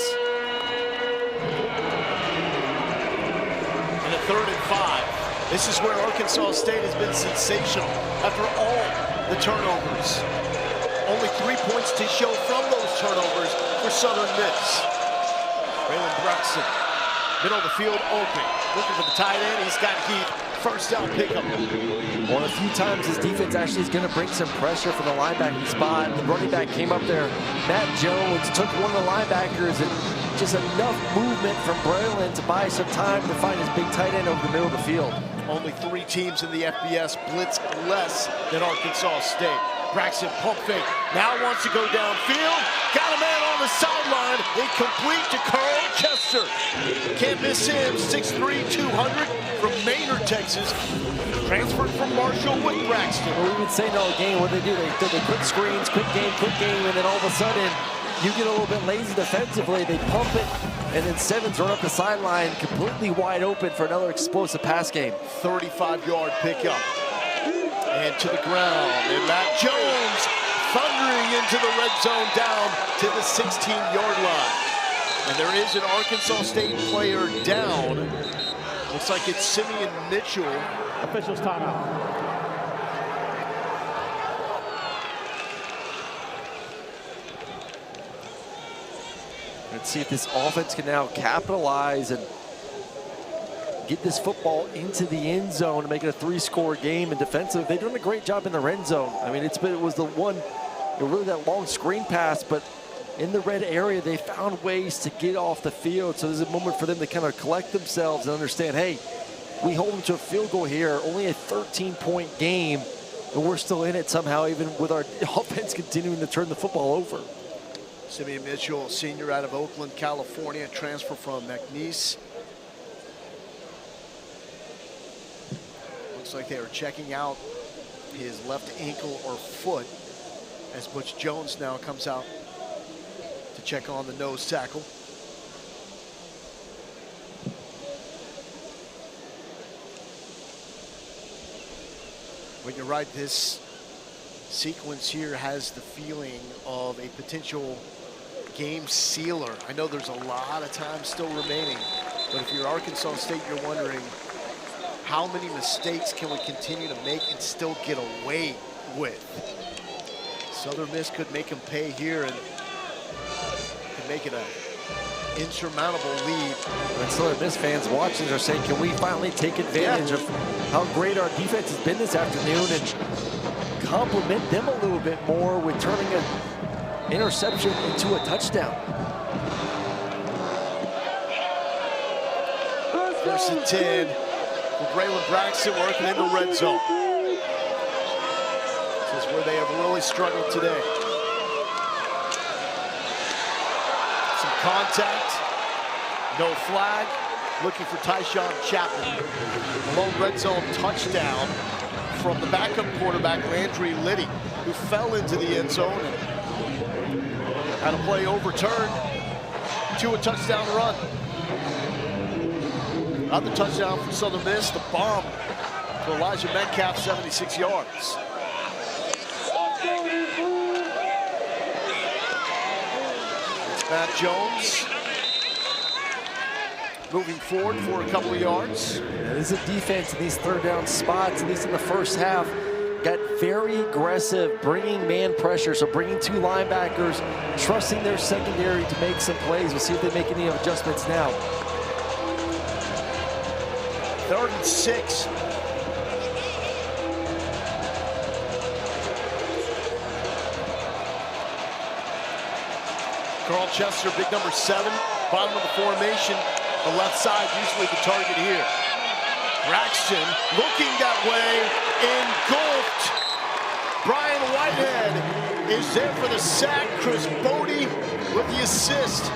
And a 3rd and 5. This is where Arkansas State has been sensational after all the turnovers. Only 3 points to show from those turnovers for Southern Miss. Braylon Braxton, middle of the field open. Looking for the tight end, he's got heat. First down pickup. Well, a few times his defense actually is going to bring some pressure from the linebacking spot. The running back came up there. Matt Jones took one of the linebackers, and just enough movement from Braylon to buy some time to find his big tight end over the middle of the field. Only 3 teams in the FBS blitz less than Arkansas State. Braxton pump fake, now wants to go downfield. Got a man on the sideline, incomplete to Carl Chester. Can't miss him, 6'3", 200 from Maynard, Texas. Transferred from Marshall with Braxton. Well, we would say no game, what they do, they quick screens, quick game, and then all of a sudden, you get a little bit lazy defensively, they pump it, and then Sevens run up the sideline, completely wide open for another explosive pass game. 35-yard pickup. And to the ground, and Matt Jones thundering into the red zone down to the 16-yard line. And there is an Arkansas State player down. Looks like it's Simeon Mitchell. Officials timeout. Let's see if this offense can now capitalize and get this football into the end zone and make it a 3-score game. And defensive, they've done a great job in the red zone. I mean, it was the one, really that long screen pass, but in the red area, they found ways to get off the field. So there's a moment for them to kind of collect themselves and understand, hey, we hold them to a field goal here, only a 13-point game, and we're still in it somehow, even with our offense continuing to turn the football over. Simeon Mitchell, senior out of Oakland, California, transfer from McNeese. Looks like they are checking out his left ankle or foot as Butch Jones now comes out to check on the nose tackle. But you're right, this sequence here has the feeling of a potential game sealer. I know there's a lot of time still remaining, but if you're Arkansas State, you're wondering how many mistakes can we continue to make and still get away with? Southern Miss could make them pay here and could make it an insurmountable lead. And Southern Miss fans watching are saying, can we finally take advantage of how great our defense has been this afternoon and compliment them a little bit more with turning an interception into a touchdown. First and 10 for Braylon Braxton working in the red zone. This is where they have really struggled today. Some contact, no flag, looking for Tyshawn Chapman. A lone red zone touchdown from the backup quarterback, Landry Liddy, who fell into the end zone and had a play overturned to a touchdown run. Another touchdown for Southern Miss, the bomb to Elijah Metcalf, 76 yards. It's Matt Jones moving forward for a couple of yards. This is a defense in these third down spots, at least in the first half, got very aggressive, bringing man pressure, so bringing two linebackers, trusting their secondary to make some plays. We'll see if they make any adjustments now. 3rd and 6. Carl Chester, big number 7, bottom of the formation. The left side, usually the target here. Braxton looking that way, engulfed. Brian Whitehead is there for the sack. Chris Bodie with the assist.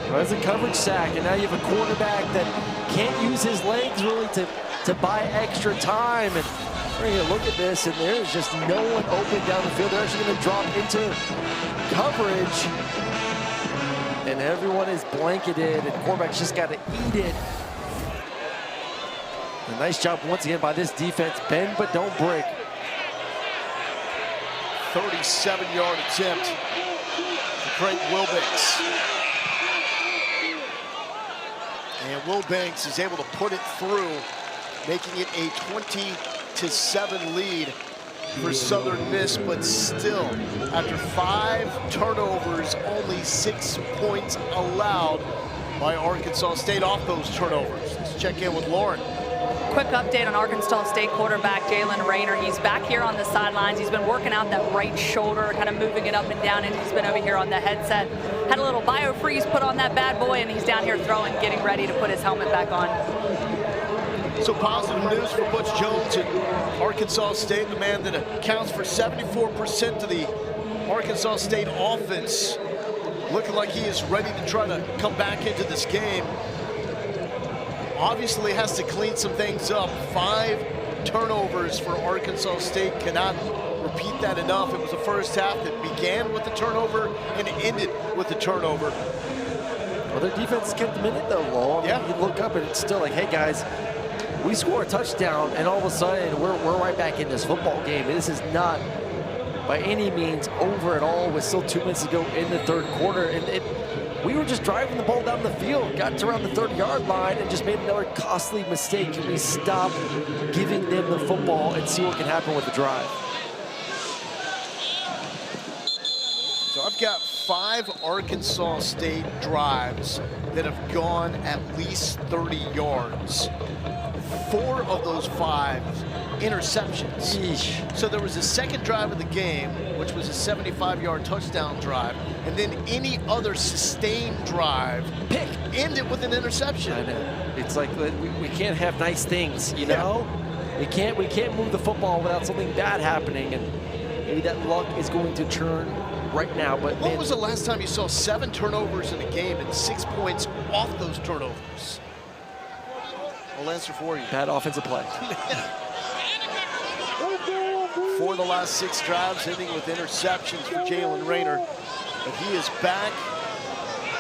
Well, that's a coverage sack, and now you have a quarterback that can't use his legs really to buy extra time. And we're going to look at this, and there's just no one open down the field. They're actually going to drop into coverage. And everyone is blanketed, and quarterback's just got to eat it. A nice job once again by this defense. Bend but don't break. 37-yard attempt for Craig Wilbanks. And Wilbanks is able to put it through, making it a 20-7 lead for Southern Miss, but still, after 5 turnovers, only 6 points allowed by Arkansas State off those turnovers. Let's check in with Lauren. Quick update on Arkansas State quarterback Jalen Rayner. He's back here on the sidelines. He's been working out that right shoulder, kind of moving it up and down, and he's been over here on the headset. Had a little bio-freeze put on that bad boy, and he's down here throwing, getting ready to put his helmet back on. So positive news for Butch Jones and Arkansas State, the man that accounts for 74% of the Arkansas State offense, looking like he is ready to try to come back into this game. Obviously has to clean some things up. 5 turnovers for Arkansas State. Cannot repeat that enough. It was the first half that began with the turnover and ended with the turnover. Well, their defense kept them in it though, Lowell. I mean, you look up and it's still like, hey guys, we score a touchdown and all of a sudden we're right back in this football game. This is not by any means over at all with still 2 minutes to go in the third quarter. And we were just driving the ball down the field, got to around the 30-yard line, and just made another costly mistake. Can we stop giving them the football and see what can happen with the drive? So I've got 5 Arkansas State drives that have gone at least 30 yards. 4 of those 5 interceptions. Yeesh. So there was a second drive of the game, which was a 75-yard touchdown drive, and then any other sustained drive Pick. ended with an interception. I know. It's like we can't have nice things, you know? We can't move the football without something bad happening, and maybe that luck is going to turn right now. But When was the last time you saw 7 turnovers in a game and 6 points off those turnovers? I'll answer for you. bad offensive play. For the last 6 drives, ending with interceptions for Jalen Rayner. But he is back.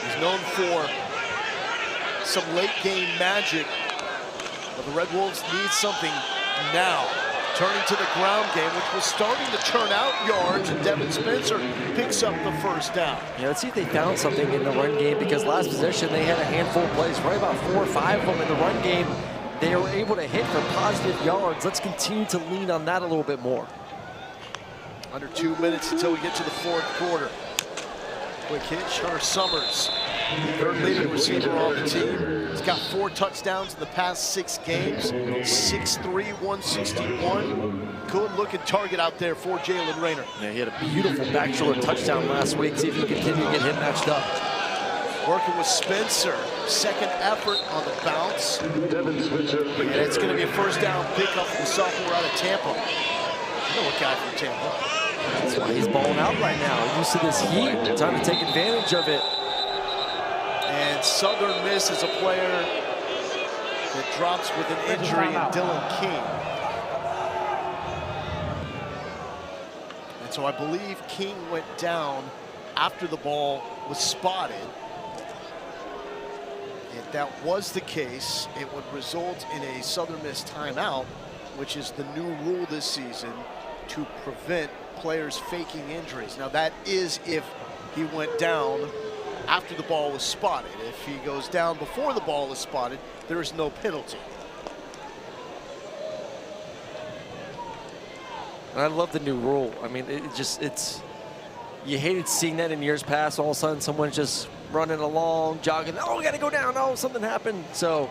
He's known for some late game magic. But the Red Wolves need something now. Turning to the ground game, which was starting to turn out yards, and Devin Spencer picks up the first down. Yeah, let's see if they found something in the run game, because last possession they had a handful of plays, right about 4 or 5 of them in the run game. They were able to hit for positive yards. Let's continue to lean on that a little bit more. Under 2 minutes until we get to the 4th quarter. Quick hit, Shar Summers, third leading receiver on the team. He's got 4 touchdowns in the past 6 games. 6'3", 161. Good looking target out there for Jalen Rayner. Yeah, he had a beautiful back shoulder touchdown last week. See if he can continue to get him matched up. Working with Spencer, second effort on the bounce. And it's going to be a first down pickup from the sophomore out of Tampa. You know what guy from Tampa. That's why he's balling out right now. Used to this heat, time to take advantage of it. And Southern Miss is a player that drops with an injury in Dylan King. And so I believe King went down after the ball was spotted. If that was the case, it would result in a Southern Miss timeout, which is the new rule this season to prevent players faking injuries. Now that is if he went down after the ball was spotted. If he goes down before the ball is spotted, there is no penalty. And I love the new rule. I mean, you hated seeing that in years past. All of a sudden, someone's just running along, jogging. Oh, we got to go down. Oh, something happened. So,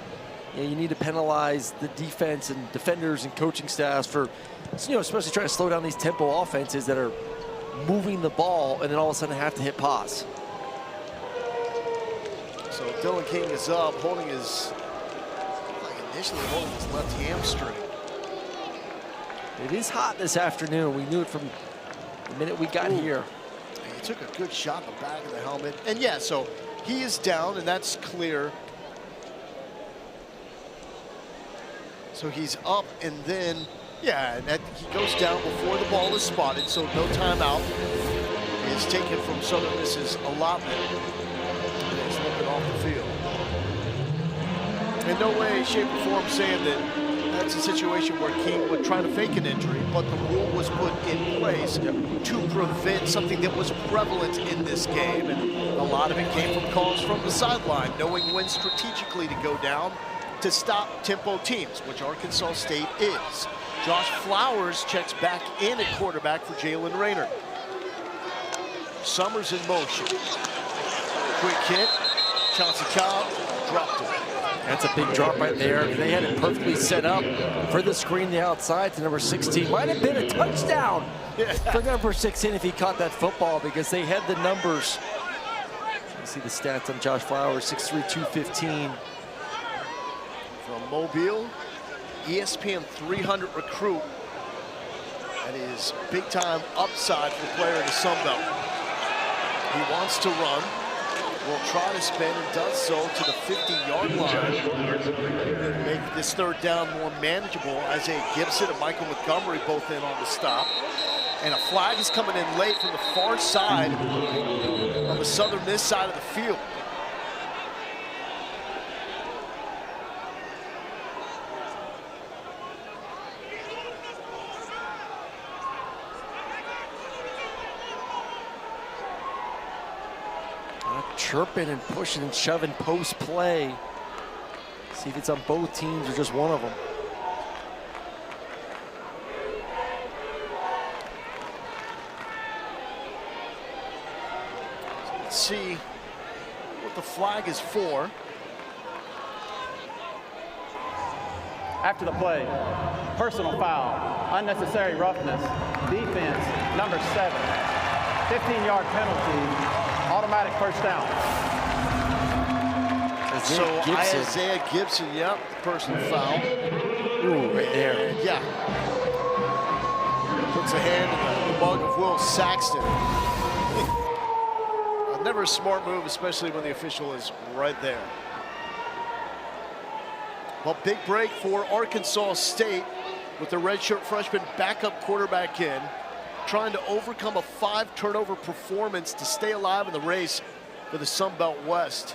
you need to penalize the defense and defenders and coaching staffs for, especially trying to slow down these tempo offenses that are moving the ball and then all of a sudden have to hit pause. So Dylan King is up, initially holding his left hamstring. It is hot this afternoon. We knew it from the minute we got here. He took a good shot in the back of the helmet. And yeah, so he is down, and that's clear. So he's up, and then, yeah, and he goes down before the ball is spotted, so no timeout is taken from Southern Miss's allotment. And he's looking off the field. In no way, shape, or form saying that that's a situation where King would try to fake an injury, but the rule was put in place to prevent something that was prevalent in this game. And a lot of it came from calls from the sideline, knowing when strategically to go down to stop tempo teams, which Arkansas State is. Josh Flowers checks back in at quarterback for Jalen Rayner. Summers in motion. Quick hit. Chauncey Cobb dropped it. That's a big drop right there. They had it perfectly set up for the screen the outside to number 16. Might have been a touchdown for number 16 if he caught that football, because they had the numbers. You see the stats on Josh Flowers, 6'3", 215. From Mobile, ESPN 300 recruit. That is big-time upside for the player in the Sun Belt. He wants to run. Will try to spin and does so to the 50-yard line. Make this third down more manageable. Isaiah Gibson and Michael Montgomery both in on the stop. And a flag is coming in late from the far side on the Southern Miss side of the field. Chirping and pushing and shoving post play. See if it's on both teams or just one of them. Let's see what the flag is for. After the play, personal foul, unnecessary roughness, defense, number 7, 15-yard penalty, automatic first down. So Isaiah Gibson, yep, personal foul. Ooh, right there. Yeah. Puts a hand in the mug of Will Saxton. Never a smart move, especially when the official is right there. Well, big break for Arkansas State with the redshirt freshman backup quarterback in, trying to overcome a 5-turnover performance to stay alive in the race for the Sun Belt West.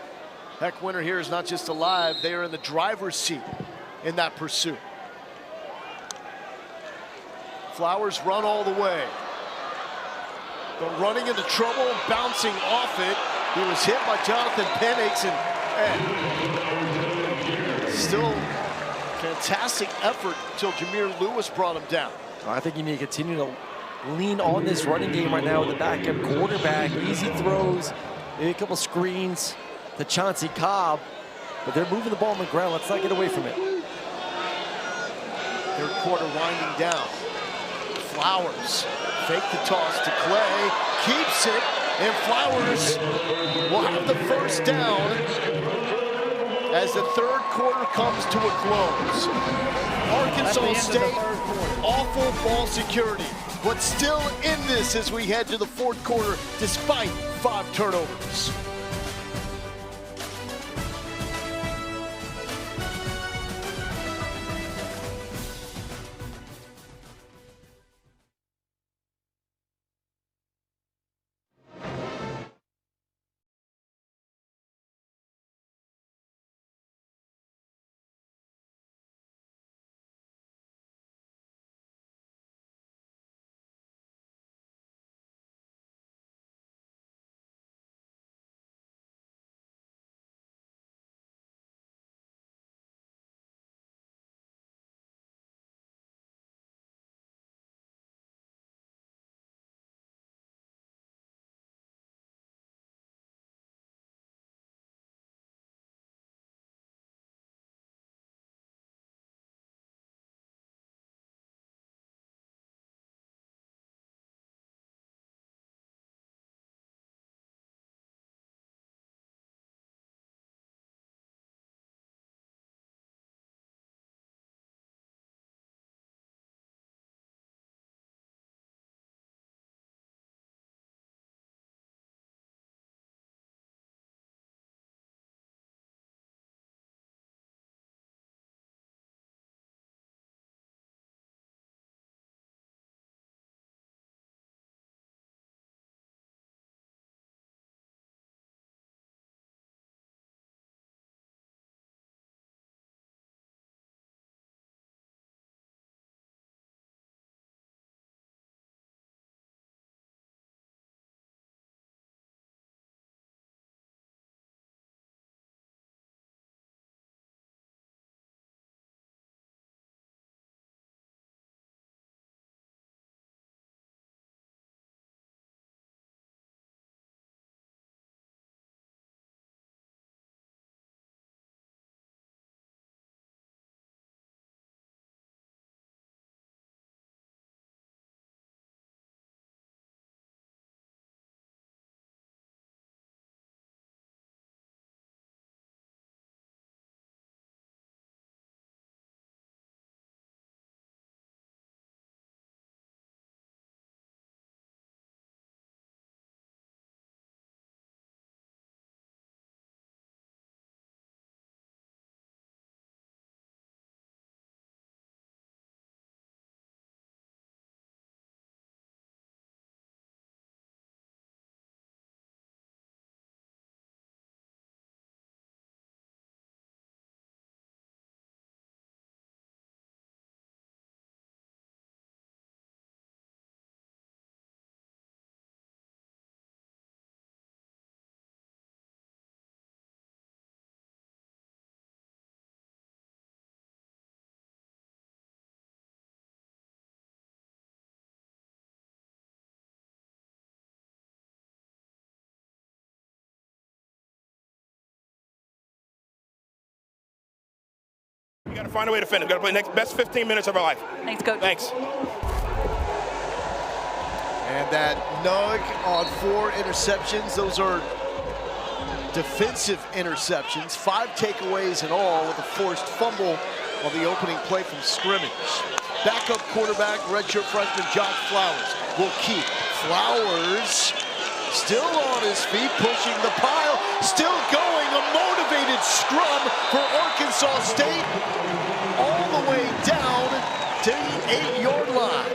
Heck, winner here is not just alive, they are in the driver's seat in that pursuit. Flowers run all the way. But running into trouble and bouncing off it. He was hit by Jonathan Penix, and still fantastic effort until Jameer Lewis brought him down. I think you need to continue to lean on this running game right now with the backup quarterback. Easy throws, maybe a couple screens to Chauncey Cobb, but they're moving the ball on the ground. Let's not get away from it. Third quarter winding down. Flowers fake the toss to Clay, keeps it, and Flowers will have the first down as the third quarter comes to a close. Arkansas State, awful ball security, but still in this as we head to the fourth quarter despite 5 turnovers. got to find a way to finish. Got to play the next best 15 minutes of our life. Thanks, Coach. Thanks. And that nug on 4 interceptions. Those are defensive interceptions. 5 takeaways in all with a forced fumble on the opening play from scrimmage. Backup quarterback, redshirt freshman Josh Flowers will keep. Flowers still on his feet, pushing the pile, still going. A motivated scrum for Arkansas State all the way down to the 8-yard line.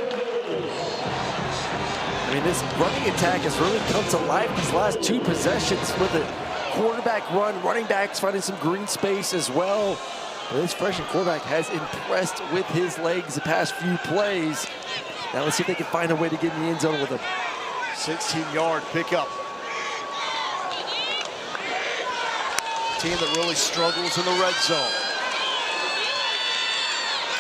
I mean, this running attack has really come to life these last 2 possessions with a quarterback run, running backs finding some green space as well. But this freshman quarterback has impressed with his legs the past few plays. Now let's see if they can find a way to get in the end zone with him. 16-yard pickup. Team that really struggles in the red zone.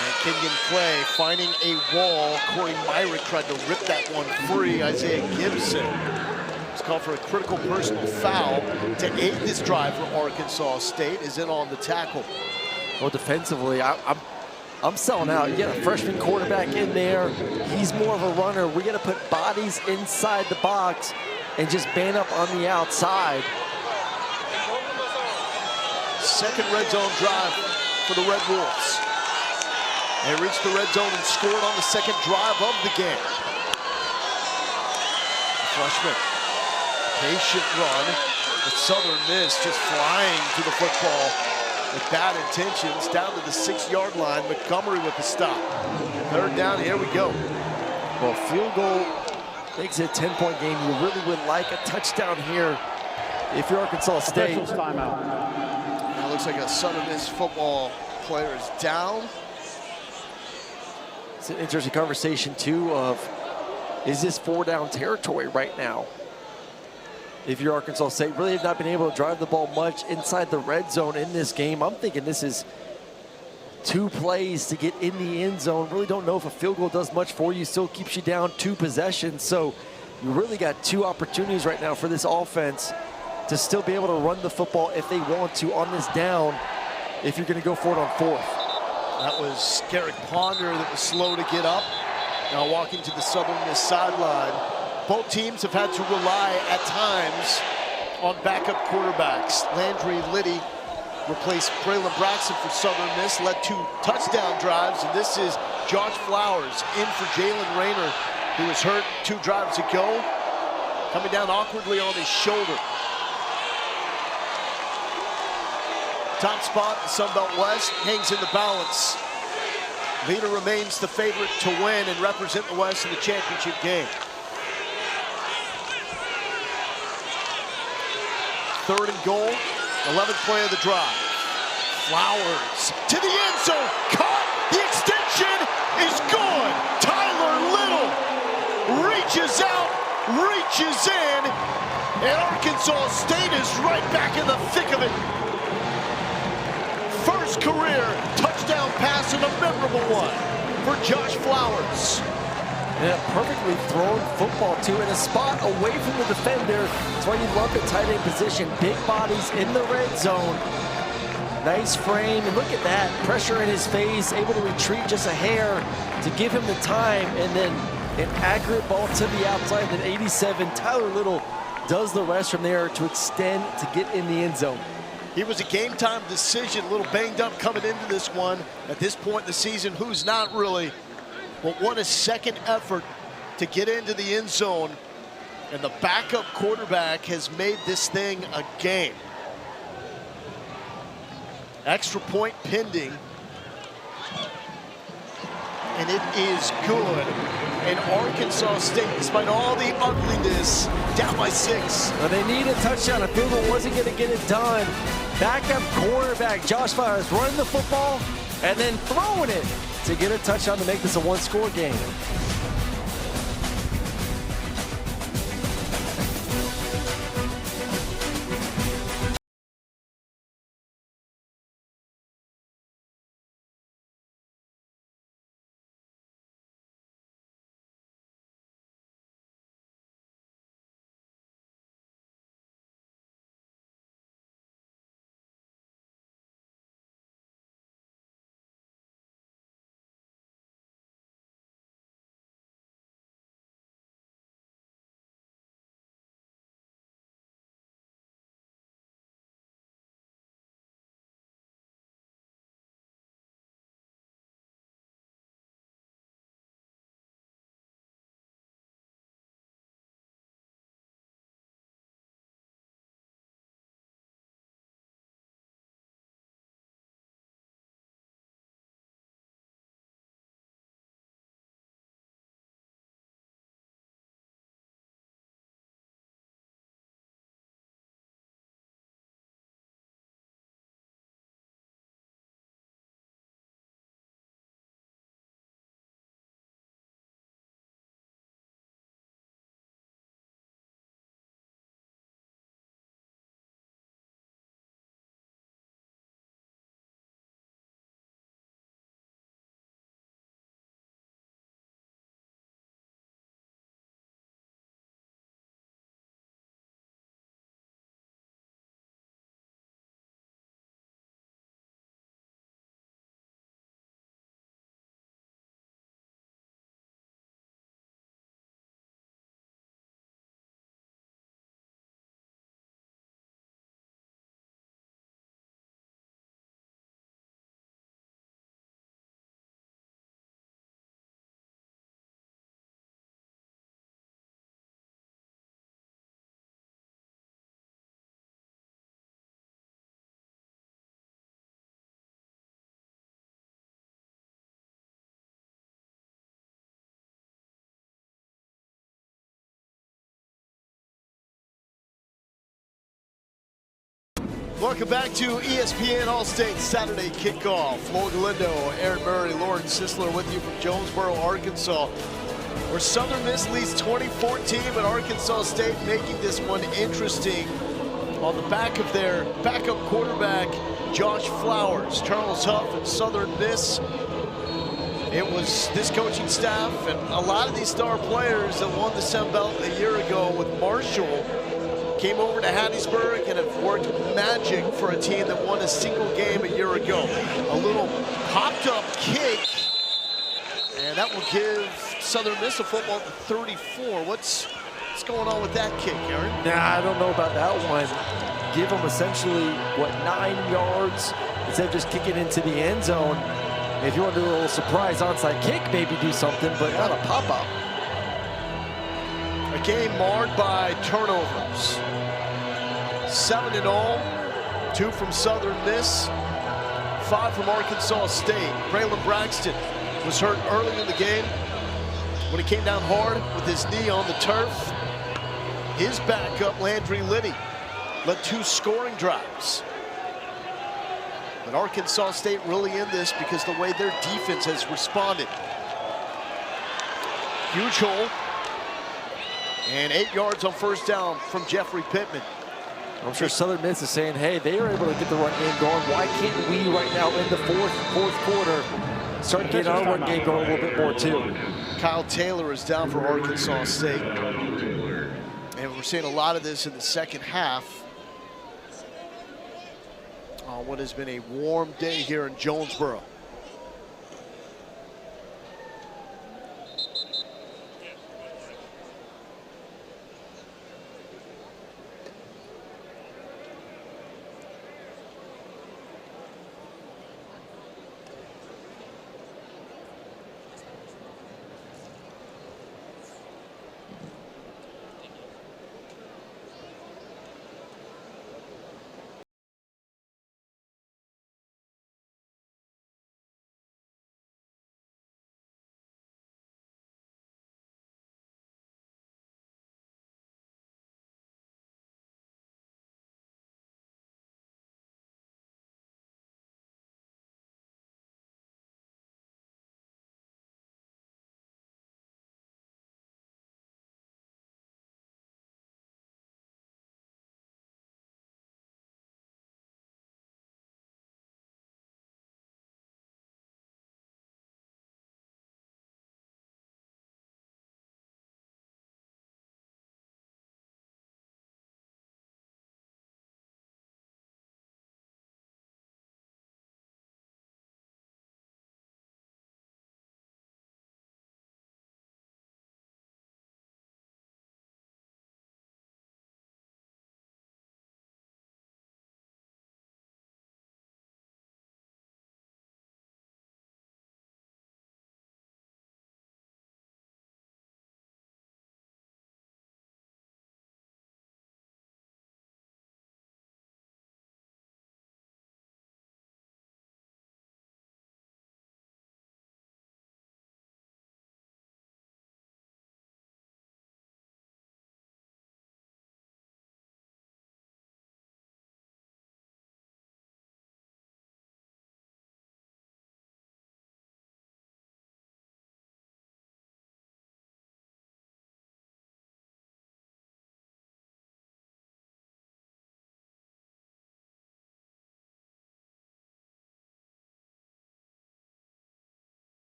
And Kenyon Clay finding a wall. Corey Myrick tried to rip that one free. Isaiah Gibson was called for a critical personal foul to aid this drive for Arkansas State. Is in on the tackle. Well, defensively, I'm selling out. You get a freshman quarterback in there. He's more of a runner. We got to put bodies inside the box and just band up on the outside. Second red zone drive for the Red Wolves. They reached the red zone and scored on the second drive of the game. Freshman, patient run, but Southern Miss just flying to the football with bad intentions down to the 6-yard line. Montgomery with the stop. Third down, here we go. Well, field goal makes it a 10-point game. You really would like a touchdown here if you're Arkansas State. Officials timeout. Now it looks like a Southern Miss football player is down. It's an interesting conversation, too, of is this 4-down territory right now? If you're Arkansas State, really have not been able to drive the ball much inside the red zone in this game. I'm thinking this is 2 plays to get in the end zone. Really don't know if a field goal does much for you. Still keeps you down 2 possessions. So you really got 2 opportunities right now for this offense to still be able to run the football if they want to on this down, if you're going to go for it on 4th. That was Garrett Ponder that was slow to get up. Now walking to the Southern Miss sideline. Both teams have had to rely at times on backup quarterbacks. Landry Liddy replaced Braylon Braxton for Southern Miss, led 2 touchdown drives, and this is Josh Flowers in for Jalen Rayner, who was hurt 2 drives ago, coming down awkwardly on his shoulder. Top spot, the Sun Belt West, hangs in the balance. Leader remains the favorite to win and represent the West in the championship game. 3rd and goal, 11th play of the drive. Flowers to the end zone, caught, the extension is good. Tyler Little reaches out, reaches in, and Arkansas State is right back in the thick of it. First career touchdown pass and a memorable one for Josh Flowers. And a perfectly thrown football, too, in a spot away from the defender. That's why you love the tight end position. Big bodies in the red zone. Nice frame, and look at that. Pressure in his face, able to retreat just a hair to give him the time, and then an accurate ball to the outside. Then 87, Tyler Little does the rest from there to extend to get in the end zone. He was a game-time decision, a little banged up coming into this one. At this point in the season, who's not really? But what a second effort to get into the end zone. And the backup quarterback has made this thing a game. Extra point pending. And it is good. And Arkansas State, despite all the ugliness, down by 6. Well, they need a touchdown. A field goal wasn't going to get it done. Backup quarterback Josh Flowers running the football and then throwing it to get a touchdown to make this a 1-score game. Welcome back to ESPN All-State Saturday Kickoff. Flo Galindo, Aaron Murray, Lauren Sisler with you from Jonesboro, Arkansas, where Southern Miss leads 2014, but Arkansas State making this one interesting on the back of their backup quarterback, Josh Flowers. Charles Huff and Southern Miss. It was this coaching staff and a lot of these star players that won the Sun Belt a year ago with Marshall came over to Hattiesburg and have worked magic for a team that won a single game a year ago. A little popped-up kick, and that will give Southern Miss a football to 34. What's going on with that kick, Aaron? Nah, I don't know about that one. Give them essentially, what, 9 yards instead of just kicking into the end zone. If you want to do a little surprise onside kick, maybe do something, but not a pop-up. A game marred by turnovers. 7 in all, 2 from Southern Miss, 5 from Arkansas State. Braylon Braxton was hurt early in the game when he came down hard with his knee on the turf. His backup, Landry Liddy, led 2 scoring drives. But Arkansas State really in this because the way their defense has responded. Huge hole. And 8 yards on first down from Jeffrey Pittman. I'm sure Southern Miss is saying, hey, they are able to get the run game going. Why can't we right now in the fourth quarter start getting our run game going a little bit more too? Kyle Taylor is down for Arkansas State. And we're seeing a lot of this in the second half on what has been a warm day here in Jonesboro.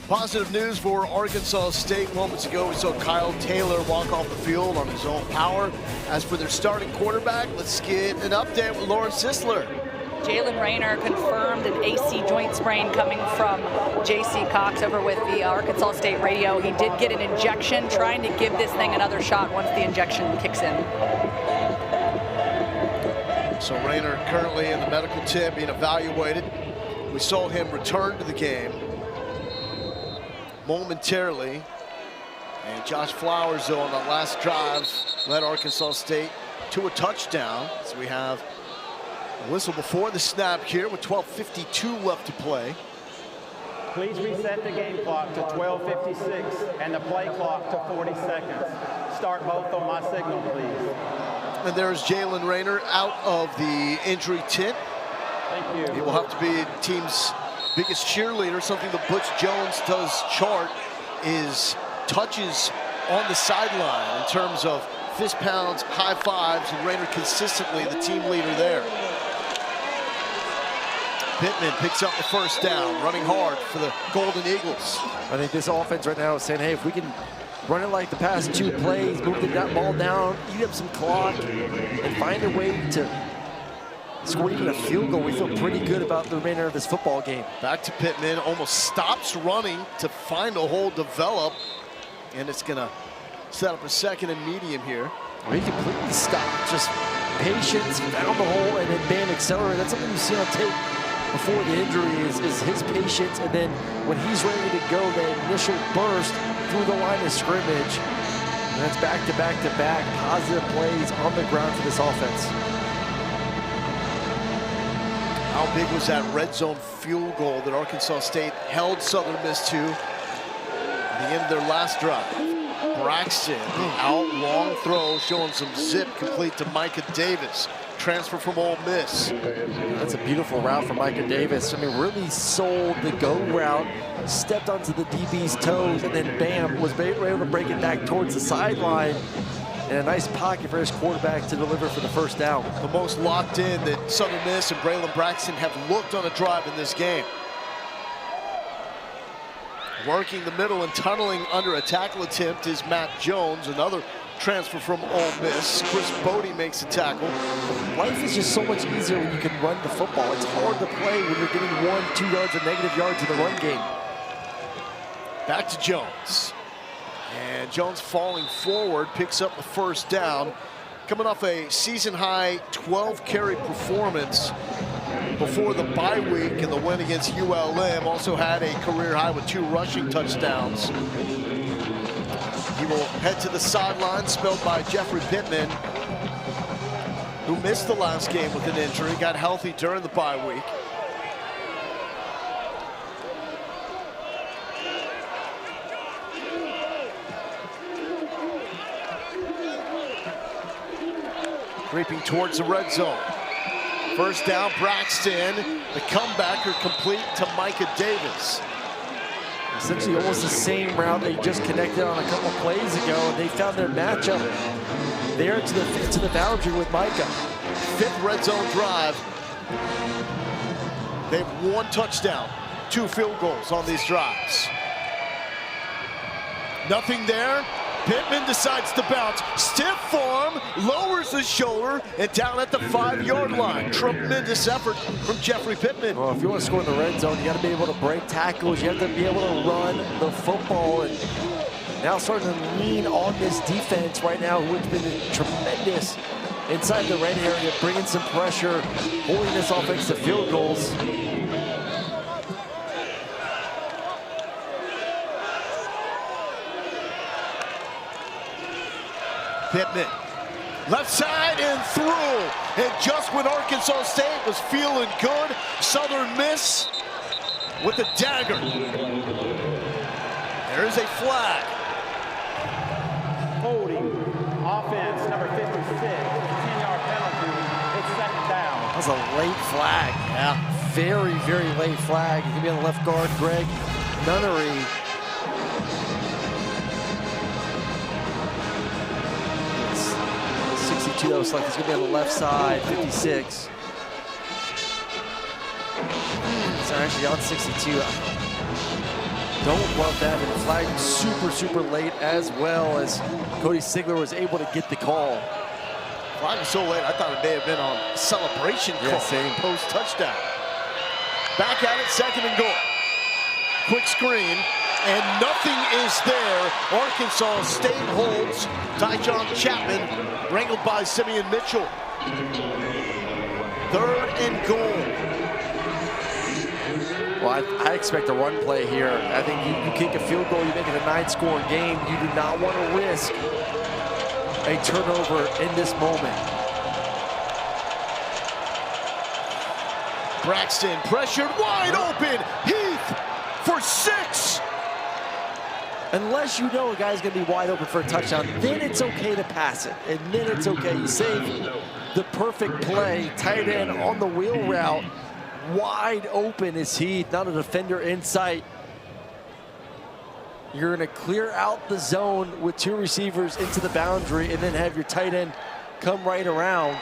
Positive news for Arkansas State. Moments ago, we saw Kyle Taylor walk off the field on his own power. As for their starting quarterback, let's get an update with Lauren Sisler. Jalen Rayner confirmed an AC joint sprain coming from J.C. Cox over with the Arkansas State radio. He did get an injection, trying to give this thing another shot once the injection kicks in. So Rayner currently in the medical tent being evaluated. We saw him return to the game momentarily. And Josh Flowers, though, on that last drive, led Arkansas State to a touchdown. So we have a whistle before the snap here with 12:52 left to play. Please reset the game clock to 12:56 and the play clock to 40 seconds. Start both on my signal, please. And there's Jalen Rayner out of the injury tent. Thank you. He will have to be the team's biggest cheerleader. Something that Butch Jones does chart is touches on the sideline in terms of fist pounds, high fives, and Rayner consistently the team leader there. Pittman picks up the first down, running hard for the Golden Eagles. I think this offense right now is saying, hey, if we can run it like the past 2 plays, move the ball down, eat up some clock, and find a way to score even a field goal, we feel pretty good about the remainder of this football game. Back to Pittman, almost stops running to find a hole develop, and it's gonna set up a second and medium here. He completely stopped, just patience, found the hole, and then bam, accelerate. That's something you see on tape before the injury is his patience, and then when he's ready to go, that initial burst through the line of scrimmage. And that's back-to-back-to-back positive plays on the ground for this offense. How big was that red zone field goal that Arkansas State held Southern Miss to at the end of their last drive? Braxton, out, long throw, showing some zip, complete to Micah Davis. Transfer from Ole Miss. That's a beautiful route from Micah Davis. I mean, really sold the go route, stepped onto the DB's toes, and then bam, was able to break it back towards the sideline. And a nice pocket for his quarterback to deliver for the first down. The most locked in that Southern Miss and Braylon Braxton have looked on a drive in this game. Working the middle and tunneling under a tackle attempt is Matt Jones, another transfer from Ole Miss. Chris Bodie makes a tackle. Life is just so much easier when you can run the football. It's hard to play when you're getting 1, 2 yards or negative yards in the run game. Back to Jones. And Jones falling forward, picks up the first down. Coming off a season-high 12-carry performance before the bye week in the win against ULM. Also had a career high with 2 rushing touchdowns. He will head to the sideline, spelled by Jeffrey Pittman, who missed the last game with an injury, got healthy during the bye week. Creeping towards the red zone. First down, Braxton. The comebacker complete to Micah Davis. Essentially almost the same route they just connected on a couple plays ago. They found their matchup there to the boundary with Micah. 5th red zone drive. They have 1 touchdown, 2 field goals on these drives. Nothing there. Pittman decides to bounce. Stiff arm, lowers the shoulder, and down at the 5-yard line. Tremendous effort from Jeffrey Pittman. Well, if you want to score in the red zone, you got to be able to break tackles. You have to be able to run the football. And now starting to lean on this defense right now, who's been tremendous inside the red area, bringing some pressure, holding this offense to field goals. Pittman, left side and through. And just when Arkansas State was feeling good, Southern Miss with a dagger. There is a flag. Holding, offense, number 56, 10-yard penalty. It's 2nd down. That was a late flag. Yeah. Very, very late flag. He's going to be on the left guard, Greg Nunnery. 62, that was like he's going to be on the left side, 56. It's actually on 62. Don't love that, and the flag was super, super late, as well as Cody Sigler was able to get the call. Flag was so late, I thought it may have been on celebration call. Same. Post-touchdown. Back at it, 2nd and goal. Quick screen, and nothing is there. Arkansas State holds Tyjon Chapman, wrangled by Simeon Mitchell. 3rd and goal. Well, I expect a run play here. I think you kick a field goal, you make it a 9-score game. You do not want to risk a turnover in this moment. Braxton pressured, wide open. Heath for 6. Unless you know a guy's going to be wide open for a touchdown, then it's okay to pass it. And then it's okay. You save the perfect play. Tight end on the wheel route. Wide open is Heath, not a defender in sight. You're going to clear out the zone with 2 receivers into the boundary and then have your tight end come right around.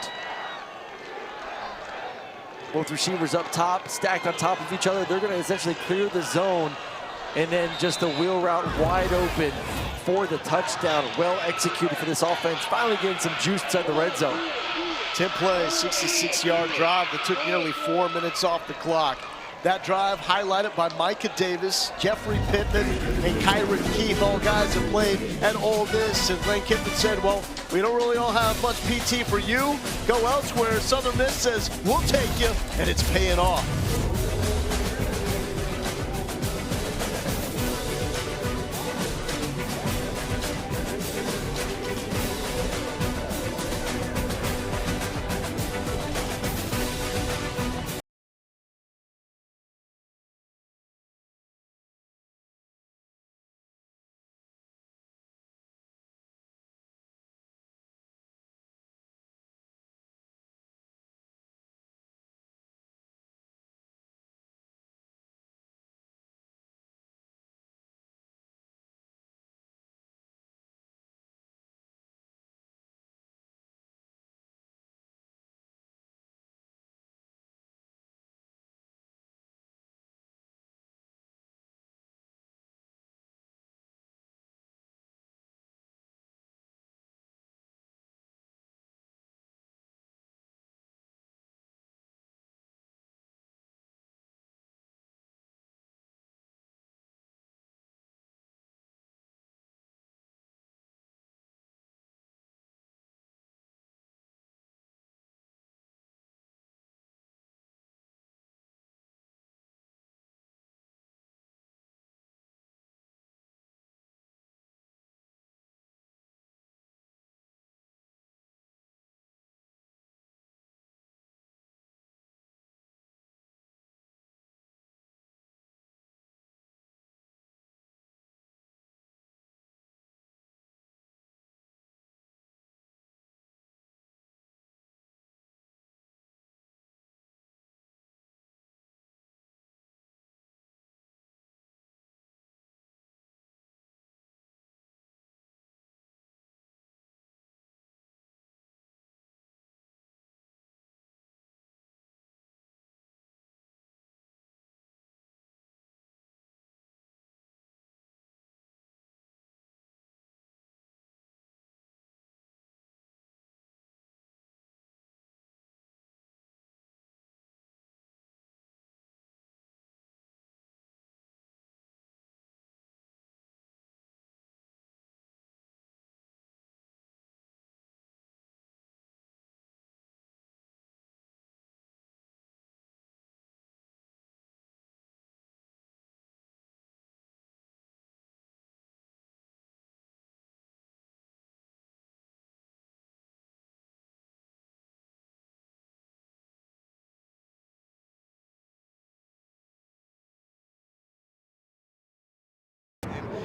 Both receivers up top, stacked on top of each other. They're going to essentially clear the zone. And then just a wheel route wide open for the touchdown. Well executed for this offense. Finally getting some juice inside the red zone. 10 plays, 66-yard drive that took nearly 4 minutes off the clock. That drive highlighted by Micah Davis, Jeffrey Pittman, and Kyron Keith, all guys that played at Ole Miss. And Lane Kiffin said, well, we don't really all have much PT for you. Go elsewhere. Southern Miss says, we'll take you, and it's paying off.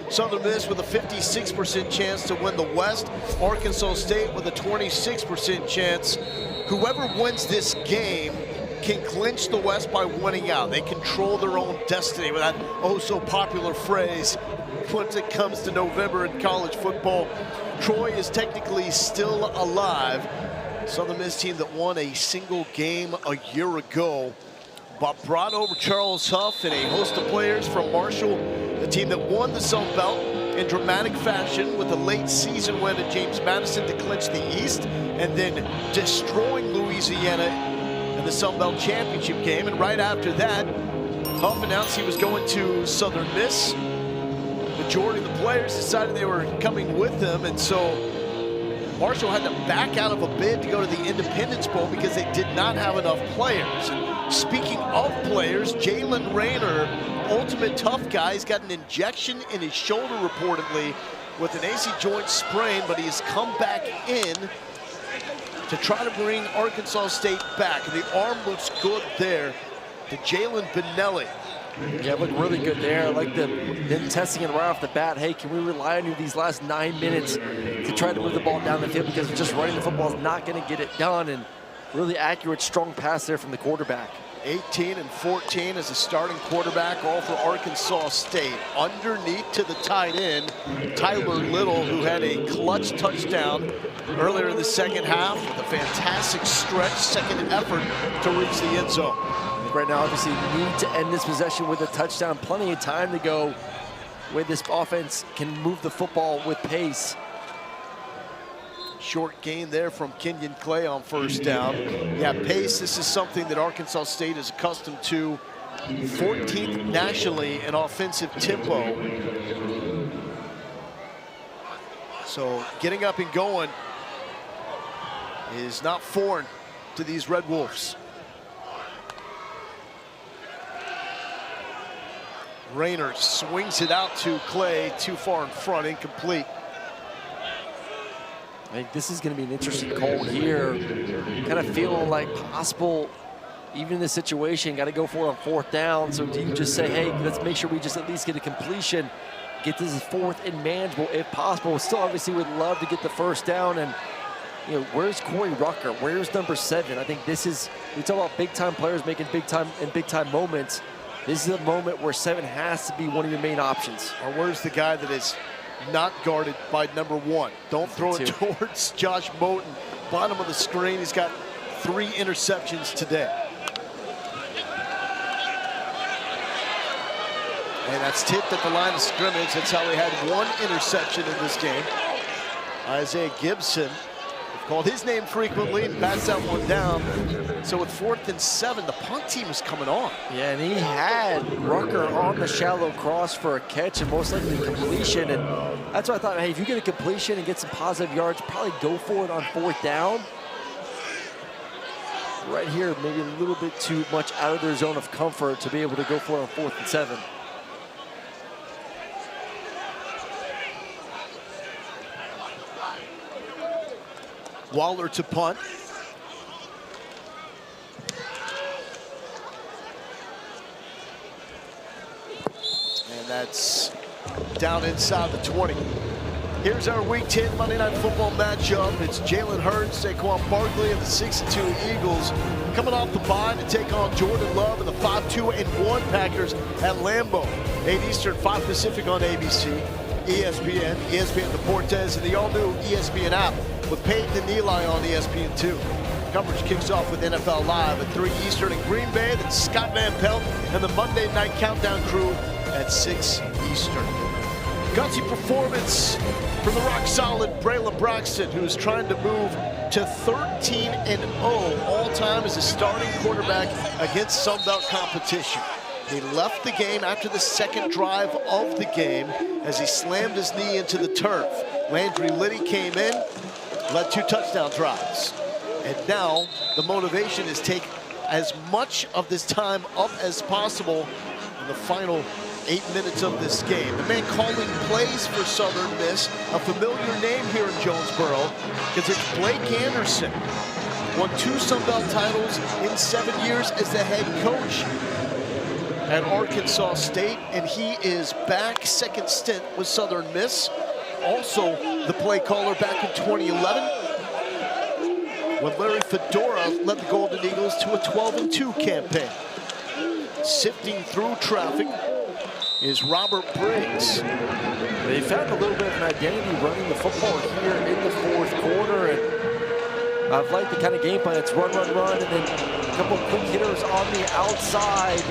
Southern Miss with a 56% chance to win the West. Arkansas State with a 26% chance. Whoever wins this game can clinch the West by winning out. They control their own destiny with that oh-so-popular phrase once it comes to November in college football. Troy is technically still alive. Southern Miss team that won a single game a year ago, but brought over Charles Huff and a host of players from Marshall, the team that won the Sun Belt in dramatic fashion with a late season win at James Madison to clinch the East, and then destroying Louisiana in the Sun Belt championship game. And right after that, Huff announced he was going to Southern Miss. Majority of the players decided they were coming with him, and so Marshall had to back out of a bid to go to the Independence Bowl because they did not have enough players. And speaking of players, Jalen Rayner, ultimate tough guy, he's got an injection in his shoulder reportedly with an AC joint sprain, but he has come back in to try to bring Arkansas State back. And the arm looks good there to Jalen Benelli. Yeah, look really good there. I like them testing it right off the bat. Hey, can we rely on you these last 9 minutes to try to move the ball down the field, because just running the football is not going to get it done. And really accurate, strong pass there from the quarterback. 18 and 14 as a starting quarterback, all for Arkansas State. Underneath to the tight end, Tyler Little, who had a clutch touchdown earlier in the second half with a fantastic stretch, second effort to reach the end zone. Right now, obviously, need to end this possession with a touchdown. Plenty of time to go where this offense can move the football with pace. Short gain there from Kenyon Clay on first down. Yeah, pace, this is something that Arkansas State is accustomed to. 14th nationally in offensive tempo. So getting up and going is not foreign to these Red Wolves. Rayner swings it out to Clay, too far in front, incomplete. I think this is going to be an interesting call here. Kind of feeling like possible, even in this situation, got to go for it on fourth down. So do you just say, hey, let's make sure we just at least get a completion, get this fourth and manageable if possible? Still obviously would love to get the first down. And you know, where's Corey Rucker? Where's number 7? I think this is, we talk about big time players making big time moments. This is a moment where 7 has to be one of your main options. Or where's the guy that is not guarded by number 1? Don't throw it towards Josh Moten. Bottom of the screen, he's got 3 interceptions today. And that's tipped at the line of scrimmage. That's how he had 1 interception in this game. Isaiah Gibson, we've called his name frequently and passed that one down. So with 4th and 7, the punt team is coming on. Yeah, and he had Rucker on the shallow cross for a catch and most likely completion. And that's why I thought, hey, if you get a completion and get some positive yards, probably go for it on 4th down. Right here, maybe a little bit too much out of their zone of comfort to be able to go for it on 4th and 7. Waller to punt. And that's down inside the 20. Here's our Week 10 Monday Night Football matchup. It's Jalen Hurts, Saquon Barkley, and the 6-2 Eagles coming off the bye to take on Jordan Love and the 5-2-1 Packers at Lambeau. 8 Eastern, 5 Pacific on ABC, ESPN, ESPN Deportes, and the all-new ESPN app with Peyton and Eli on ESPN2. Coverage kicks off with NFL Live at 3 Eastern in Green Bay. Then Scott Van Pelt and the Monday Night Countdown crew at 6 Eastern. Gutsy performance from the rock-solid Braylon Braxton, who's trying to move to 13-0 all-time as a starting quarterback against Sun Belt competition. He left the game after the second drive of the game as he slammed his knee into the turf. Landry Liddy came in, led 2 touchdown drives. And now the motivation is take as much of this time up as possible in the final 8 minutes of this game. The man calling plays for Southern Miss, a familiar name here in Jonesboro, because it's Blake Anderson. Won 2 Sun Belt titles in 7 years as the head coach at Arkansas State, and he is back, second stint with Southern Miss. Also the play caller back in 2011 when Larry Fedora led the Golden Eagles to a 12-2 campaign. Sifting through traffic is Robert Briggs. They found a little bit of an identity running the football here in the 4th quarter, and I've liked the kind of game plan. It's run, run, run, and then a couple of quick hitters on the outside.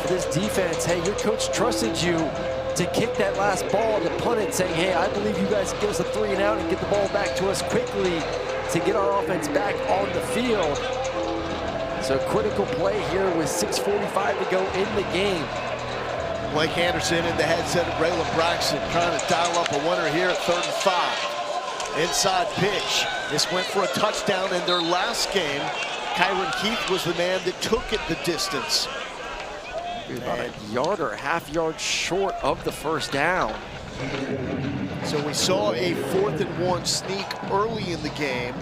For this defense, hey, your coach trusted you to kick that last ball to punt it, saying, hey, I believe you guys can give us a 3 and out and get the ball back to us quickly to get our offense back on the field. So critical play here with 6:45 to go in the game. Blake Anderson in the headset of Braylon Braxton trying to dial up a winner here at 3rd and 5. Inside pitch. This went for a touchdown in their last game. Kyron Keith was the man that took it the distance. About a yard or a half yard short of the first down. So we saw a 4th and 1 sneak early in the game.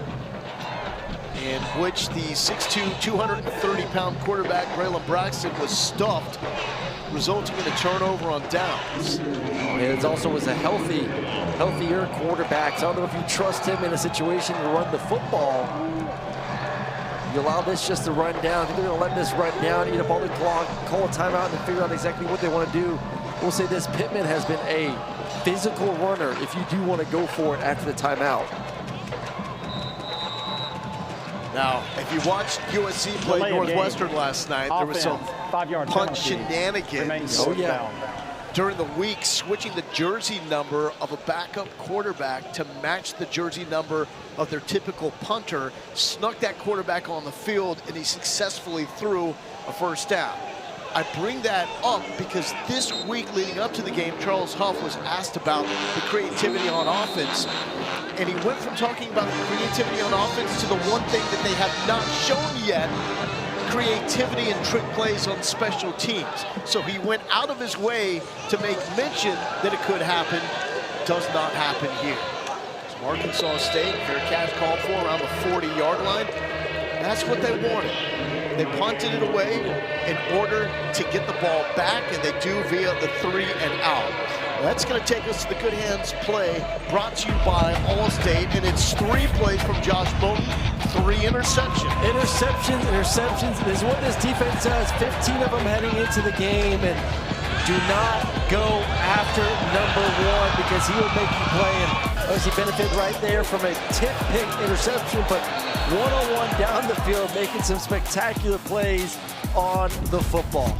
in which the 6'2", 230-pound quarterback Braylon Braxton was stuffed, resulting in a turnover on downs. It also was a healthier quarterback. So I don't know if you trust him in a situation to run the football. You allow this just to run down. I think they're going to let this run down, eat up all the clock, call a timeout, and figure out exactly what they want to do. We'll say this, Pittman has been a physical runner if you do want to go for it after the timeout. Now, if you watched USC play Northwestern last night, there was some 5-yard punch shenanigans. Oh, yeah. During the week, switching the jersey number of a backup quarterback to match the jersey number of their typical punter, snuck that quarterback on the field, and he successfully threw a first down. I bring that up because this week leading up to the game, Charles Huff was asked about the creativity on offense, and he went from talking about the creativity on offense to the one thing that they have not shown yet, creativity and trick plays on special teams. So he went out of his way to make mention that it could happen. Does not happen here. So Arkansas State, fair catch called for around the 40-yard line. That's what they wanted. They punted it away in order to get the ball back, and they do via the 3 and out. That's going to take us to the Good Hands play, brought to you by Allstate, and it's 3 plays from Josh Bowden, 3 interceptions. Interceptions. This is what this defense does. 15 of them heading into the game, and do not go after number 1 because he will make you play. And obviously benefit right there from a tip pick interception, but one-on-one down the field, making some spectacular plays on the football.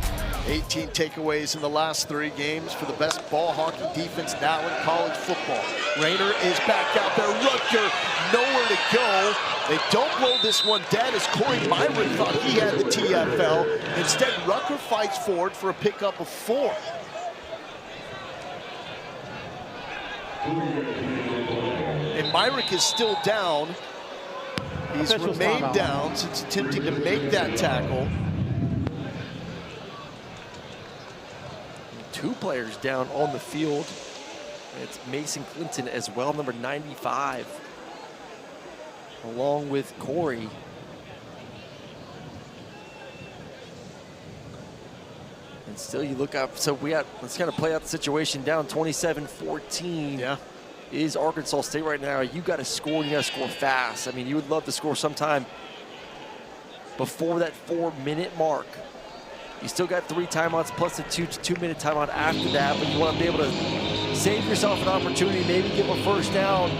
18 takeaways in the last 3 games for the best ball hockey defense now in college football. Rayner is back out there. Rutger nowhere to go. They don't blow this one dead as Corey Myrick thought he had the TFL. Instead, Rutger fights forward for a pickup of 4. And Myrick is still down. He's remained down since attempting to make that tackle. 2 players down on the field. It's Mason Clinton as well, number 95, along with Corey. And still you look up, so let's kind of play out the situation down 27-14. Yeah. Is Arkansas State right now. You got to score, and you got to score fast. I mean, you would love to score sometime before that 4-minute mark. You still got 3 timeouts plus the 2-minute timeout after that, but you want to be able to save yourself an opportunity, maybe give a first down,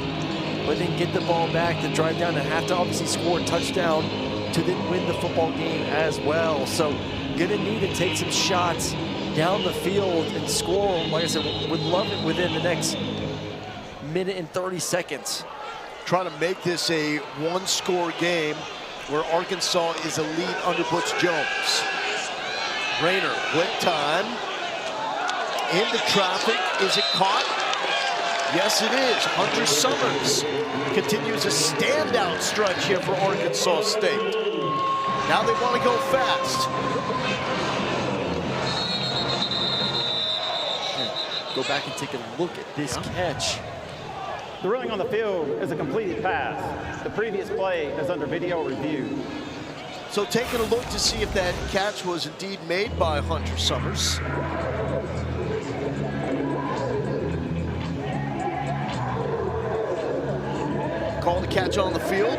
but then get the ball back to drive down and have to obviously score a touchdown to then win the football game as well. So gonna need to take some shots down the field and score. Like I said, would love it within the next minute and 30 seconds. Trying to make this a 1-score game where Arkansas is a lead under Butch Jones. Rayner with time. Into traffic. Is it caught? Yes, it is. Hunter Summers continues a standout stretch here for Arkansas State. Now they want to go fast. Go back and take a look at this catch. The ruling on the field is a completed pass. The previous play is under video review. So taking a look to see if that catch was indeed made by Hunter Summers. Call the catch on the field.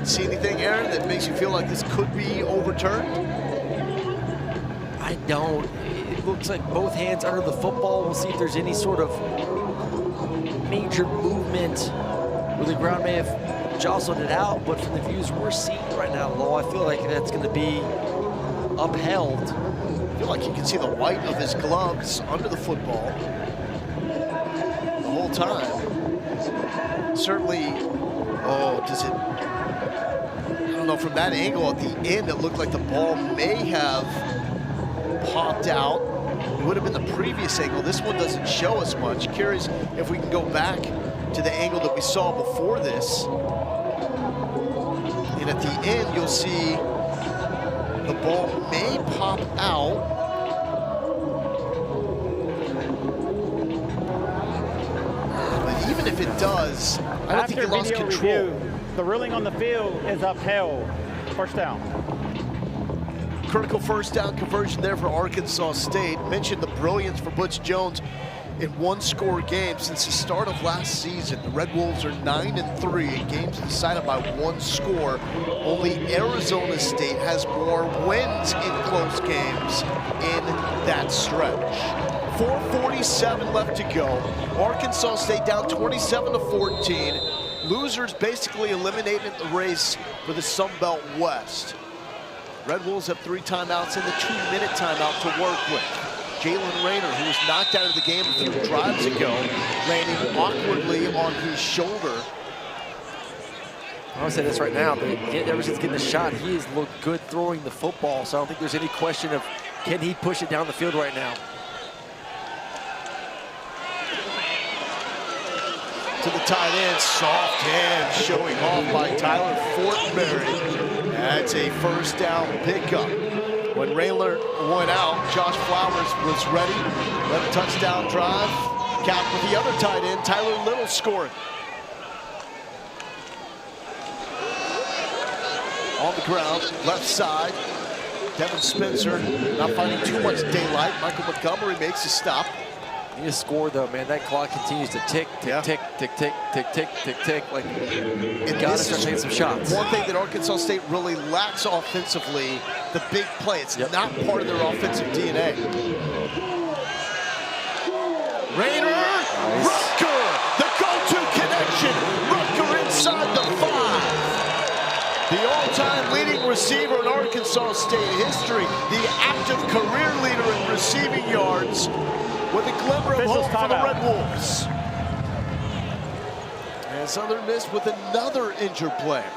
See anything, Aaron, that makes you feel like this could be overturned? I don't. It looks like both hands under the football. We'll see if there's any sort of major movement where the ground may have jostled it out, but from the views we're seeing right now, Lo, I feel like that's going to be upheld. I feel like you can see the white of his gloves under the football the whole time. Certainly, does it, I don't know, from that angle at the end, it looked like the ball may have popped out. It would have been the previous angle. This one doesn't show us much. Curious if we can go back to the angle that we saw before this. And at the end, you'll see the ball may pop out. But even if it does, I don't think he lost control. The ruling on the field is upheld. First down. Critical first down conversion there for Arkansas State. Mentioned the brilliance for Butch Jones in one-score games. Since the start of last season, the Red Wolves are 9-3 in games decided by one score. Only Arizona State has more wins in close games in that stretch. 4:47 left to go. Arkansas State down 27-14. Losers basically eliminated the race for the Sun Belt West. Red Wolves have 3 timeouts and the 2-minute timeout to work with. Jalen Rayner, who was knocked out of the game a few drives ago, landing awkwardly on his shoulder. I'll say this right now, but ever since getting the shot, he has looked good throwing the football, so I don't think there's any question of can he push it down the field right now. To the tight end, soft hand showing off by Tyler Fortenberry. That's a first down pickup. When Rayler went out, Josh Flowers was ready. Led a touchdown drive. Capped with the other tight end, Tyler Little scoring. On the ground, left side. Devin Spencer not finding too much daylight. Michael Montgomery makes a stop. He just scored though, man. That clock continues to tick, tick, Yeah. tick, tick, tick, tick, tick, tick, tick. Like, you gotta start taking some shots. One thing that Arkansas State really lacks offensively, the big play. It's not part of their offensive DNA. Rayner, nice. Rutger, the go-to connection. Rutger inside the 5. The all-time leading receiver in Arkansas State history, the active career leader in receiving yards, with a glimmer of hope for the Red Wolves. And Southern Miss with another injured player.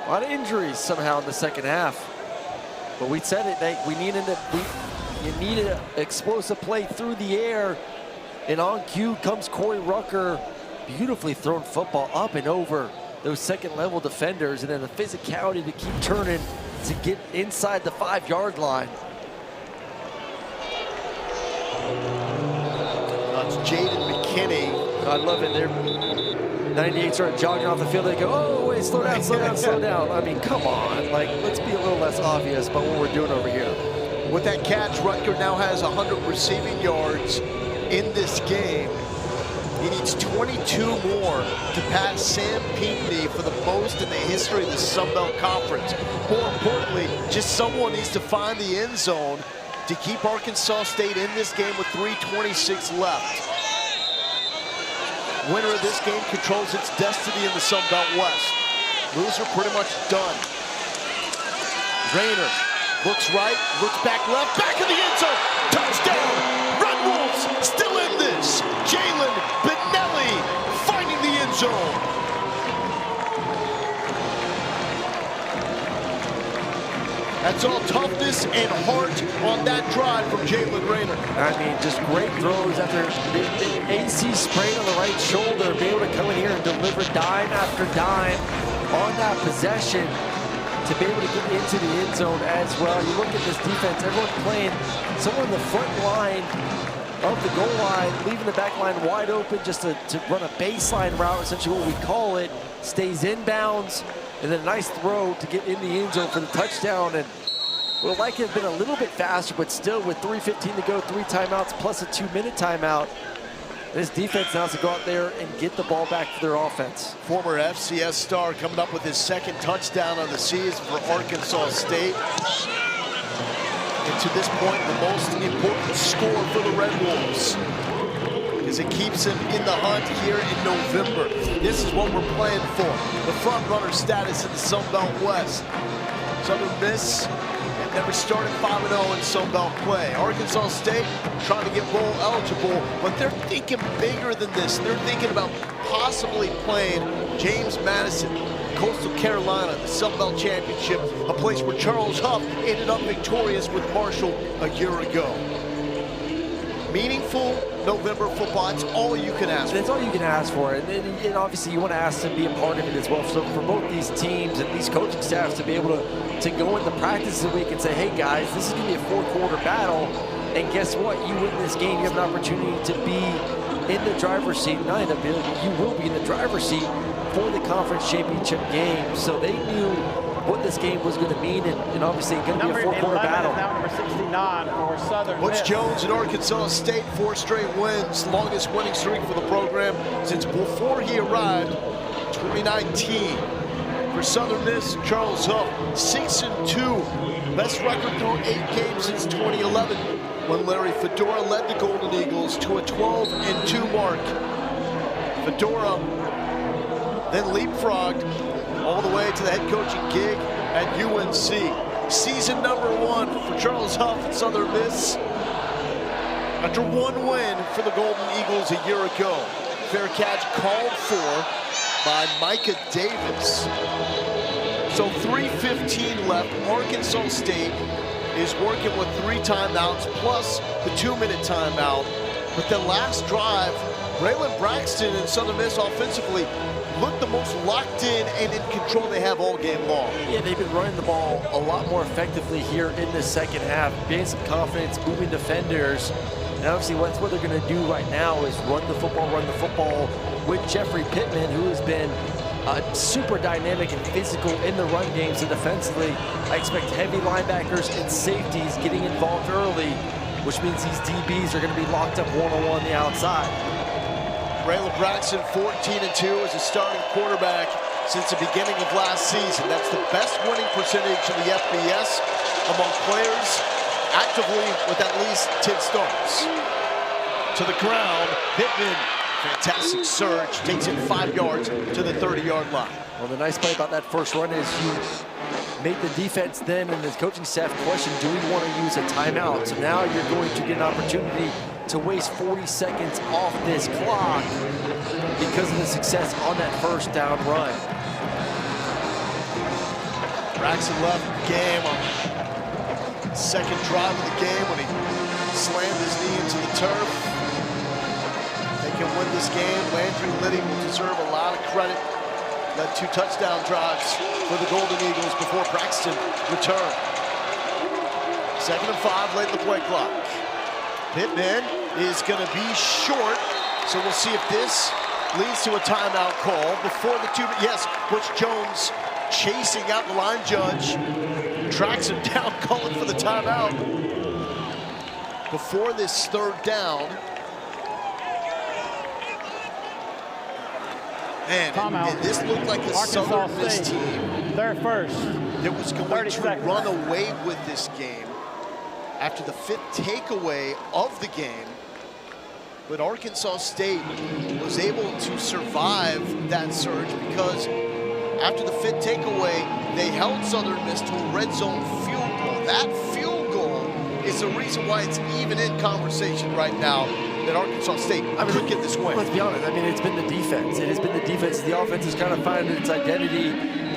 A lot of injuries somehow in the second half. But we said it, you needed an explosive play through the air. And on cue comes Corey Rucker. Beautifully thrown football up and over those second-level defenders. And then the physicality to keep turning to get inside the 5-yard line. That's Jaden McKinney. I love it. They're 98 started jogging off the field. They go, oh, wait, slow down, slow down, slow down. I mean, come on. Like, let's be a little less obvious about what we're doing over here. With that catch, Rutger now has 100 receiving yards in this game. He needs 22 more to pass Sam Pinckney for the most in the history of the Sun Belt Conference. More importantly, just someone needs to find the end zone to keep Arkansas State in this game with 3:26 left. Winner of this game controls its destiny in the Sun Belt West. Loser pretty much done. Rayner looks right, looks back left, back in the end zone. Touchdown! Red Wolves still in this. Jalen Benelli finding the end zone. That's all toughness and heart on that drive from Jalen Rayner. I mean, just great throws after the AC sprain on the right shoulder, be able to come in here and deliver dime after dime on that possession to be able to get into the end zone as well. You look at this defense, everyone playing someone in the front line of the goal line, leaving the back line wide open just to run a baseline route, essentially what we call it, stays inbounds, and then a nice throw to get in the end zone for the touchdown. And would like it have been a little bit faster, but still with 3:15 to go, 3 timeouts plus a 2-minute timeout. This defense now has to go out there and get the ball back for their offense. Former FCS star coming up with his 2nd touchdown of the season for Arkansas State. And to this point, the most important score for the Red Wolves, because it keeps him in the hunt here in November. This is what we're playing for. The front runner status in the Sun Belt West. Southern Miss never started 5-0 in Sun Belt play. Arkansas State trying to get bowl eligible, but they're thinking bigger than this. They're thinking about possibly playing James Madison, Coastal Carolina, the Sun Belt Championship, a place where Charles Huff ended up victorious with Marshall a year ago. Meaningful November football, that's all you can ask for. That's all you can ask for. And obviously you want to ask to be a part of it as well. So for both these teams and these coaching staffs to be able to go into practice this week and say, hey guys, this is going to be a 4-quarter battle. And guess what? You win this game, you have an opportunity to be in the driver's seat. Not in the building, you will be in the driver's seat for the conference championship game, so they knew what this game was going to mean, and obviously going to be a four-quarter battle. Now number 69 for Southern Butch Miss. Jones and Arkansas State, 4 straight wins, longest winning streak for the program since before he arrived, 2019. For Southern Miss, Charles Huff, 6-2, best record through 8 games since 2011, when Larry Fedora led the Golden Eagles to a 12-2 mark. Fedora then leapfrogged all the way to the head coaching gig at UNC. Season number 1 for Charles Huff at Southern Miss after 1 win for the Golden Eagles a year ago. Fair catch called for by Micah Davis. So 3:15 left. Arkansas State is working with 3 timeouts plus the 2-minute timeout. But the last drive, Braylon Braxton and Southern Miss offensively look the most locked in and in control they have all game long. Yeah, they've been running the ball a lot more effectively here in the second half, gaining some confidence, moving defenders. And obviously what they're going to do right now is run the football with Jeffrey Pittman, who has been super dynamic and physical in the run game. So defensively, I expect heavy linebackers and safeties getting involved early, which means these DBs are going to be locked up one-on-one the outside. Braylon Braxton, 14-2 as a starting quarterback since the beginning of last season. That's the best winning percentage in the FBS among players actively with at least 10 starts. To the ground, Pittman, fantastic surge, takes it 5 yards to the 30-yard line. Well, the nice play about that first run is you made the defense then and the coaching staff question, do we want to use a timeout? So now you're going to get an opportunity to waste 40 seconds off this clock because of the success on that first down run. Braxton left the game on the second drive of the game when he slammed his knee into the turf. They can win this game. Landry Liddy will deserve a lot of credit. Led 2 touchdown drives for the Golden Eagles before Braxton returned. 2nd and 5 late in the play clock. Pittman is going to be short, so we'll see if this leads to a timeout call before the 2. Yes, Butch Jones chasing out the line judge, tracks him down, calling for the timeout before this 3rd down. And this looked like a Southern Miss team They're first. that was going to run away with this game after the 5th takeaway of the game. But Arkansas State was able to survive that surge because after the 5th takeaway, they held Southern Miss to a red zone field goal. That field goal is the reason why it's even in conversation right now that Arkansas State could get this win. Let's be honest, I mean, it's been the defense. It has been the defense. The offense has kind of found its identity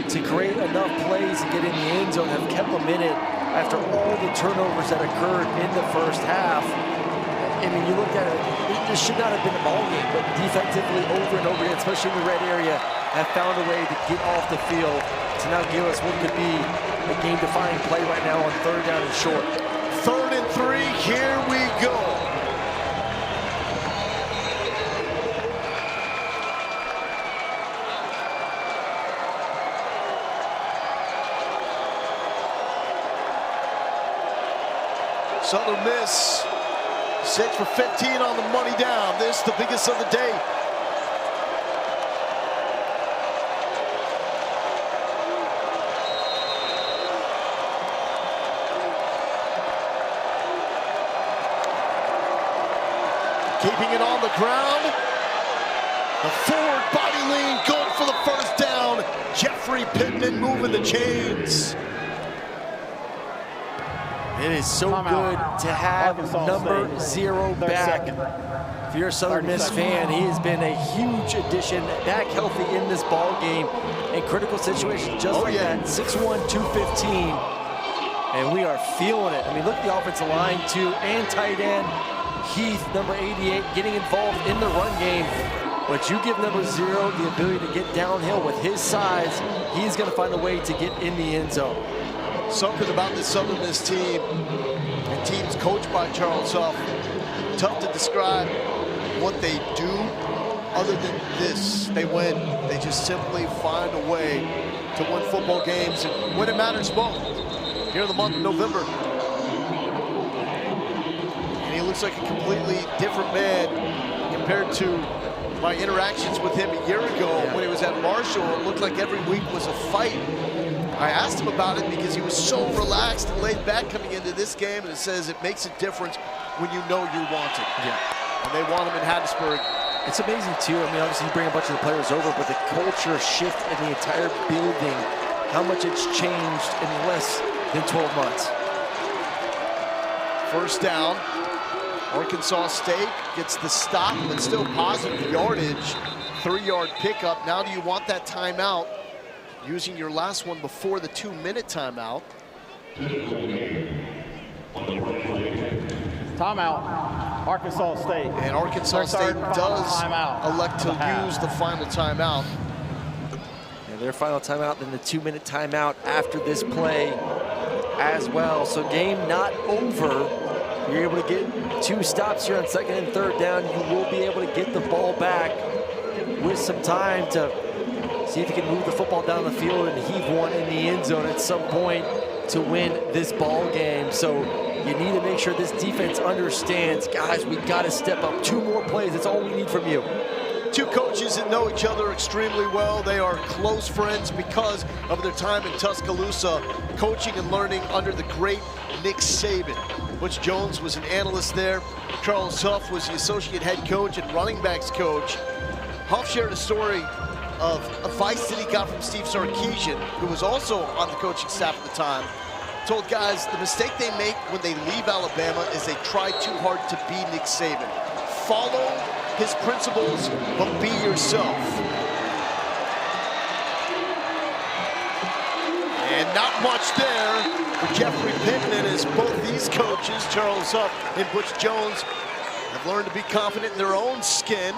to create enough plays and get in the end zone, have kept them in it after all the turnovers that occurred in the first half. I mean, you look at it, this should not have been a ball game, but defensively over and over again, especially in the red area, have found a way to get off the field to now give us what could be a game-defining play right now on 3rd down and short. 3rd and 3, here we go. Southern Miss, 6 for 15 on the money down. This the biggest of the day. Keeping it on the ground. The forward body lean, good for the 1st down. Jeffrey Pittman moving the chains. It is so good to have number 0 back. If you're a Southern Miss fan, he has been a huge addition, back healthy in this ball game in critical situations just like that. 6'1", 215, and we are feeling it. I mean, look at the offensive line too, and tight end Heath, number 88, getting involved in the run game. But you give number 0 the ability to get downhill with his size, he's going to find a way to get in the end zone. Something about this Southern Miss team, and teams coached by Charles Huff, tough to describe what they do, other than this, they win. They just simply find a way to win football games and when it matters most here in the month of November. And he looks like a completely different man compared to my interactions with him a year ago when he was at Marshall. It looked like every week was a fight. I asked him about it because he was so relaxed and laid back coming into this game, and it says it makes a difference when you know you're wanted. Yeah. And they want him in Hattiesburg. It's amazing too. I mean, obviously you bring a bunch of the players over, but the culture shift in the entire building, how much it's changed in less than 12 months. First down. Arkansas State gets the stop, but still positive yardage. 3-yard pickup. Now do you want that timeout? Using your last one before the 2-minute timeout. Timeout, Arkansas State. And Arkansas State does elect to use the final timeout. And their final timeout, then the 2-minute timeout after this play as well. So game not over. You're able to get 2 stops here on 2nd and 3rd down. You will be able to get the ball back with some time to see if you can move the football down the field and heave one in the end zone at some point to win this ball game. So you need to make sure this defense understands, guys, we've got to step up. 2 more plays, that's all we need from you. 2 coaches that know each other extremely well. They are close friends because of their time in Tuscaloosa, coaching and learning under the great Nick Saban. Butch Jones was an analyst there. Charles Huff was the associate head coach and running backs coach. Huff shared a story of advice that he got from Steve Sarkisian, who was also on the coaching staff at the time. Told guys the mistake they make when they leave Alabama is they try too hard to be Nick Saban. Follow his principles, but be yourself. And not much there for Jeffrey Pittman, as both these coaches, Charles Huff and Butch Jones, have learned to be confident in their own skin.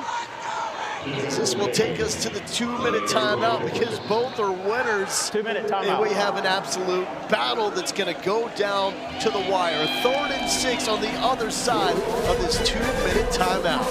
This will take us to the 2-minute timeout because both are winners. 2-minute timeout. And we have an absolute battle that's going to go down to the wire. 3rd and 6 on the other side of this 2-minute timeout.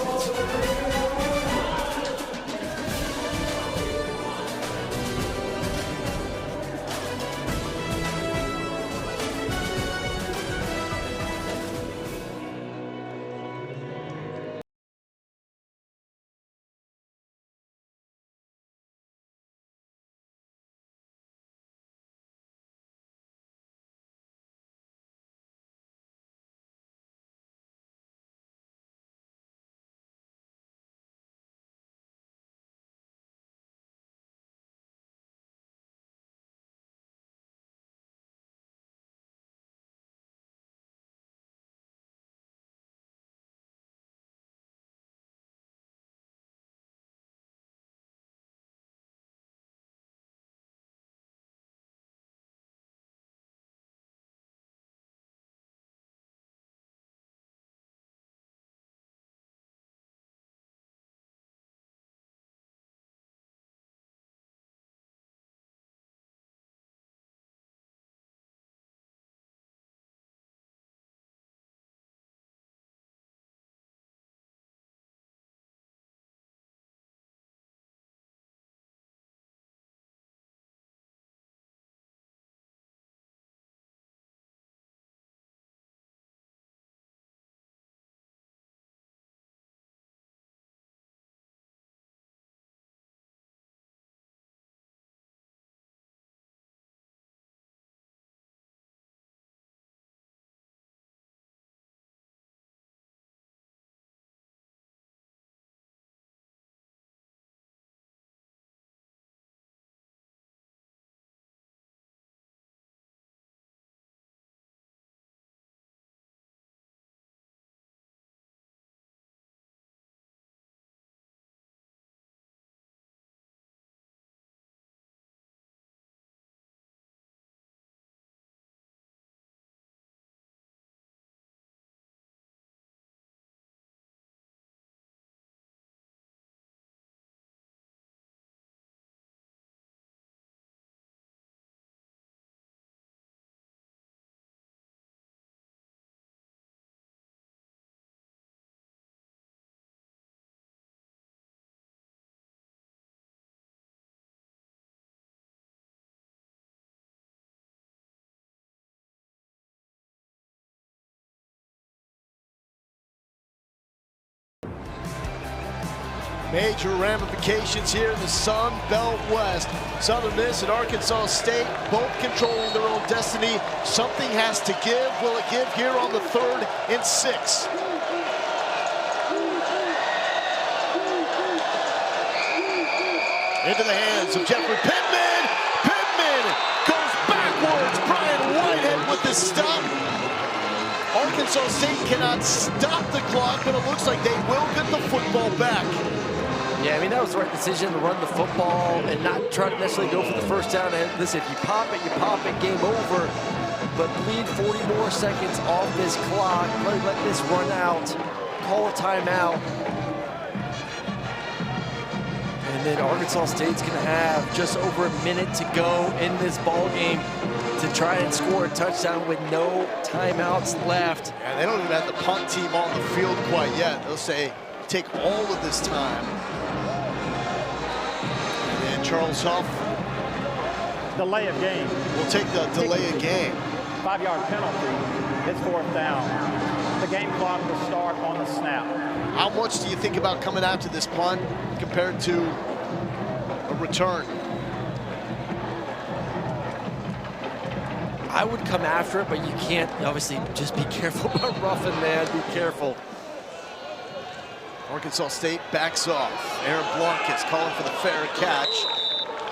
Major ramifications here in the Sun Belt West. Southern Miss and Arkansas State both controlling their own destiny. Something has to give. Will it give here on the 3rd and 6? Into the hands of Jeffrey Pittman. Pittman goes backwards. Brian Whitehead with the stop. Arkansas State cannot stop the clock, but it looks like they will get the football back. Yeah, I mean, that was the right decision to run the football and not try to necessarily go for the first down. And listen, if you pop it, game over. But bleed 40 more seconds off this clock. Let this run out. Call a timeout. And then Arkansas State's going to have just over a minute to go in this ball game to try and score a touchdown with no timeouts left. And they don't even have the punt team on the field quite yet. They'll say, take all of this time. And Charles Huff. Delay of game. We'll take the delay of game. 5-yard penalty. It's 4th down. The game clock will start on the snap. How much do you think about coming after this punt compared to a return? I would come after it, but you can't, obviously, just be careful about roughing, man. Be careful. Arkansas State backs off. Aaron Blanc is calling for the fair catch.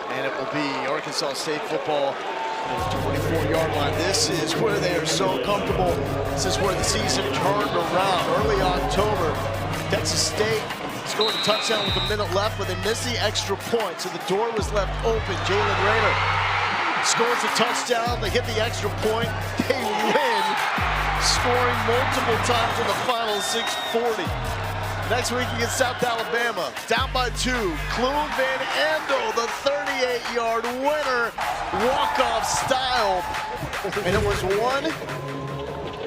And it will be Arkansas State football at the 24-yard line. This is where they are so comfortable. This is where the season turned around. Early October, Texas State scored a touchdown with a minute left, but they missed the extra point, so the door was left open. Jalen Rayner scores a touchdown. They get the extra point. They win, scoring multiple times in the final 6:40. Next week against South Alabama, down by 2. Clune Van Andel, the 38-yard winner, walk-off style. And it was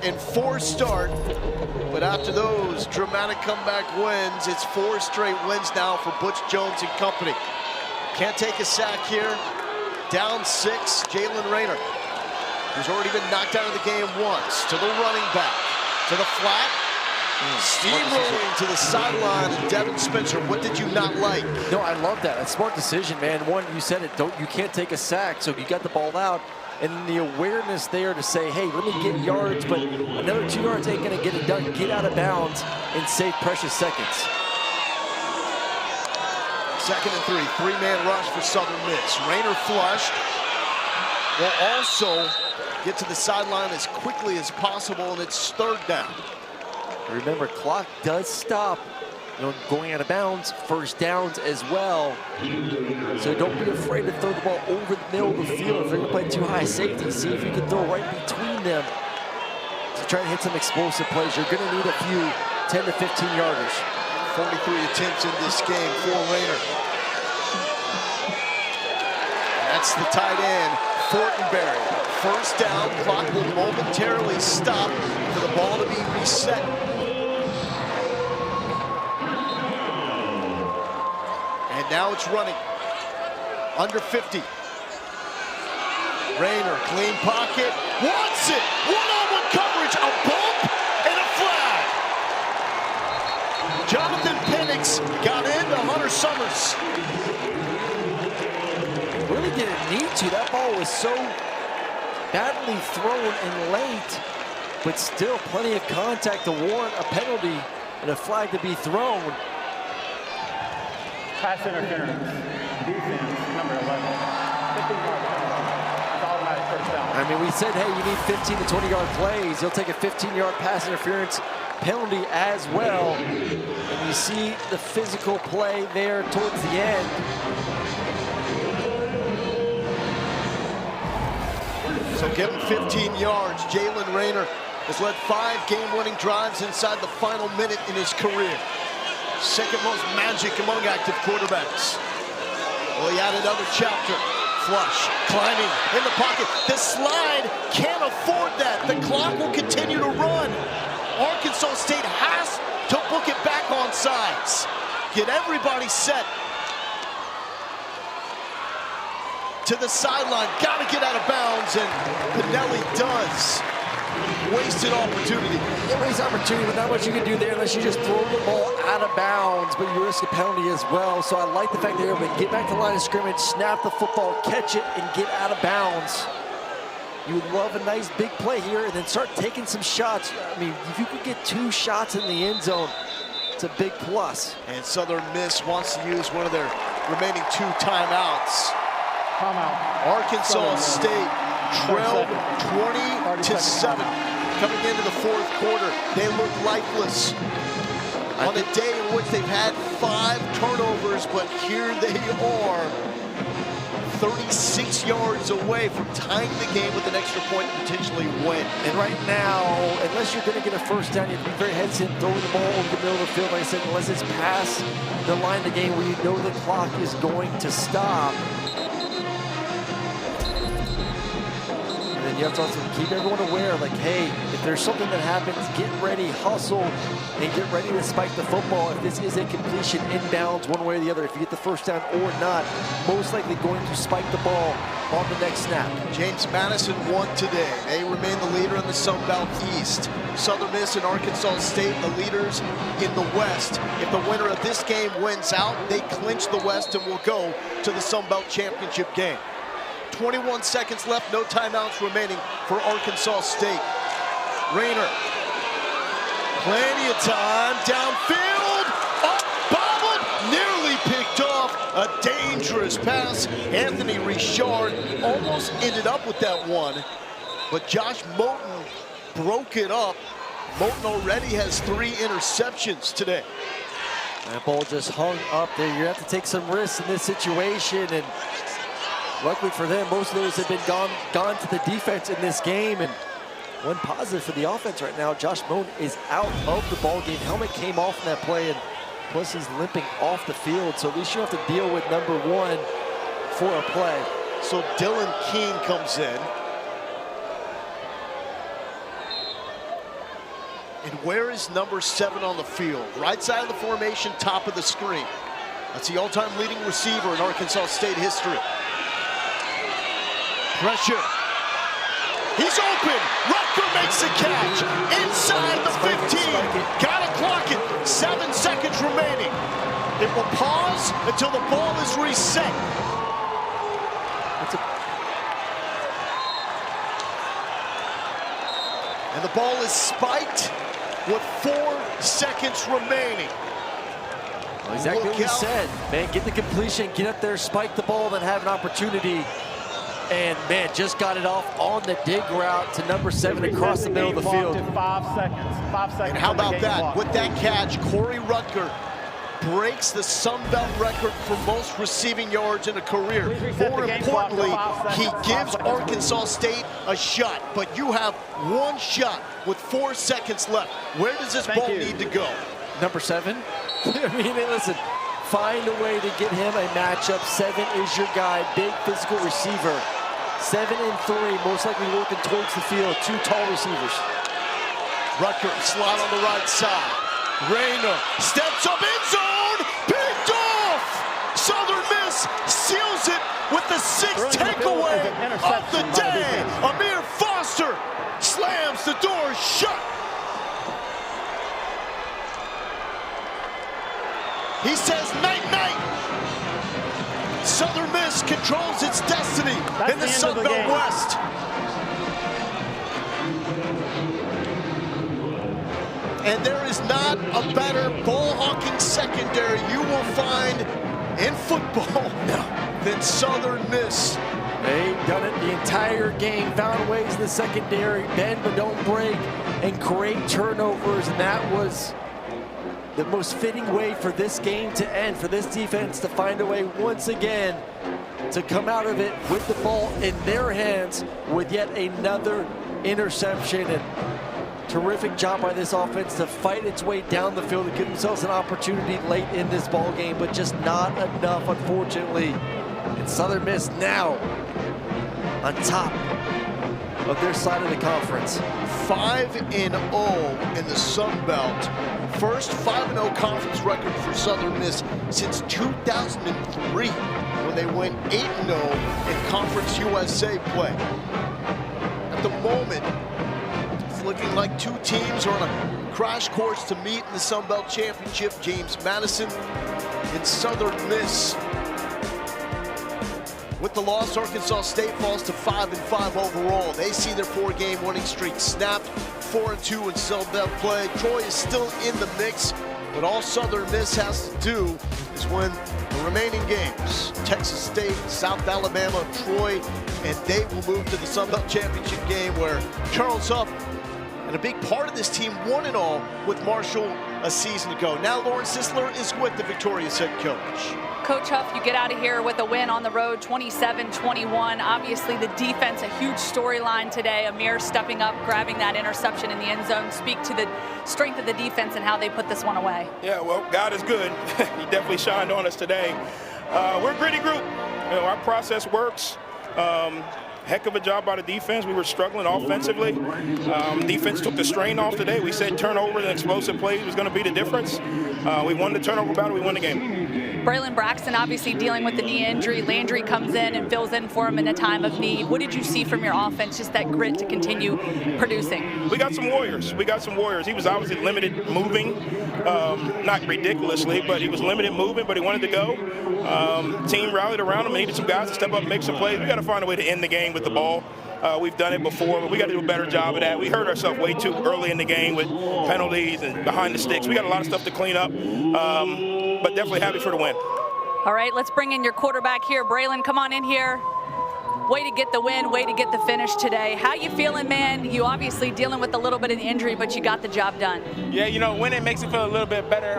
1-4 start. But after those dramatic comeback wins, it's 4 straight wins now for Butch Jones and company. Can't take a sack here. Down 6, Jalen Rayner, who's already been knocked out of the game once. To the running back, to the flat. Steamrolling to the sideline, and Devin Spencer. What did you not like? No, I love that. A smart decision, man. One, you said it. You can't take a sack, so you got the ball out, and the awareness there to say, hey, let me get yards, but another 2 yards ain't gonna get it done. Get out of bounds and save precious seconds. 2nd and 3, 3-man rush for Southern Miss. Rayner flushed. Will also get to the sideline as quickly as possible, and it's 3rd down. Remember, clock does stop, going out of bounds, first downs as well. So don't be afraid to throw the ball over the middle of the field. If they're gonna play too high safety, see if you can throw right between them to try to hit some explosive plays. You're gonna need a few 10 to 15 yarders. 43 attempts in this game for Rayner. That's the tight end, Fortenberry. First down, clock will momentarily stop for the ball to be reset. And now it's running. Under 50. Rayner, clean pocket, wants it! One-on-one coverage, a bump, and a flag. Jonathan Penix got into Hunter Summers. Really didn't need to. That ball was so badly thrown and late, but still plenty of contact to warrant a penalty and a flag to be thrown. Pass interference. Defense, number 11. 15-yard penalty. It's automatic first down. I mean, we said, hey, you need 15 to 20-yard plays. He'll take a 15-yard pass interference penalty as well. And you see the physical play there towards the end. So give him 15 yards. Jalen Rayner has led 5 game-winning drives inside the final minute in his career. Second most magic among active quarterbacks. Well, he added another chapter. Flush, climbing in the pocket. The slide can't afford that. The clock will continue to run. Arkansas State has to book it back on sides. Get everybody set. To the sideline, gotta get out of bounds, and Pinelli does. wasted opportunity. It wasted opportunity, but not much you can do there unless you just throw the ball out of bounds, but you risk a penalty as well. So I like the fact that they're able to get back to the line of scrimmage, snap the football, catch it, and get out of bounds. You would love a nice big play here and then start taking some shots. I mean, if you could get 2 shots in the end zone, it's a big plus. And Southern Miss wants to use one of their remaining 2 timeouts. Timeout. Arkansas State trailed 20-7 coming into the 4th quarter. They look lifeless on a day in which they've had 5 turnovers, but here they are, 36 yards away from tying the game with an extra point to potentially win. And right now, unless you're going to get a first down, you have to be very hesitant throwing the ball over the middle of the field. Like I said, unless it's past the line of the game where you know the clock is going to stop. And then you have to also keep everyone aware, like, hey, if there's something that happens, get ready, hustle, and get ready to spike the football. If this is a completion inbounds one way or the other, if you get the first down or not, most likely going to spike the ball on the next snap. James Madison won today. They remain the leader in the Sun Belt East. Southern Miss and Arkansas State, the leaders in the West. If the winner of this game wins out, they clinch the West and will go to the Sun Belt Championship game. 21 seconds left, no timeouts remaining for Arkansas State. Rayner, plenty of time, downfield, up, bobbled, nearly picked off, a dangerous pass. Anthony Richard almost ended up with that one, but Josh Moten broke it up. Moten already has 3 interceptions today. That ball just hung up there. You have to take some risks in this situation, and luckily for them, most of those have been gone to the defense in this game. And one positive for the offense right now, Josh Moten is out of the ball game. Helmet came off in that play, and plus he's limping off the field. So at least you have to deal with number 1 for a play. So Dylan Keene comes in. And where is number 7 on the field? Right side of the formation, top of the screen. That's the all-time leading receiver in Arkansas State history. Pressure. He's open. Rutger makes the catch. Inside the 15. Gotta clock it. 7 seconds remaining. It will pause until the ball is reset. And the ball is spiked with 4 seconds remaining. Well, exactly what you said, man. Get the completion, get up there, spike the ball, then have an opportunity. And man, just got it off on the dig route to number 7 across the middle of the field. 5 seconds. 5 seconds. And how about that? Clock. With that catch, Corey Rutger breaks the Sun Belt record for most receiving yards in a career. More importantly, he gives Arkansas State a shot. But you have 1 shot with 4 seconds left. Where does this ball need to go? Number 7? I mean, listen, find a way to get him a matchup. 7 is your guy, big physical receiver. 7 and 3, most likely working towards the field. 2 tall receivers. Rutger, slot on the right side. Rayner steps up, end zone, picked off! Southern Miss seals it with the 6th takeaway of the day. Amir Foster slams the door shut. He says night-night. Southern Miss controls its destiny in the Sun Belt West. And there is not a better ball-hawking secondary you will find in football than Southern Miss. They've done it the entire game, found ways in the secondary, bend but don't break, and create turnovers, and that was the most fitting way for this game to end, for this defense to find a way once again to come out of it with the ball in their hands with yet another interception. And terrific job by this offense to fight its way down the field and give themselves an opportunity late in this ball game, but just not enough, unfortunately. And Southern Miss now on top of their side of the conference. 5-0 in the Sun Belt. First 5-0 conference record for Southern Miss since 2003, when they went 8-0 in Conference USA play. At the moment, both looking like two teams are on a crash course to meet in the Sun Belt Championship. James Madison and Southern Miss. With the loss, Arkansas State falls to 5-5 overall. They see their 4-game winning streak snapped, 4-2 in Sun Belt play. Troy is still in the mix, but all Southern Miss has to do is win the remaining games. Texas State, South Alabama, Troy, and they will move to the Sun Belt Championship game where Charles Huff, and a big part of this team, won it all with Marshall a season ago. Now Lawrence Sisler is with the victorious head coach. Coach Huff, you get out of here with a win on the road, 27-21. Obviously, the defense, a huge storyline today. Amir stepping up, grabbing that interception in the end zone. Speak to the strength of the defense and how they put this one away. Yeah, well, God is good. He definitely shined on us today. We're a gritty group. You know, our process works. Heck of a job by the defense. We were struggling offensively. Defense took the strain off today. We said turnovers and explosive plays was going to be the difference. We won the turnover battle. We won the game. Braylon Braxton obviously dealing with the knee injury. Landry comes in and fills in for him in a time of need. What did you see from your offense, just that grit to continue producing? We got some warriors. He was obviously limited moving, not ridiculously, but he was limited moving, but he wanted to go. Team rallied around him and needed some guys to step up and make some plays. We got to find a way to end the game with the ball. We've done it before, but we got to do a better job of that. We hurt ourselves way too early in the game with penalties and behind the sticks. We got a lot of stuff to clean up, but definitely happy for the win. All right, let's bring in your quarterback here. Braylon, come on in here. Way to get the win, way to get the finish today. How you feeling, man? You obviously dealing with a little bit of the injury, but you got the job done. Yeah, you know, winning makes it feel a little bit better.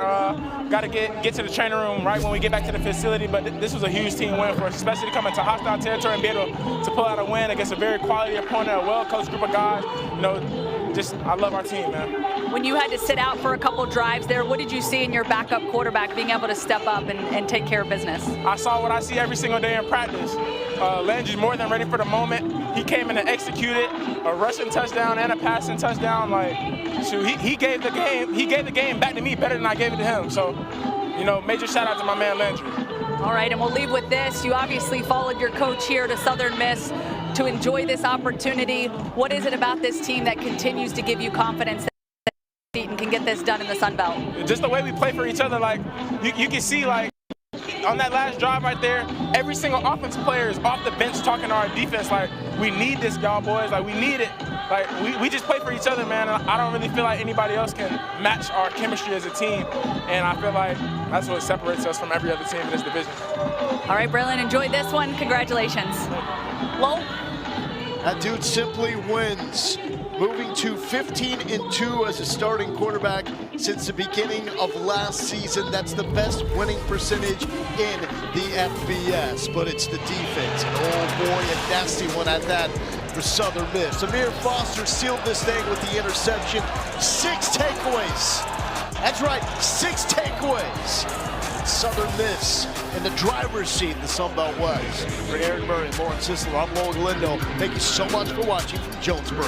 Got to get to the training room right when we get back to the facility, but this was a huge team win for us, especially to come into hostile territory and be able to pull out a win against a very quality opponent, a well-coached group of guys. You know, just I love our team, man. When you had to sit out for a couple drives there, what did you see in your backup quarterback being able to step up and take care of business? I saw what I see every single day in practice. Landry's more than ready for the moment. He came in and executed a rushing touchdown and a passing touchdown. Like, shoot, he gave the game. He gave the game back to me better than I gave it to him. So, you know, major shout out to my man Landry. All right, and we'll leave with this. You obviously followed your coach here to Southern Miss to enjoy this opportunity. What is it about this team that continues to give you confidence that Eaton can get this done in the Sun Belt? Just the way we play for each other. Like, you can see, like, on that last drive right there, every single offensive player is off the bench talking to our defense like, we need this, y'all boys. Like, we need it. Like, we just play for each other, man. And I don't really feel like anybody else can match our chemistry as a team. And I feel like that's what separates us from every other team in this division. All right, Braylon, enjoy this one. Congratulations. Lowell? That dude simply wins, moving to 15-2 as a starting quarterback since the beginning of last season. That's the best winning percentage in the FBS, but it's the defense. And oh boy, a nasty one at that for Southern Miss. Amir Foster sealed this thing with the interception. 6 takeaways. That's right, 6 takeaways. Southern Miss in the driver's seat in the Sun Belt West. For Aaron Murray and Lawrence Sisler, I'm Lowell Galindo. Thank you so much for watching from Jonesboro.